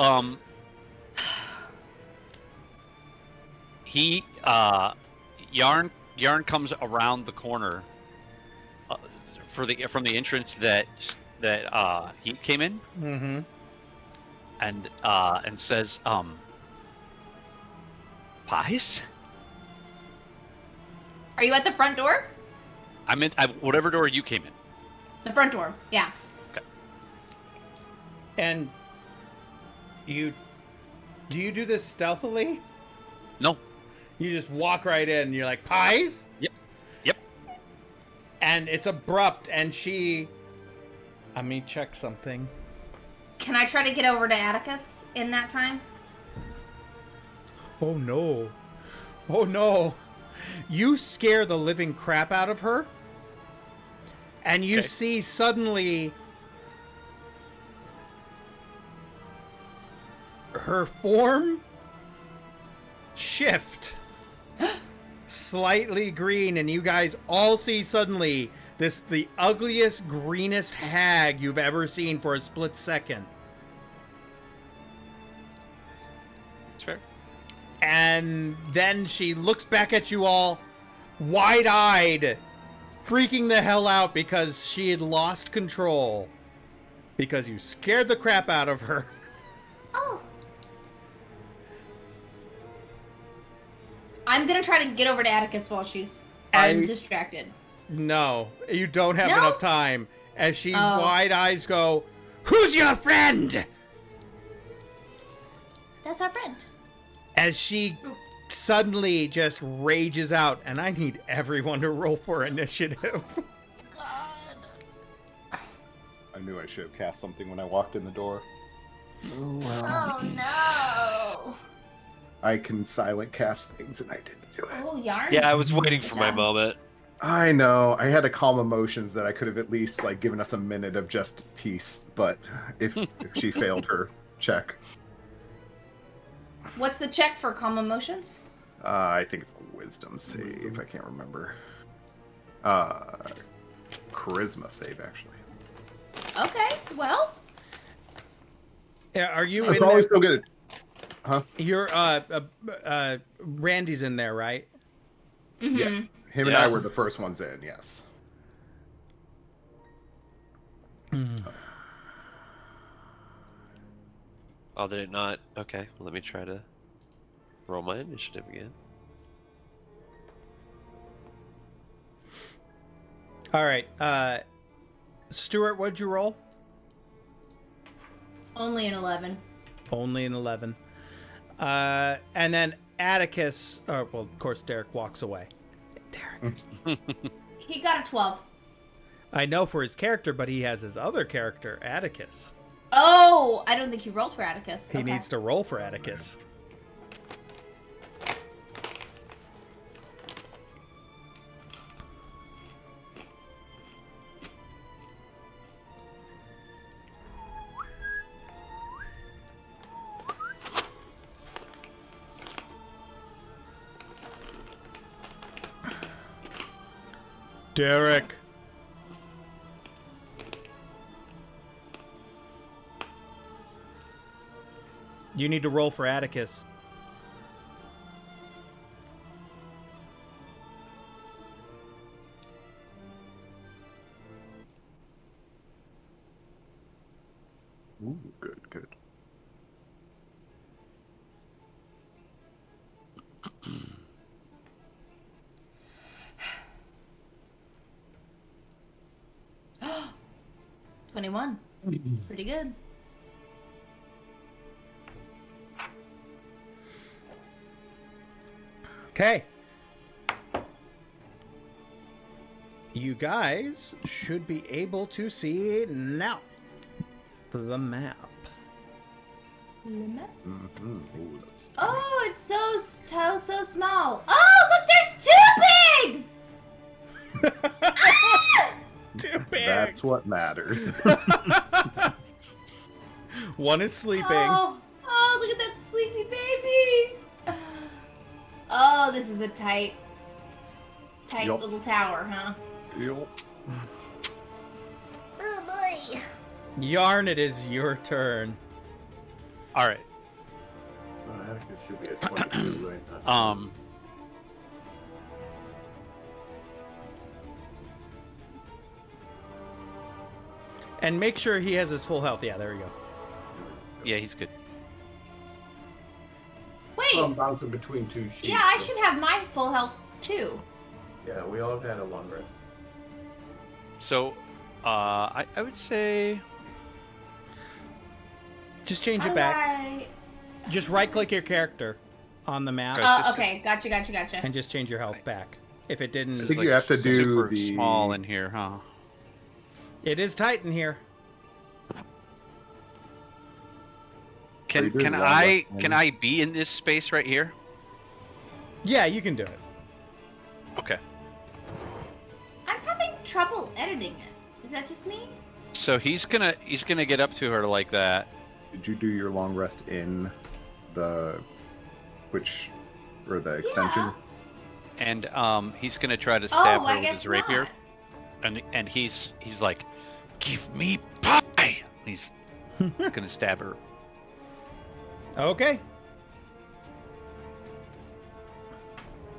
he Yarn comes around the corner from the entrance that he came in Mm-hmm. and says Pies? Are you at the front door? I'm in whatever door you came in. The front door. Yeah. And do you do this stealthily? No. You just walk right in and you're like, pies? Yep. And it's abrupt and let me check something. Can I try to get over to Atticus in that time? Oh no. Oh no. You scare the living crap out of her. And you see suddenly her form shift slightly green, and you guys all see suddenly the ugliest, greenest hag you've ever seen for a split second. That's fair. And then she looks back at you all wide-eyed, freaking the hell out because she had lost control because you scared the crap out of her. Oh. I'm gonna try to get over to Atticus while she's distracted. No, you don't have No? enough time. As she wide eyes go, "Who's your friend?" That's our friend. As she suddenly just rages out, and I need everyone to roll for initiative. I knew I should have cast something when I walked in the door. Oh no! I can silent cast things and I didn't do it. Oh, Yarn. Yeah, I was waiting for my moment. I know. I had to calm emotions that I could have at least like given us a minute of just peace, but if she failed her check. What's the check for calm emotions? I think it's a wisdom save. I can't remember. Charisma save, actually. Okay, well. Yeah, are you I'm in probably there? still good. Huh? You're Randy's in there, right? Mm-hmm. Yes. Him and I were the first ones in, yes. Oh, did it not? Okay, let me try to roll my initiative again. All right. Stuart, what'd you roll? Only an 11. Only an 11. And then Atticus. Oh, well, of course, Derek walks away. Derek. He got a 12. I know for his character, but he has his other character, Atticus. Oh, I don't think he rolled for Atticus. He needs to roll for Atticus. Derek. You need to roll for Atticus. Ooh, good, good. $21. Pretty good. Okay. You guys should be able to see now the map. Mm-hmm. Ooh, that's Oh, it's so small. Oh, look, there's 2 pigs! Too big. That's what matters. One is sleeping. Oh, look at that sleepy baby. Oh, this is a tight Yup. little tower, huh? Yup. Oh boy. Yarn, it is your turn. All right. Atticus should be at 22 right now. And make sure he has his full health. Yeah, there we go. Yeah, he's good. Wait, That's why I'm bouncing between two sheets. Yeah, I should have my full health too. Yeah, we all had a long rest. So, I would say Just change it How back. do I- Just right-click your character on the map Okay. Okay, gotcha. and just change your health back. If it I didn't, think you have to do super the- small in here, huh? it is tight in here. Can you doing can long I rest, can man? I be in this space right here? Yeah, you can do it. Okay. I'm having trouble editing it. Is that just me? So he's gonna get up to her like that. Did you do your long rest in the the extension? And he's gonna try to stab Oh, her I with guess his rapier. not. And he's like, "Give me pie." He's gonna stab her. Okay.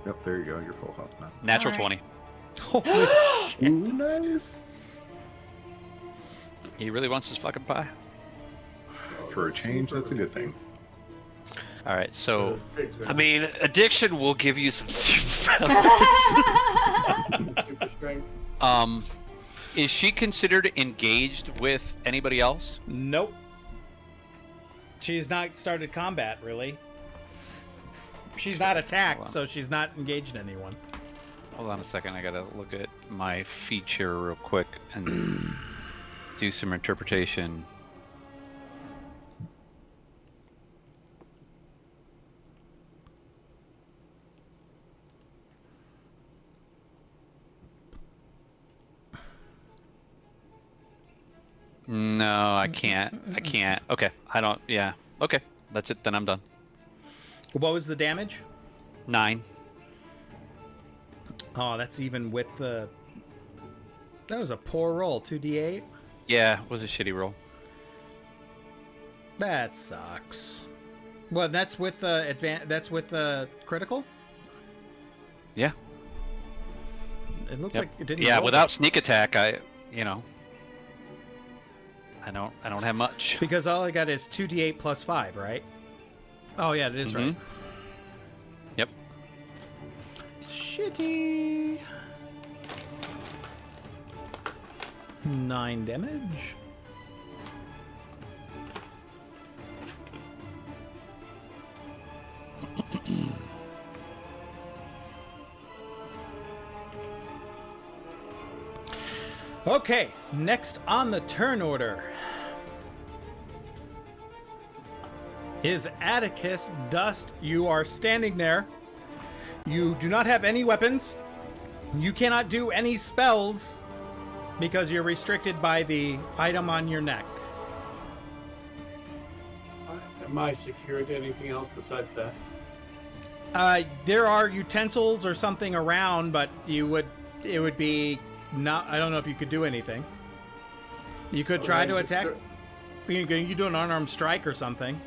Yep, there you go. You're full health now. Natural All right. 20. Holy shit. Ooh, nice. He really wants his fucking pie. For a change, that's a good thing. All right, so I mean, addiction will give you some super Super strength. is she considered engaged with anybody else? Nope. She's not started combat, really. She's not attacked, Hold on. so she's not engaged anyone. Hold on a second, I gotta look at my feature real quick and do some interpretation. No, I can't. I can't. Okay, I don't. Yeah. Okay, that's it. Then I'm done. What was the damage? 9. Oh, that's even with the... That was a poor roll, 2d8. Yeah, it was a shitty roll. That sucks. Well, that's with the that's with the critical? Yeah. It looks Yep. like it didn't Yeah, roll without sneak attack, I don't have much. because all I got is 2d8 plus 5, right? Oh yeah, it is right. Yep. Shitty. 9 damage. Okay, next on the turn order is Atticus Dust. You are standing there. You do not have any weapons. You cannot do any spells because you're restricted by the item on your neck. Am I secured to anything else besides that? There are utensils or something around, but it would be not. I don't know if you could do anything. You could try to attack. You could do an unarmed strike or something.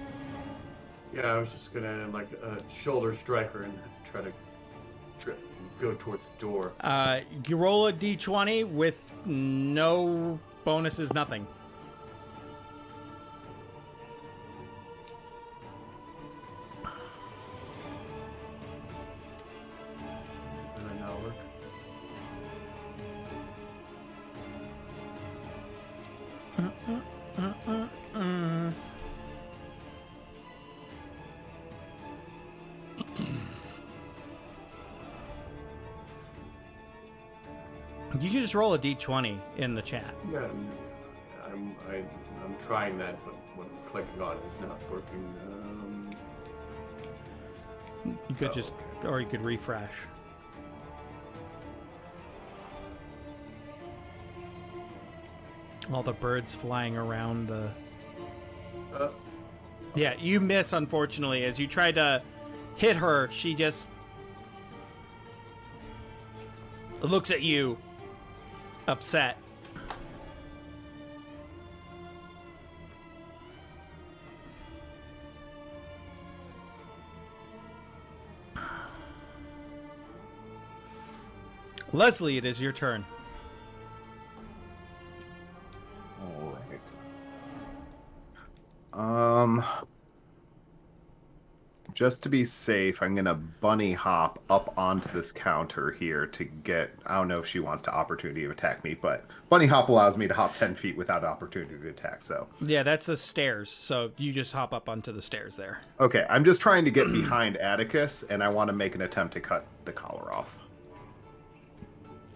Yeah, I was just gonna like shoulder striker and try to go towards the door. You roll a d20 with no bonuses, nothing. Does that not work? You can just roll a d20 in the chat. Yeah, I'm trying that, but what I'm clicking on is not working. You could just, or you could refresh. All the birds flying around the... Yeah, you miss, unfortunately. As you try to hit her, she just looks at you, upset. Leslie, it is your turn. All right. Just to be safe, I'm gonna bunny hop up onto this counter here to get. I don't know if she wants to opportunity to attack me, but bunny hop allows me to hop 10 feet without opportunity to attack. So Yeah, that's the stairs. So you just hop up onto the stairs there. okay, I'm just trying to get behind Atticus, and I want to make an attempt to cut the collar off.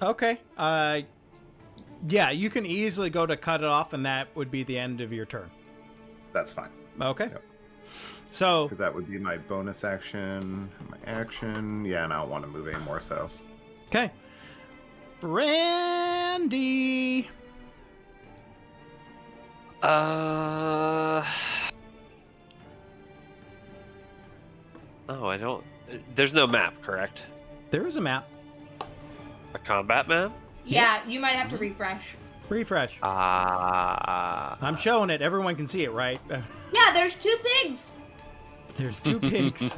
Okay. Yeah, you can easily go to cut it off, and that would be the end of your turn. That's fine. Okay. Yep. So Because that would be my bonus action, my action. Yeah, and I don't want to move anymore. So okay, Randy. Oh, I don't. There's no map, correct? There is a map. A combat map? Yeah, you might have to refresh. Refresh. Ah. I'm showing it. Everyone can see it, right? Yeah, there's 2 pigs. There's 2 pigs.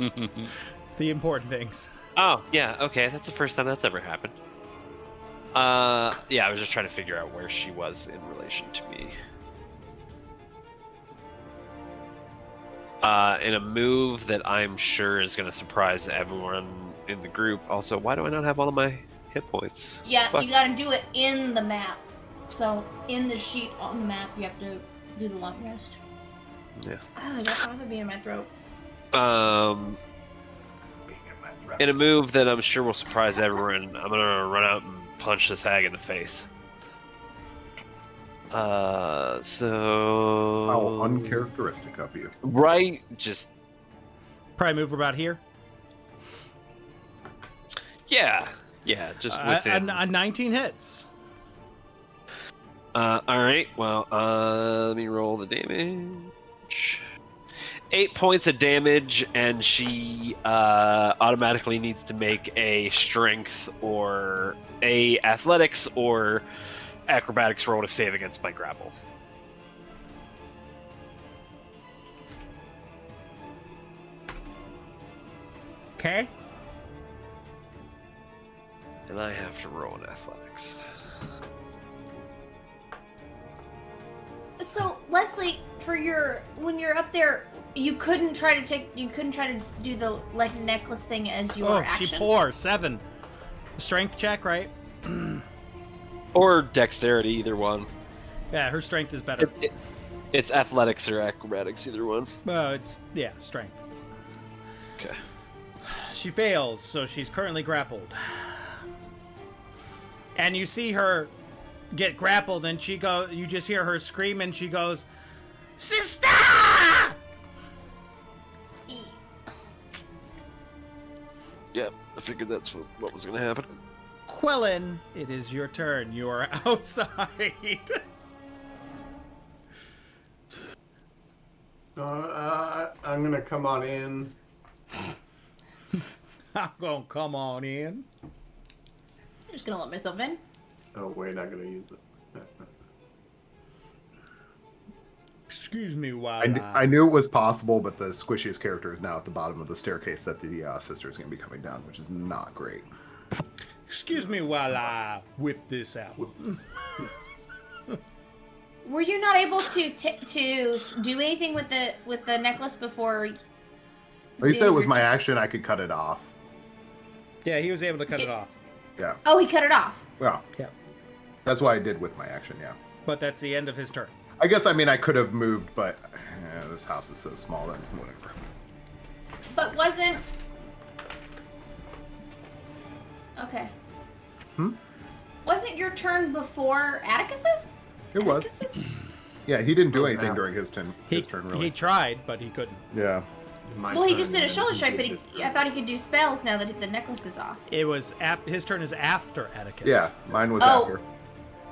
The important things. Oh, yeah, okay. That's the first time that's ever happened. Yeah, I was just trying to figure out where she was in relation to me. In a move that I'm sure is going to surprise everyone in the group. Also, why do I not have all of my hit points? Yeah, Fuck. you gotta do it in the map. So, in the sheet on the map, you have to do the long rest. Yeah. Oh, I got father bee in my throat. In a move that I'm sure will surprise everyone, I'm gonna run out and punch this hag in the face. So... how uncharacteristic of you. Right? Just... Probably move about here. Yeah. Yeah, just within... 19 hits. Alright, well, let me roll the damage. 8 points of damage, and she automatically needs to make a strength or a athletics or acrobatics roll to save against my grapple. Okay. And I have to roll an athletics. So, Leslie, for when you're up there, you couldn't try to do the, like, necklace thing as your action? She pours 7. Strength check, right? Or dexterity, either one. Yeah, her strength is better. It's athletics or acrobatics, either one. It's, yeah, strength. Okay. She fails, so she's currently grappled. And you see her get grappled, and you just hear her scream, and she goes, "Sister!" Yeah, I figured that's what was going to happen. Quellen, it is your turn. You are outside. I'm gonna come on in. I'm gonna come on in. I'm just gonna let myself in. Oh wait, not gonna use it. Excuse me while I knew it was possible, but the squishiest character is now at the bottom of the staircase that the sister is going to be coming down, which is not great. Excuse me while I whip this out. Were you not able to do anything with the necklace before? Well, you said it was my action. I could cut it off. Yeah, he was able to cut it off. Yeah. Oh, he cut it off. Well, Yeah. that's what I did with my action. Yeah. But that's the end of his turn. I guess I could have moved, but this house is so small that whatever. But wasn't. Okay. Wasn't your turn before Atticus's? It was. Atticus's? Yeah, he didn't do anything during his turn. His turn, really. He tried, but he couldn't. Yeah. Well, he just did a shoulder strike, but I thought he could do spells now that the necklace is off. It was his turn is after Atticus. Yeah, mine was Oh. after.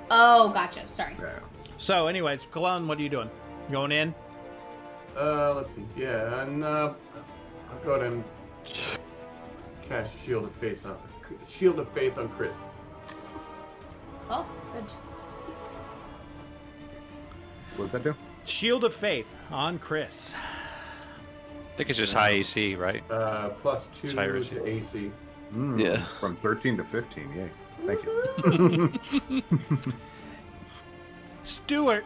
Oh, gotcha. Sorry. Yeah. So, anyways, Kalon, what are you doing? Going in? Let's see. Yeah, and I'll go ahead and cast Shield of Faith on Chris. Oh, good. What does that do? Shield of Faith on Chris. I think it's just high AC, right? +2 Tyrus. to AC. Yeah. From 13 to 15. Yay. Thank you. Stuart.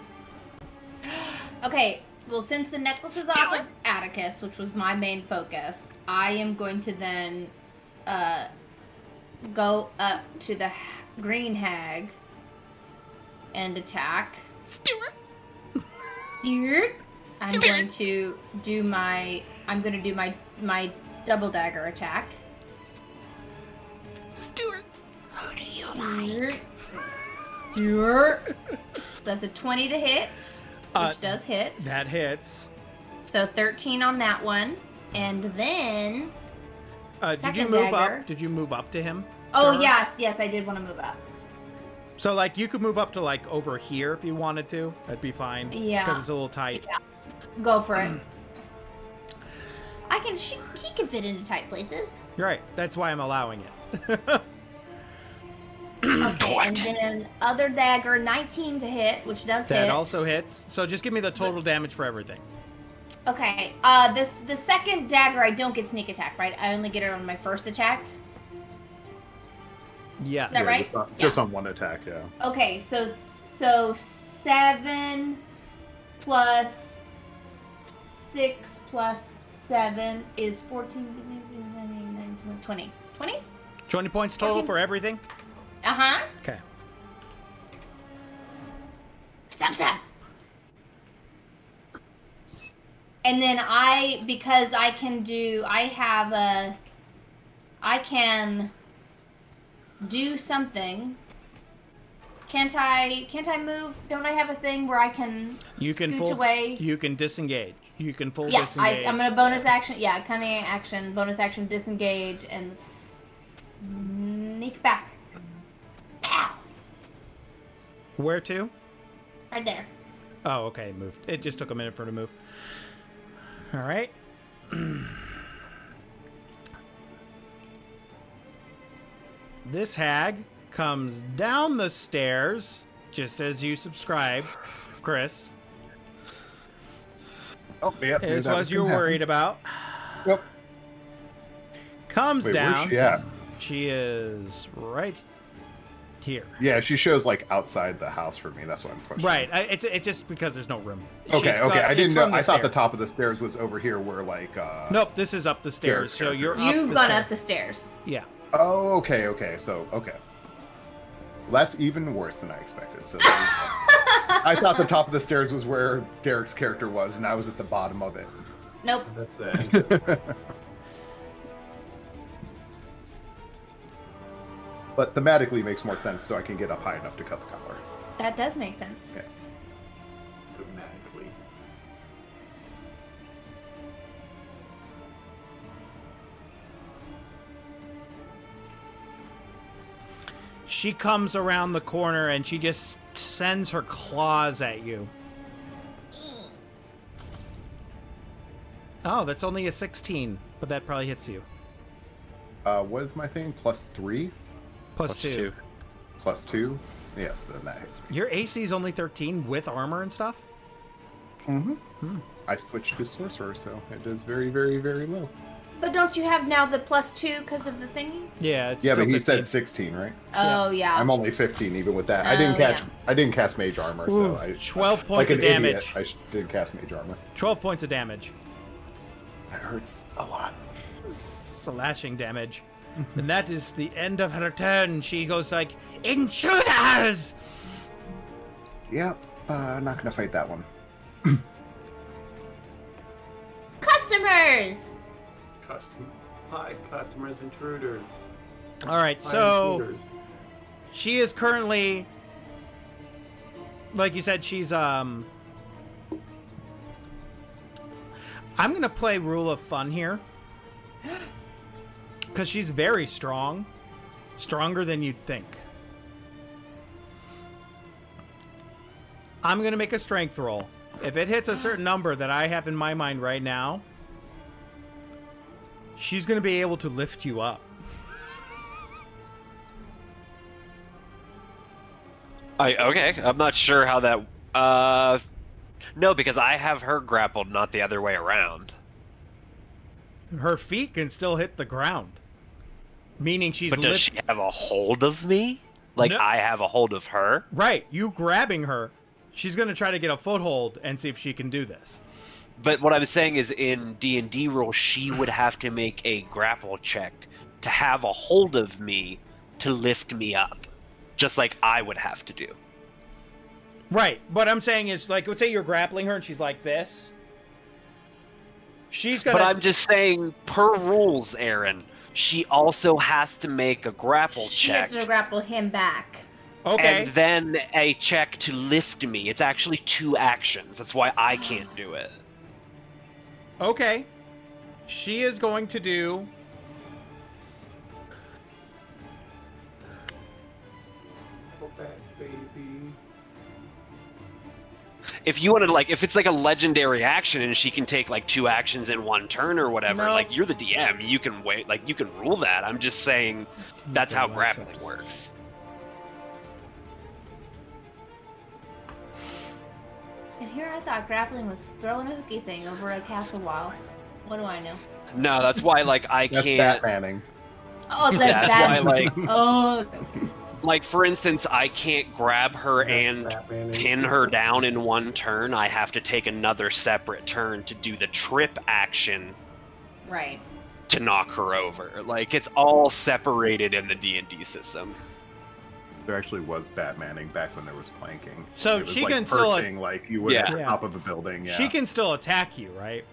Okay, Well, since the necklace is off of Atticus, which was my main focus, I am going to then go up to the green hag and attack. Stuart. I'm going to do my double dagger attack. Stuart. Who do you like? Stuart. So that's a 20 to hit, which does hit. That hits. So 13 on that one, and then. Did you move up? Did you move up to him? Oh yes, I did want to move up. So like you could move up to like over here if you wanted to. That'd be fine. Yeah. Because it's a little tight. Yeah. Go for it. He can fit into tight places. You're right. That's why I'm allowing it. Okay, and then other dagger, 19 to hit, which does hit. That also hits. So just give me the total damage for everything. Okay. The second dagger, I don't get sneak attack, right? I only get it on my first attack. Yeah. Is that right? Just on one attack, yeah. Okay, so 7 plus 6 plus 7 is 14, 20. 20? 20 points total 14. for everything? Uh-huh. Okay. Stop. And then because I can do something. Can't I move? Don't I have a thing where I can scooch away? You can disengage. You can full disengage. Yeah, I'm gonna bonus action. Yeah, cunning action, bonus action, disengage, and sneak back. Pow! Where to? Right there. Oh, okay, moved. It just took a minute for it to move. All right. This hag comes down the stairs, just as you subscribe, Chris. Oh, yeah. As was you were worried about. Yep. Comes down. Where's she at? She is right here. Yeah, she shows like outside the house for me. That's what I'm questioning. Right. It's just because there's no room. Okay. I didn't know. I thought the top. top of the stairs was over here, where like. Nope. This is up the stairs. So you're. You've gone up the stairs. Yeah. Oh, okay. So, okay. Well, that's even worse than I expected. So, I thought the top of the stairs was where Derek's character was, and I was at the bottom of it. Nope. That's the But thematically makes more sense, so I can get up high enough to cut the collar. That does make sense. Yes. dramatically. She comes around the corner and she just sends her claws at you. Oh, that's only a 16, but that probably hits you. What is my thing? +3? Plus 2. +2? Yes, then that hits me. Your AC is only 13 with armor and stuff? Mm-hmm. I switched to sorcerer, so it is very, very, very low. But don't you have now the +2 because of the thingy? Yeah, it's Yeah, still but he 15. said 16, right? Oh, yeah. I'm only 15 even with that. Oh, I didn't cast mage armor, Ooh, so I 12 like points an of damage. idiot, I did cast mage armor. 12 points of damage. That hurts a lot. Slashing damage. And that is the end of her turn. She goes like, intruders! Yep, not gonna fight that one. Customers! Hi, customers, intruders. All right, Hi, so intruders. she is currently, like you said, she's I'm gonna play rule of fun here because she's very strong, stronger than you'd think. I'm gonna make a strength roll. If it hits a certain number that I have in my mind right now, she's gonna be able to lift you up. Okay, I'm not sure how that. No, because I have her grappled, not the other way around. Her feet can still hit the ground, meaning she's. But does she have a hold of me? Like No. I have a hold of her? Right, you grabbing her, She's gonna try to get a foothold and see if she can do this. But what I'm saying is, in D&D rules, she would have to make a grapple check to have a hold of me to lift me up, just like I would have to do. Right. What I'm saying is, like, let's say you're grappling her and she's like this. She's gonna. But I'm just saying, per rules, Aaron, she also has to make a grapple She check. has to grapple him back. Okay. And then a check to lift me. It's actually 2 actions. That's why I can't do it. Okay. She is going to do. Go back, baby. If you want to, like, if it's like a legendary action and she can take like 2 actions in 1 turn or whatever, No. like, you're the DM, you can wait, like, you can rule that. I'm just saying that's how grappling works. And here I thought grappling was throwing a hooky thing over a castle wall. What do I know? No, that's why, like, I That's can't. Batmaning. Oh, that's Yeah, that's why, that. like, Oh, like for instance, I can't grab her and Batman pin her down in 1 turn. I have to take another separate turn to do the trip action right. to knock her over. Like, it's all separated in the D&D system. There actually was Batmaning back when there was planking. So it was she like can still- perching like you would Yeah. at the Yeah. top of a building. Yeah. She can still attack you, right?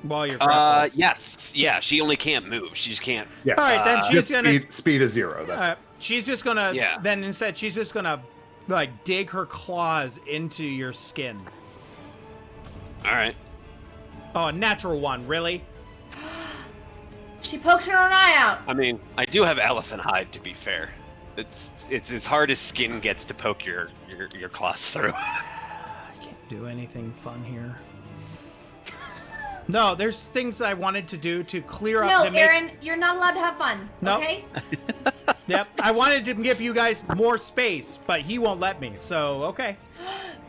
While you're grappling. Yes. Yeah, she only can't move. She just can't. Yeah. All right, then uh, she's Just gonna. speed is 0. That's She's just gonna. Yeah. Then instead, she's just gonna like dig her claws into your skin. All right. Oh, a natural 1, really? She pokes her own eye out. I mean, I do have elephant hide, to be fair. It's as hard as skin gets to poke your claws through. I can't do anything fun here. No, there's things I wanted to do to clear up. No, to make... Aaron, you're not allowed to have fun. No. Okay? Yep, I wanted to give you guys more space, but he won't let me. So okay.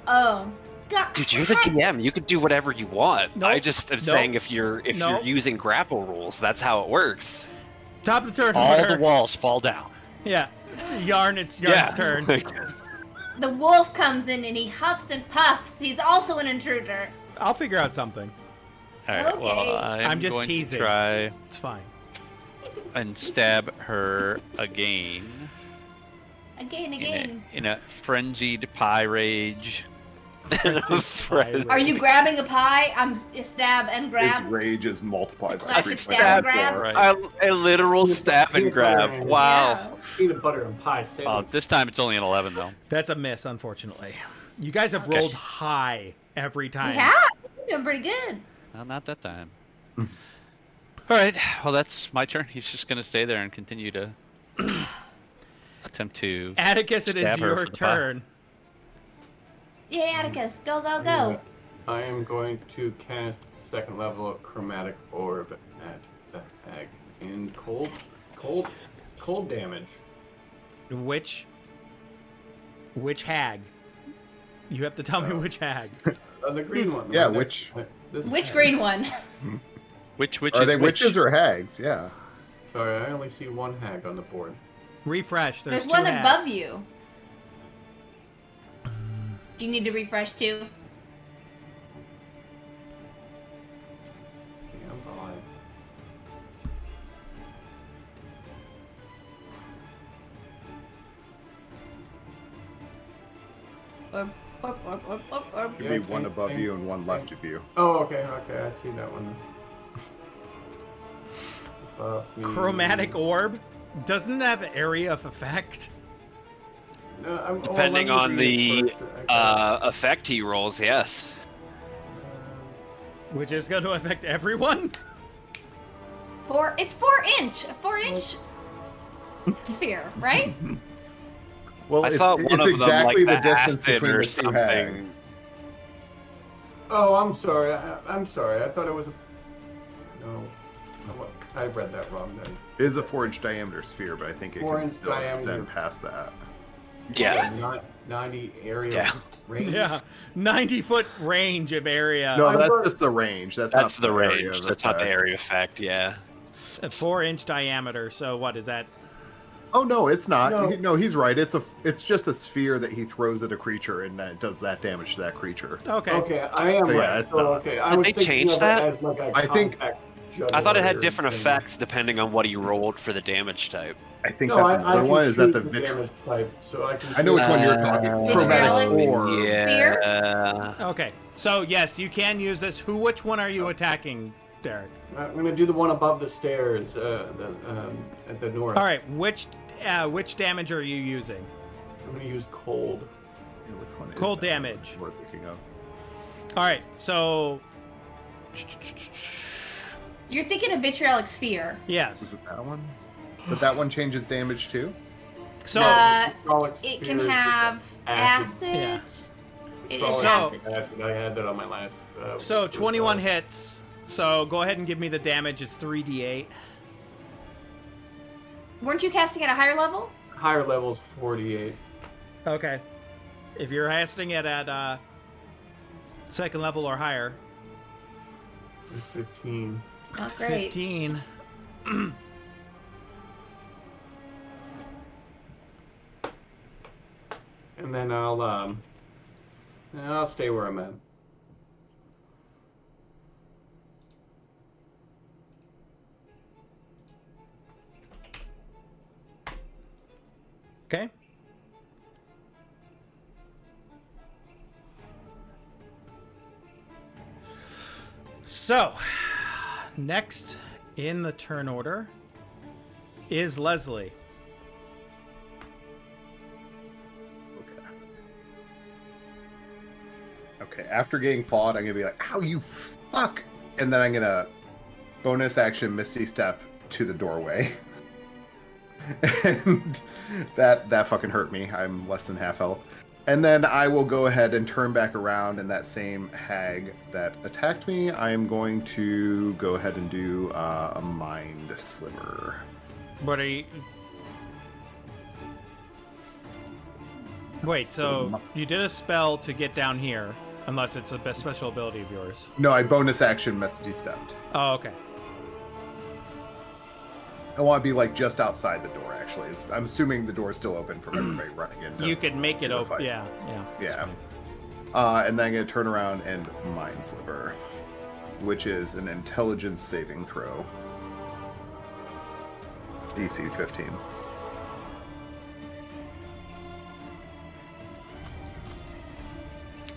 Oh. God. Dude, you're the DM. You can do whatever you want. Nope. I just am Nope. saying if you're Nope. using grapple rules, that's how it works. Top of the third All order. the walls fall down. Yeah, Yarn. It's Yarn's turn. The wolf comes in and he huffs and puffs. He's also an intruder. I'll figure out something. All right. Okay. Well, I'm just going teasing. to try It's fine. and stab her again Again. in a frenzied pie rage. Are you grabbing a pie? I'm stab and His grab. rage is multiplied by Classic 3. stab and grab. Right. A literal stab and grab. Wow. Yeah. Peanut butter and pie sandwich. This time it's only an 11 though. That's a miss, unfortunately. You guys have Okay. rolled high every time. We have. We're doing pretty good. Well, not that time. All right. Well, that's my turn. He's just gonna stay there and continue to attempt to. Atticus, it is Stab her your for the pie. turn. Yay, Atticus. Go, go, go. I am going to cast 2nd level chromatic orb at the hag in cold damage. Which hag? You have to tell me which hag. The green one. Yeah, right which- next- this Which hag. green one? Which Are is they which? witches or hags? Yeah. Sorry, I only see 1 hag on the board. Refresh. There's There's two one hags. above you. Do you need to refresh too? Stand by. Or. Could be one above you and one left of you. Oh, okay, I see that one. Above me. Chromatic orb doesn't have area of effect. No, Depending let me on read the it first. Okay. effect he rolls, yes. Which is going to affect everyone? It's 4-inch. A 4-inch sphere, right? Well, I it's, thought one it's of them exactly like the the distance acid between or the two hags. something. Oh, I'm sorry. I'm sorry. I thought it was a. No, I read that wrong then. It is a 4-inch diameter sphere, but I think it can 4-inch still diameter. extend past that. Yeah. Not 90 area Yeah. range. Yeah. 90-foot range of area. No, I that's wrote- just the range. That's That's not the area range. of That's not the effects. area effect, yeah. A 4-inch diameter. So what is that? Oh no, it's not. No. No, he's right. It's just a sphere that he throws at a creature, and it does that damage to that creature. Okay. Okay, I am So, yeah, right. it's So, not. okay, I Did was they thinking change of it that? as like a I think- compact I thought it had juggler different thing. effects depending on what he rolled for the damage type. I think No, that's I another can one. Is that choose the damage type, so I can. I know which choose- one you're talking. Vitriolic Chromatic ore. sphere? Yeah. Okay. So yes, you can use this. Which one are you attacking, Derek? I'm gonna do the one above the stairs, at the north. All right. Which damage are you using? I'm gonna use cold. Which one is Cold that one damage. we're thinking of? All right. So You're thinking of vitriolic sphere. Was yes. it that one? But that one changes damage too. So Hydraulic It spheres can with have acid. Yeah. It is hydraulic So- acid. acid. I had that on my last. so 21 hits. So go ahead and give me the damage. It's 3d8. Weren't you casting at a higher level? Higher levels 48. Okay. If you're casting it at second level or higher, and 15. Not great. 15. And then I'll stay where I'm at. Okay. So, next in the turn order is Leslie. Okay, after getting clawed, I'm gonna be like, "Ow, you fuck!" And then I'm gonna bonus action Misty Step to the doorway, and that fucking hurt me. I'm less than half health. And then I will go ahead and turn back around, and that same hag that attacked me, I am going to go ahead and do a Mind Sliver. What are you? Wait, so you did a spell to get down here, unless it's a special ability of yours. No, I bonus action Misty Stepped. Oh, okay. I want to be like just outside the door. Actually, I'm assuming the door is still open for everybody running in. You could make it the open. fight. Yeah, that's Yeah. fine. And then I'm gonna turn around and Mind Sliver, which is an Intelligence saving throw. DC 15.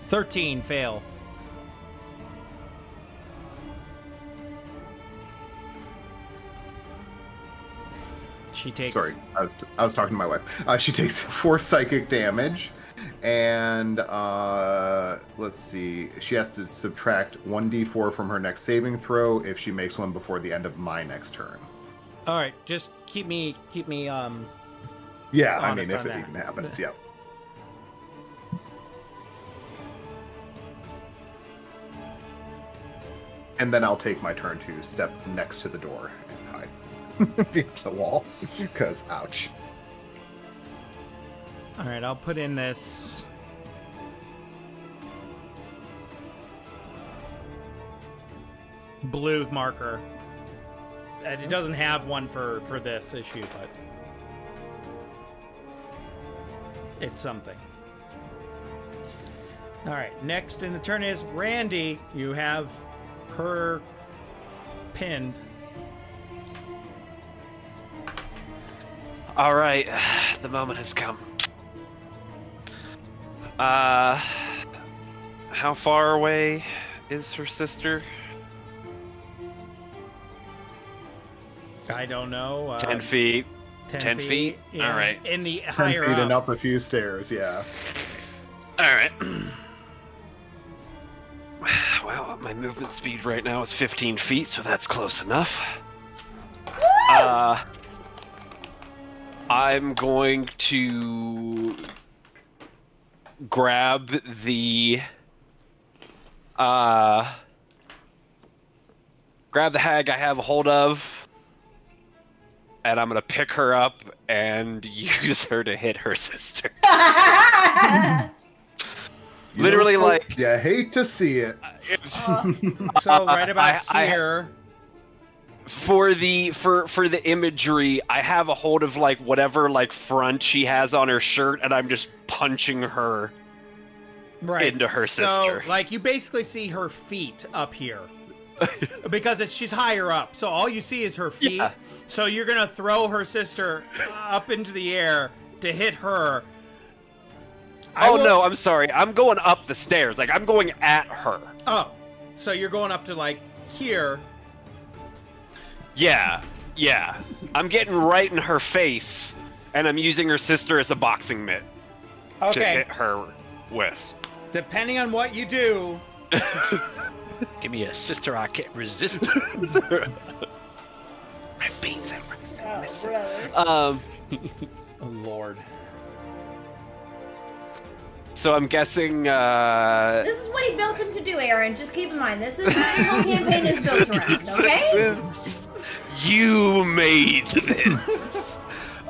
$13 fail. She takes. Sorry, I was talking to my wife. She takes 4 psychic damage, and let's see, she has to subtract 1d4 from her next saving throw if she makes one before the end of my next turn. All right, just keep me. Yeah, I Honest mean, if on it that. even happens, yeah. And then I'll take my turn to step next to the door and hide behind the wall, because ouch. All right, I'll put in this. Blue marker. It doesn't have one for this issue, but it's something. All right, next in the turn is Randy. You have her pinned. All right, the moment has come. How far away is her sister? I don't know. 10 feet. 10 feet? Yeah. All right. In the 10 higher feet and up. up a few stairs, yeah. All right. Well, my movement speed right now is 15 feet, so that's close enough. I'm going to grab the hag I have a hold of, and I'm gonna pick her up and use her to hit her sister. You Literally, know, like, you hate to see it. So right about I- here, for the imagery, I have a hold of like whatever like front she has on her shirt, and I'm just punching her into her sister. So, like, you basically see her feet up here because she's higher up. So all you see is her feet. Yeah. So you're gonna throw her sister up into the air to hit her. No, I'm sorry. I'm going up the stairs. Like, I'm going at her. Oh, so you're going up to like here. Yeah. I'm getting right in her face, and I'm using her sister as a boxing mitt to Okay. hit her with. Depending on what you do. Give me a sister I can't resist. Red beans and rice. Oh, Oh Lord. So I'm guessing. this is what he built him to do, Aaron. Just keep in mind, this is what the whole campaign is built around, okay? You made this.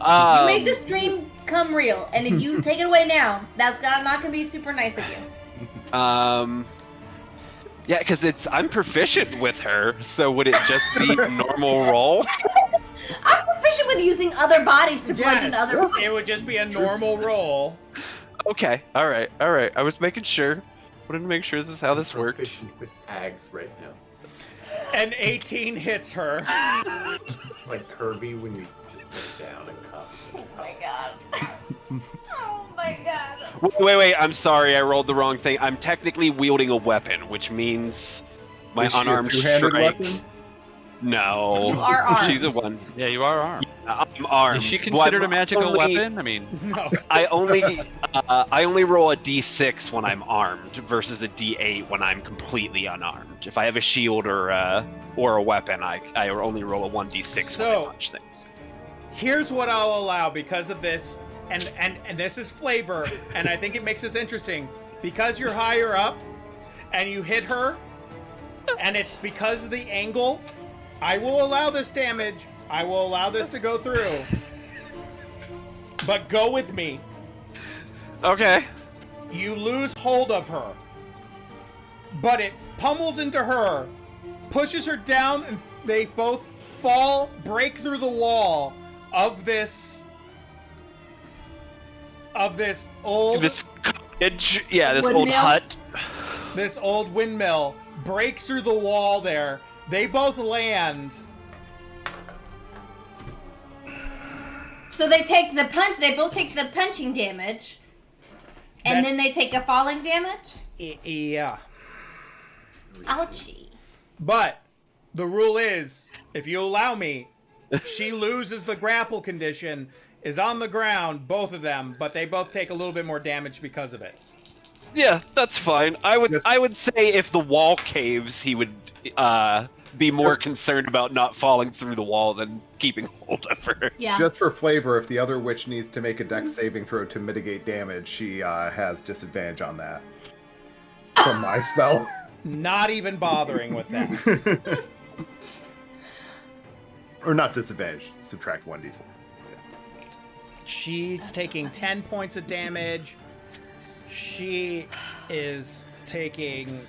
You made this dream come real, and if you take it away now, that's not gonna be super nice of you. Yeah, because I'm proficient with her, so would it just be a normal roll? I'm proficient with using other bodies to bludgeon Yes, other bodies. it would just be a normal roll. Okay, all right. I was making sure. Wanted to make sure this is how this worked. Proficient with ags right now. An 18 hits her. Like Kirby when you just went down and cup. Oh my god. Oh my god. Wait, I'm sorry, I rolled the wrong thing. I'm technically wielding a weapon, which means my Is she a unarmed two-handed strike. weapon? No. You are armed. She's a one. Yeah, you are armed. I'm armed. Is she Well, considered I'm a magical only- weapon? I mean, No. I only roll a d6 when I'm armed versus a d8 when I'm completely unarmed. If I have a shield or a weapon, I only roll a 1d6 when So- I punch things. Here's what I'll allow because of this, and this is flavor, and I think it makes this interesting. Because you're higher up, and you hit her, and it's because of the angle, I will allow this damage. I will allow this to go through. But go with me. Okay. You lose hold of her. But it pummels into her, pushes her down, and they both fall, break through the wall of this old This cottage, this old Windmill? hut. this old windmill breaks through the wall there. They both land. So they take the punch. They both take the punching damage, and That- then they take a falling damage. Yeah. Ouchie. But the rule is, if you allow me, she loses the grapple condition, is on the ground, both of them, but they both take a little bit more damage because of it. Yeah, that's fine. I would say if the wall caves, he would be more concerned about not falling through the wall than keeping hold of her. Yeah. Just for flavor, if the other witch needs to make a dex saving throw to mitigate damage, she has disadvantage on that. From my spell. Not even bothering with that. Or not disadvantage, subtract 1d4. She's taking 10 points of damage. She is taking...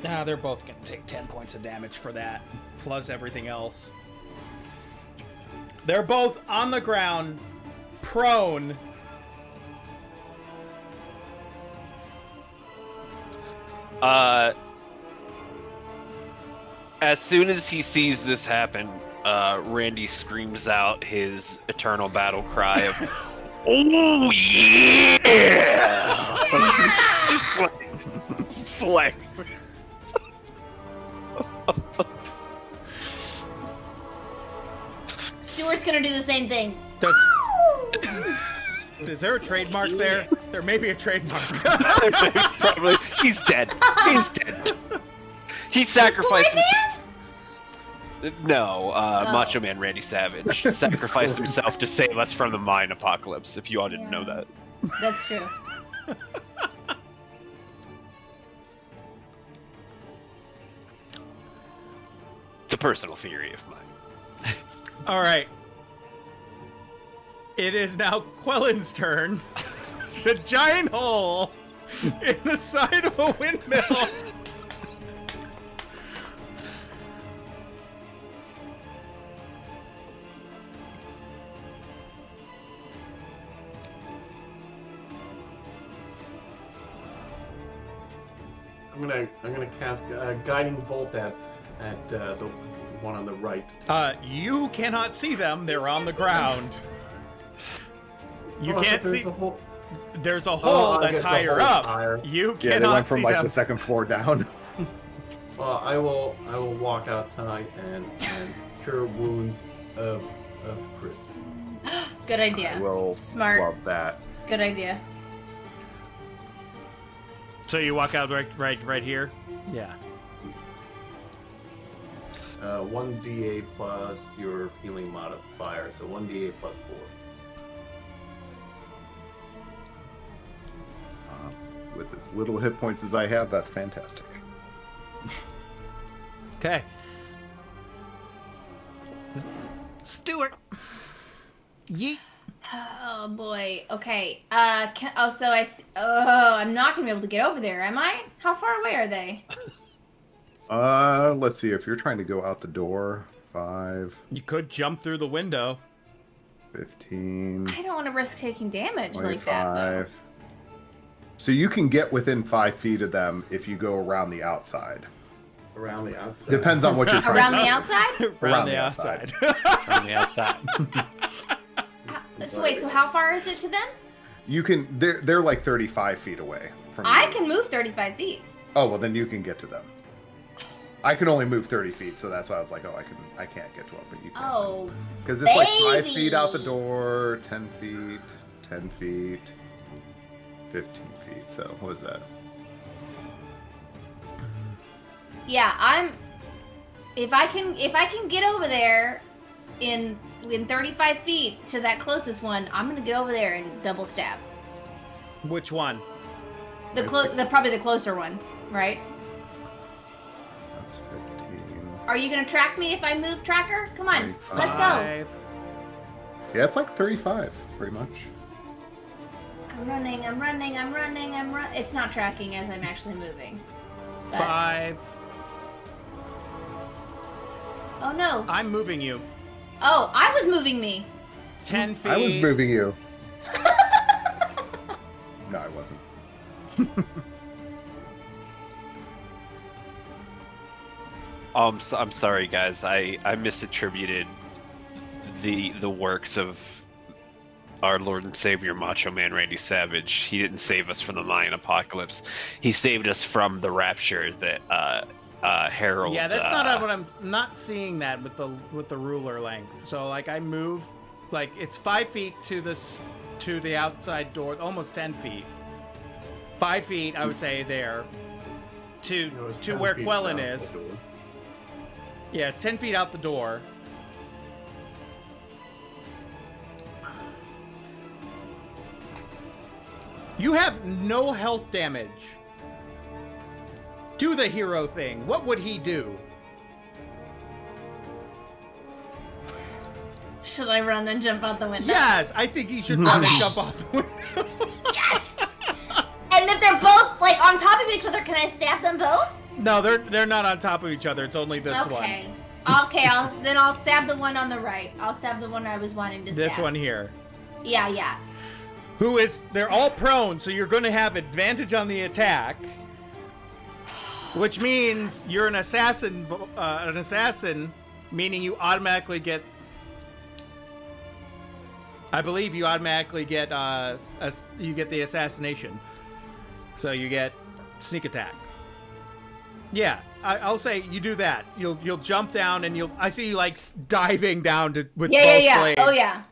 they're both going to take 10 points of damage for that, plus everything else. They're both on the ground, prone. As soon as he sees this happen, Randy screams out his eternal battle cry of, "Oh yeah!" Just like, flex. Stuart's gonna do the same thing. Is there a trademark there? There may be a trademark. Probably. He's dead. He's dead. He sacrificed himself. No, Macho Man Randy Savage sacrificed himself to save us from the mine apocalypse, if you all didn't know that. That's true. It's a personal theory of mine. All right. It is now Quellen's turn. There's a giant hole in the side of a windmill. I'm gonna cast guiding bolt at the one on the right. You cannot see them. They're on the ground. You can't see. There's a hole that's higher up. You cannot see them. Yeah, they went from like the second floor down. Well, I will walk outside and cure wounds of Chris. Good idea. I will Smart. love that. Good idea. So you walk out right here? Yeah. 1d8 plus your healing modifier, so 1d8 plus 4. With as little hit points as I have, that's fantastic. Okay. Stuart. Yeet. Oh boy. Okay. I'm not gonna be able to get over there, am I? How far away are they? Let's see. If you're trying to go out the door, 5. You could jump through the window. 15. I don't want to risk taking damage like that, though. 25. So you can get within 5 feet of them if you go around the outside. Around the outside. Depends on what you're trying Around to the do. outside? Around the outside. On the outside. So wait, so how far is it to them? You can. They're like 35 feet away from you. I can move 35 feet. Oh well, then you can get to them. I can only move 30 feet, so that's why I was like, I can't get to them, but you can. Oh, Because it's like 5 baby. feet out the door, 10 feet, 10 feet, 15 feet. So what is that? yeah. If I can get over there in 35 feet to that closest one, I'm gonna get over there and double stab. Which one? Probably the closer one, right? That's 15. Are you gonna track me if I move, tracker? Come on, 35. let's go. 5. Yeah, it's like 35, pretty much. I'm running. It's not tracking as I'm actually moving. But- 5. Oh no. I'm moving you. Oh, I was moving me. 10 feet. I was moving you. No, I wasn't. I'm sorry, guys. I misattributed the works of our Lord and Savior Macho Man Randy Savage. He didn't save us from the Mayan apocalypse. He saved us from the rapture that Harold. Yeah, that's not what I'm not seeing that with the ruler length. So like I move, like it's 5 feet to the outside door, almost 10 feet. 5 feet, I would say there, to where Quellen is. Yeah, it's 10 feet out the door. You have no health damage. Do the hero thing. What would he do? Should I run and jump out the window? Yes, I think he should run and jump off the window. And if they're both like on top of each other, can I stab them both? No, they're not on top of each other. It's only this one. Okay, I'll stab the one on the right. I'll stab the one I was wanting to stab. This one here. Yeah. They're all prone, so you're going to have advantage on the attack. Which means you're an assassin, meaning you automatically get... I believe you automatically get, you get the assassination. So you get sneak attack. Yeah, I'll say you do that. You'll jump down and I see you like diving down with both blades. Oh yeah.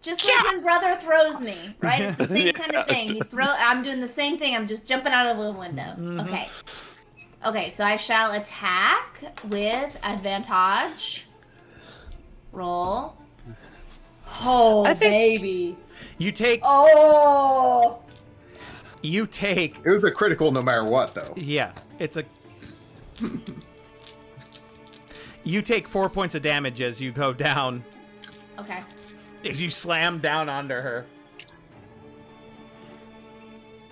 Just like when brother throws me, right? It's the same kind of thing. I'm doing the same thing. I'm just jumping out of a window. Mm-hmm. Okay, so I shall attack with advantage. Roll. Oh, baby. You take... Oh! You take... It was a critical no matter what, though. Yeah, it's a... You take 4 points of damage as you go down. Okay. As you slam down onto her.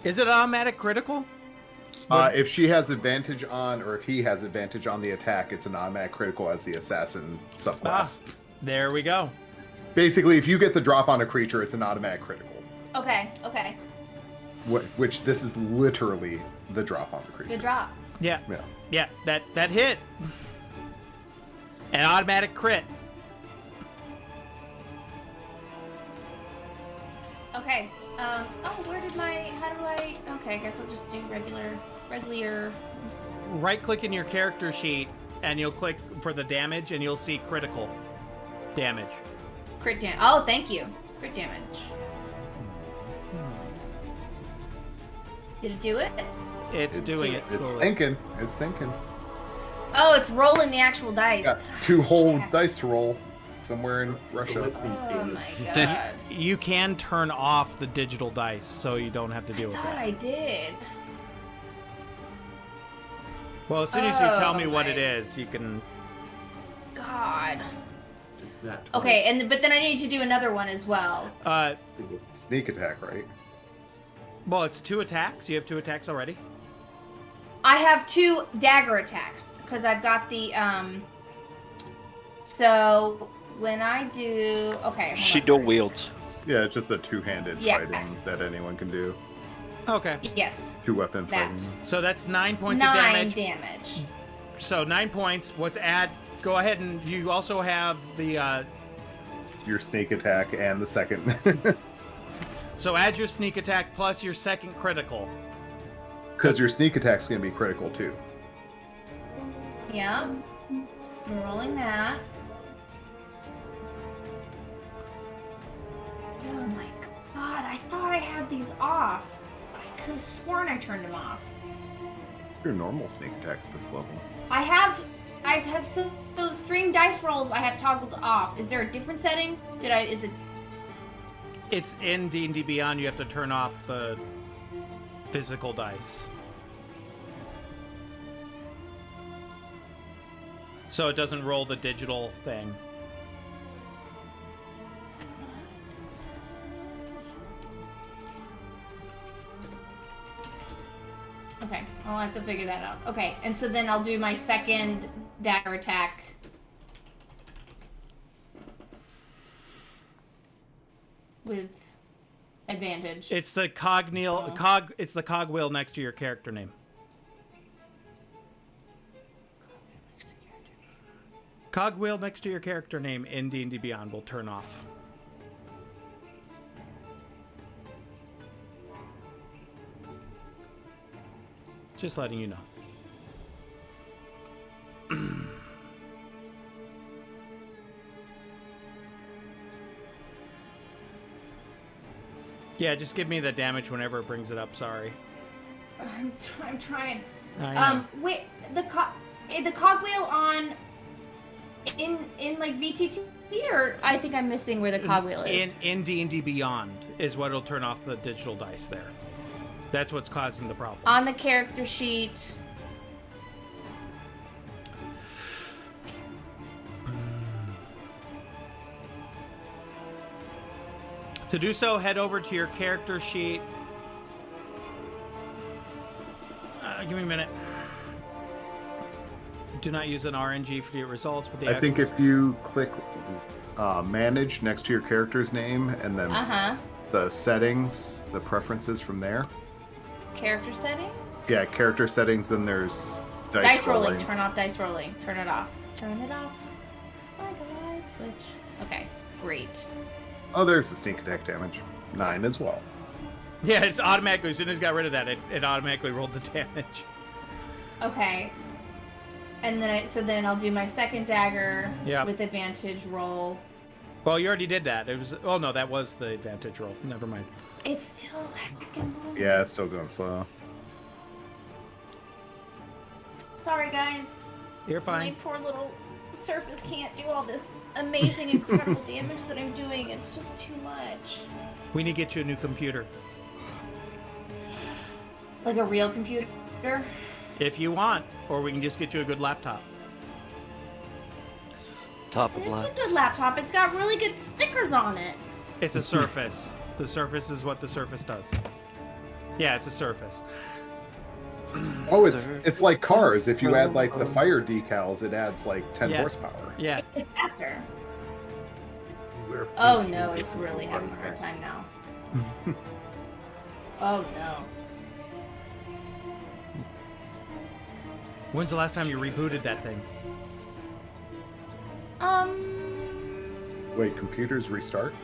Is it automatic critical? If she has advantage on, or if he has advantage on the attack, it's an automatic critical as the assassin subclass. There we go. Basically, if you get the drop on a creature, it's an automatic critical. Okay. Which this is literally the drop on the creature. The drop. Yeah. Yeah. Yeah, that hit. An automatic crit. Okay. Oh, where did my? How do I? Okay, I guess I'll just do regular. Right click in your character sheet and you'll click for the damage and you'll see critical damage. Crit damage. Oh, thank you. Crit damage. Did it do it? It's doing it It's slowly. thinking. It's thinking. Oh, it's rolling the actual dice. Got 2 whole dice to roll somewhere in Russia. Let me Oh do my this. god. You can turn off the digital dice so you don't have to deal I with thought that. I did. Well, as soon as you tell Oh me what my- it is, you can. God. It's that. Okay, but then I need to do another one as well. Sneak attack, right? Well, it's 2 attacks. You have 2 attacks already. I have 2 dagger attacks because I've got the So when I do, okay. hold She on. dual wields. Yeah, it's just a 2-handed Yes. fighting that anyone can do. Okay. Yes, 2-weapon that. fighting. So that's 9 points 9 of damage. damage. So 9 points. What's add? Go ahead and you also have the. Your sneak attack and the second. So add your sneak attack plus your second critical. Because your sneak attack's going to be critical too. Yeah. I'm rolling that. Oh my god, I thought I had these off. I could have sworn I turned them off. It's your normal sneak attack at this level. I have so those stream dice rolls I have toggled off. Is there a different setting? Is it? It's in D&D Beyond. You have to turn off the physical dice. So it doesn't roll the digital thing. Okay, I'll have to figure that out. Okay, and so then I'll do my second dagger attack. With advantage. It's the it's the cogwheel next to your character name. Cogwheel next to your character name in D&D Beyond will turn off. Just letting you know. Yeah, just give me the damage whenever it brings it up. Sorry. I'm trying. I know. Wait, the cogwheel on in like VTT, or I think I'm missing where the cogwheel is. In D&D Beyond is what will turn off the digital dice there. That's what's causing the problem. On the character sheet. To do so, head over to your character sheet. Give me a minute. Do not use an RNG for your results. But I think if you click manage next to your character's name and then the settings, the preferences from there. Character settings? Yeah, character settings, then there's dice rolling. Turn off dice rolling. Turn it off. Turn it off. Like a light switch. Okay, great. Oh, there's the sneak attack damage. 9 as well. Yeah, it's automatically, as soon as it got rid of that, it automatically rolled the damage. Okay. And then then I'll do my second dagger Yep. with advantage roll. Well, you already did that. It was. Oh no, that was the advantage roll. Never mind. It's still hacking. Yeah, it's still going slow. Sorry, guys. You're My fine. poor little surface can't do all this amazing, incredible damage that I'm doing. It's just too much. We need to get you a new computer. Like a real computer? If you want, or we can just get you a good laptop. Top of It's a laps. good laptop. It's got really good stickers on it. It's a Surface. The Surface is what the Surface does. Yeah, it's a Surface. Oh, it's like cars. If you add like the fire decals, it adds like 10 Yeah. horsepower. Yeah. It's faster. Where Oh food no, should it's be really having a one hard back. time now. Oh no. When's the last time you rebooted that thing? Wait, computers restart?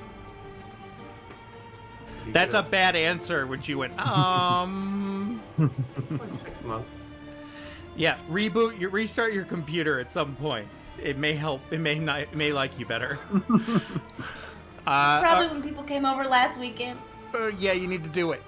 That's a bad answer when she went, Like 6 months. Yeah, restart your computer at some point. It may help. It may not. It may like you better. Probably when people came over last weekend. Yeah, you need to do it.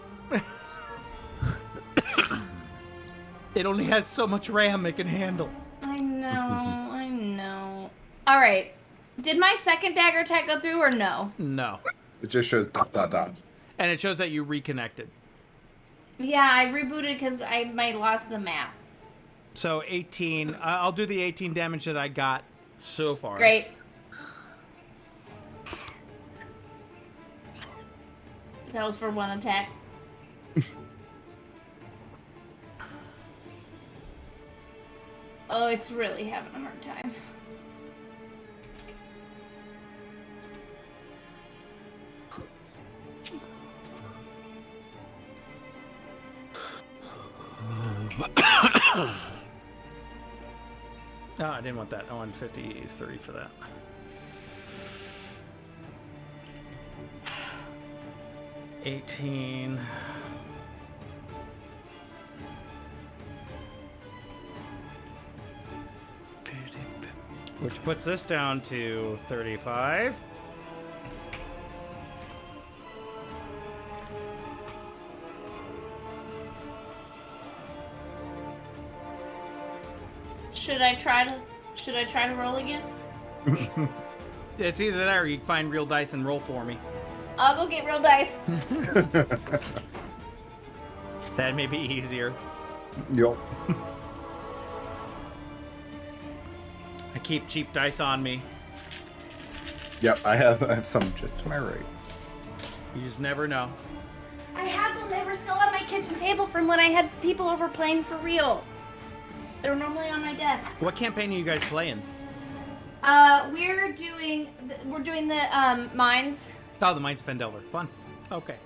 It only has so much RAM it can handle. I know. All right. Did my second dagger attack go through or no? No. It just shows ... And it shows that you reconnected. Yeah, I rebooted because I might lost the map. So 18. I'll do the 18 damage that I got so far. Great. That was for one attack. Oh, it's really having a hard time. No, I didn't want that. I wanted 53 for that. $18. Which puts this down to 35. Should I try to roll again? It's either that or you find real dice and roll for me. I'll go get real dice. That may be easier. Yup. I keep cheap dice on me. Yep, I have some just to my right. You just never know. I have them. They were still on my kitchen table from when I had people over playing for real. They're normally on my desk. What campaign are you guys playing? We're doing the mines. Oh, the Mines of Phandelver. Fun. Okay.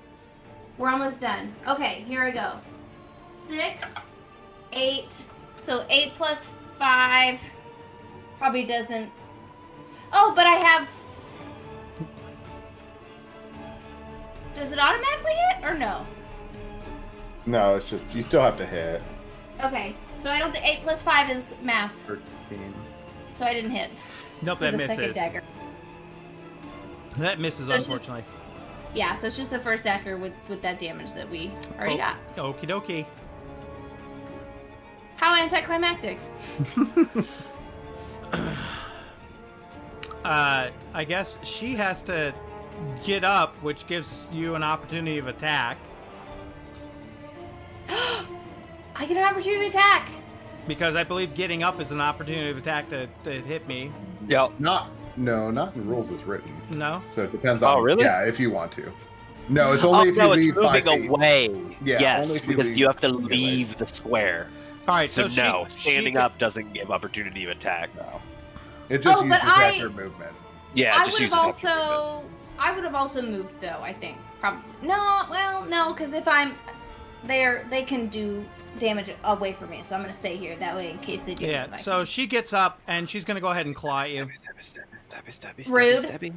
We're almost done. Okay, here I go. 6, 8. So 8 plus 5 probably doesn't. Oh, but I have. Does it automatically hit or no? No, it's just you still have to hit. Okay, so I don't think 8 plus 5 is math. 13. So I didn't hit. Nope, For that the misses. second dagger. That misses, So it's just- unfortunately. Yeah, so it's just the first dagger with that damage that we already got. Okie dokie. How anticlimactic. I guess she has to get up, which gives you an opportunity of attack. I get an opportunity to attack. Because I believe getting up is an opportunity of attack to hit me. Yep. Not in rules as written. No? So it depends on. Oh, really? Yeah, if you want to. No, it's only if you no, leave it's 5 moving feet. away. Yeah, only yes, if you because leave- you have to yeah, like- leave the square. All right, So, so no, she standing could- up doesn't give opportunity of attack. No. It just Oh, uses but I- extra movement. Yeah, I it just would have uses extra movement. also. I would have also moved though. I think probably. No, well, no, because if I'm there, they can do damage away from me. So I'm gonna stay here that way in case they do. Yeah, come back. so she gets up and she's gonna go ahead and claw at you. Stabby, Rude. stabby.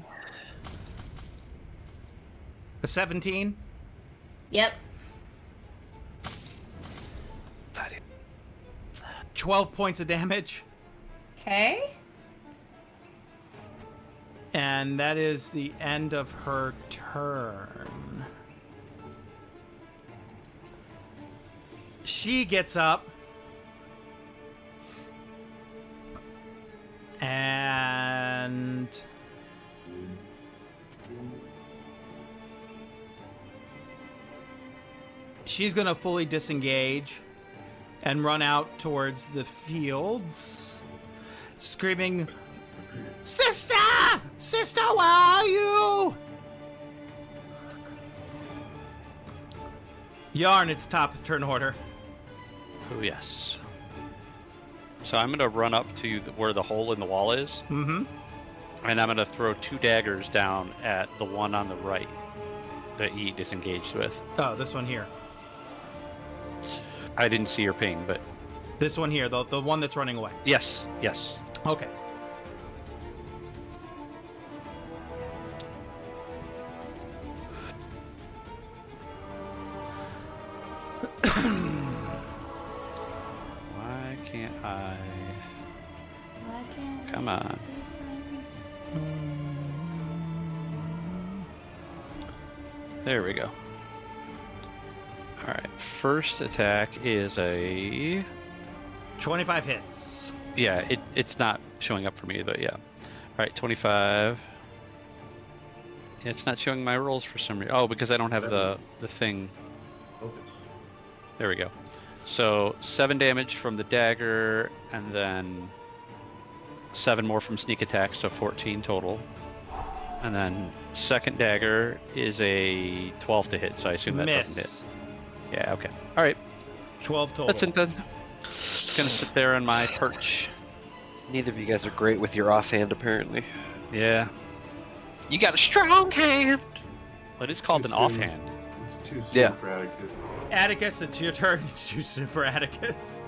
A 17. Yep. 12 points of damage. Okay. And that is the end of her turn. She gets up. And she's going to fully disengage and run out towards the fields, screaming, "Sister! Sister, where are you?" Yarn, it's top of turn order. Oh, yes. So I'm going to run up to where the hole in the wall is, Mm-hmm. and I'm going to throw 2 daggers down at the one on the right that he disengaged with. Oh, this one here. I didn't see your ping, but This one here, the one that's running away. Yes, yes. Okay. Why can't I? Why can't Come on. There we go. Alright, first attack is a... 25 hits. Yeah, it's not showing up for me, but yeah. Alright, 25. It's not showing my rolls for some reason. Oh, because I don't have the thing. There we go. So 7 damage from the dagger, and then 7 more from sneak attack, so 14 total. And then second dagger is a 12 to hit, so I assume that doesn't hit. Yeah, okay. Alright. 12 total. That's it then. Just gonna sit there on my perch. Neither of you guys are great with your offhand, apparently. Yeah. You got a strong hand. Well, it is called an offhand. It's too soon Yeah. for Atticus. Atticus, it's your turn. It's too soon for Atticus.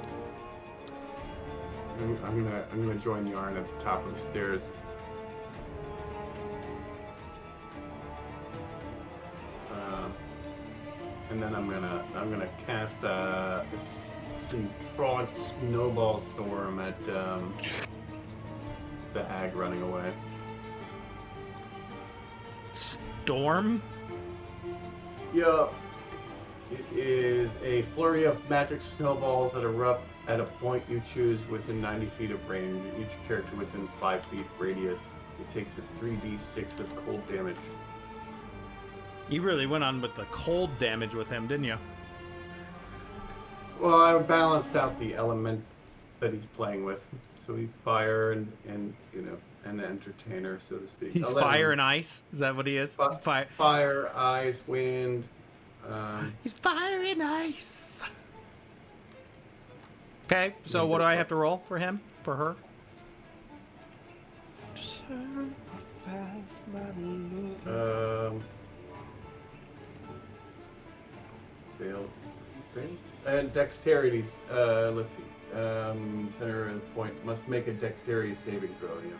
I'm gonna join Yarn at the top of the stairs. And then I'm gonna cast Synthronic Snowball Storm at the hag running away. Storm? Yeah. It is a flurry of magic snowballs that erupt at a point you choose within 90 feet of range. Each character within 5 feet radius. It takes a 3d6 of cold damage. You really went on with the cold damage with him, didn't you? Well, I balanced out the element that he's playing with. So he's fire and you know, an entertainer, so to speak. He's 11. fire and ice? Is that what he is? Fire. Fire, ice, wind. He's fire and ice. Okay, so what do I have to roll for him? For her? Failed. And dexterities. Let's see. Center of the point must make a dexterity saving throw. Yeah.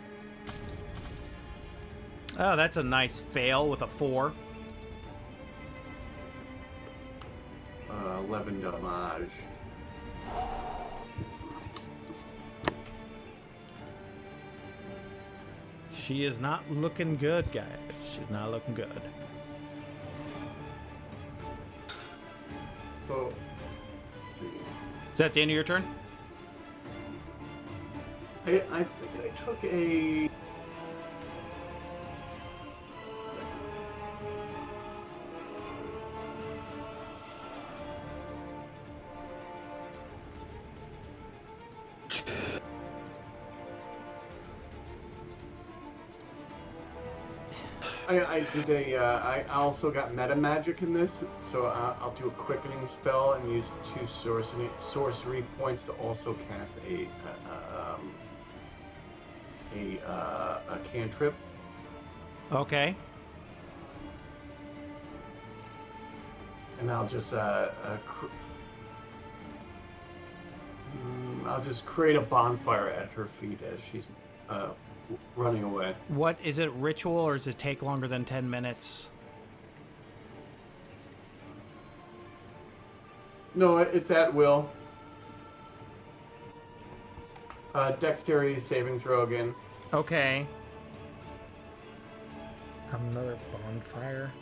Oh, that's a nice fail with a 4. 11 damage. She is not looking good, guys. She's not looking good. So, Is that the end of your turn? I think I took a. I did a. I also got meta magic in this, so I'll do a quickening spell and use 2 sorcery points to also cast a cantrip. Okay. And I'll just I'll just create a bonfire at her feet as she's running away. What is it, ritual, or does it take longer than 10 minutes? No, it's at will. Dexterity saving throw again. Okay. Another bonfire.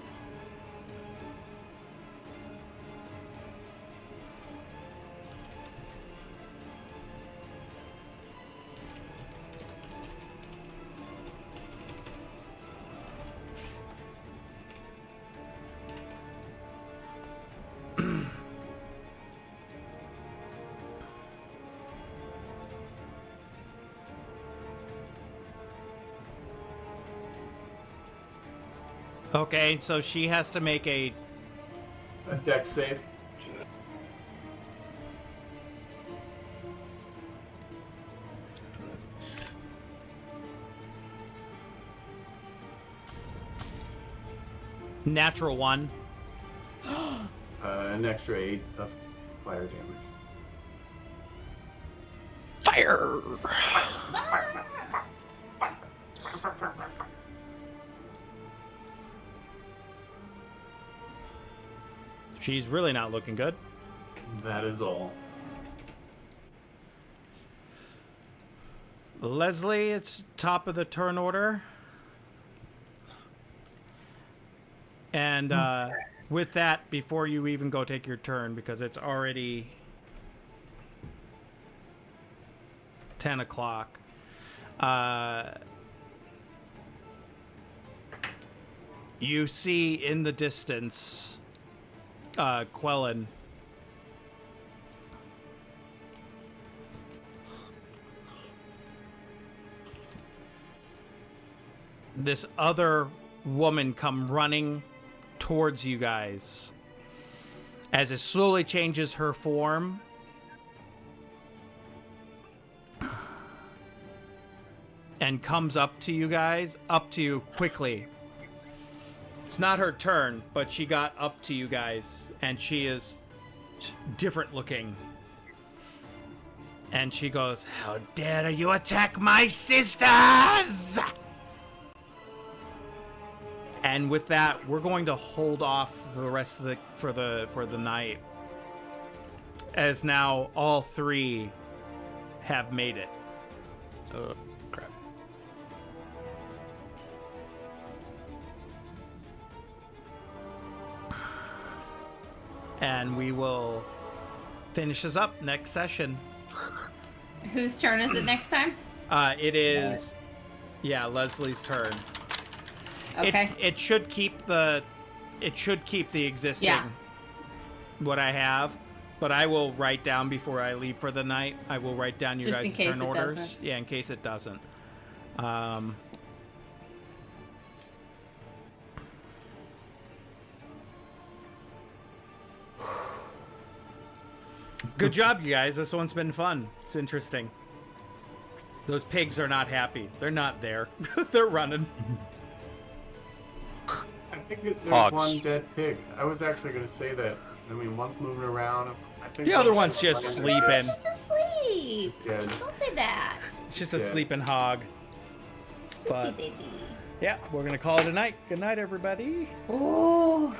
Okay, so she has to make a... A dex save. Natural 1. An extra 8 of fire damage. Fire! She's really not looking good. That is all. Leslie, it's top of the turn order. And with that, before you even go take your turn, because it's already 10 o'clock, you see in the distance Quellen. This other woman come running towards you guys as it slowly changes her form. And comes up to you guys, up to you quickly. It's not her turn, but she got up to you guys, and she is different looking. And she goes, "How dare you attack my sisters!" And with that, we're going to hold off the rest of for the night, as now all three have made it. Oh, crap. And we will finish this up next session. Whose turn is it next time? It is, Leslie's turn. Okay. It should keep the existing what I have, but I will write down before I leave for the night. I will write down you Just in guys' case turn it orders. doesn't. Yeah, in case it doesn't. Good job, you guys. This one's been fun. It's interesting. Those pigs are not happy. They're not there. They're running. I think there's Hogs. one dead pig. I was actually going to say that. I mean, one's moving around. I think The other one's one's just just sleeping. It's just asleep. Dead. Don't say that. It's just a Yeah. sleeping hog. But Baby. yeah, we're gonna call it a night. Good night, everybody. Oh.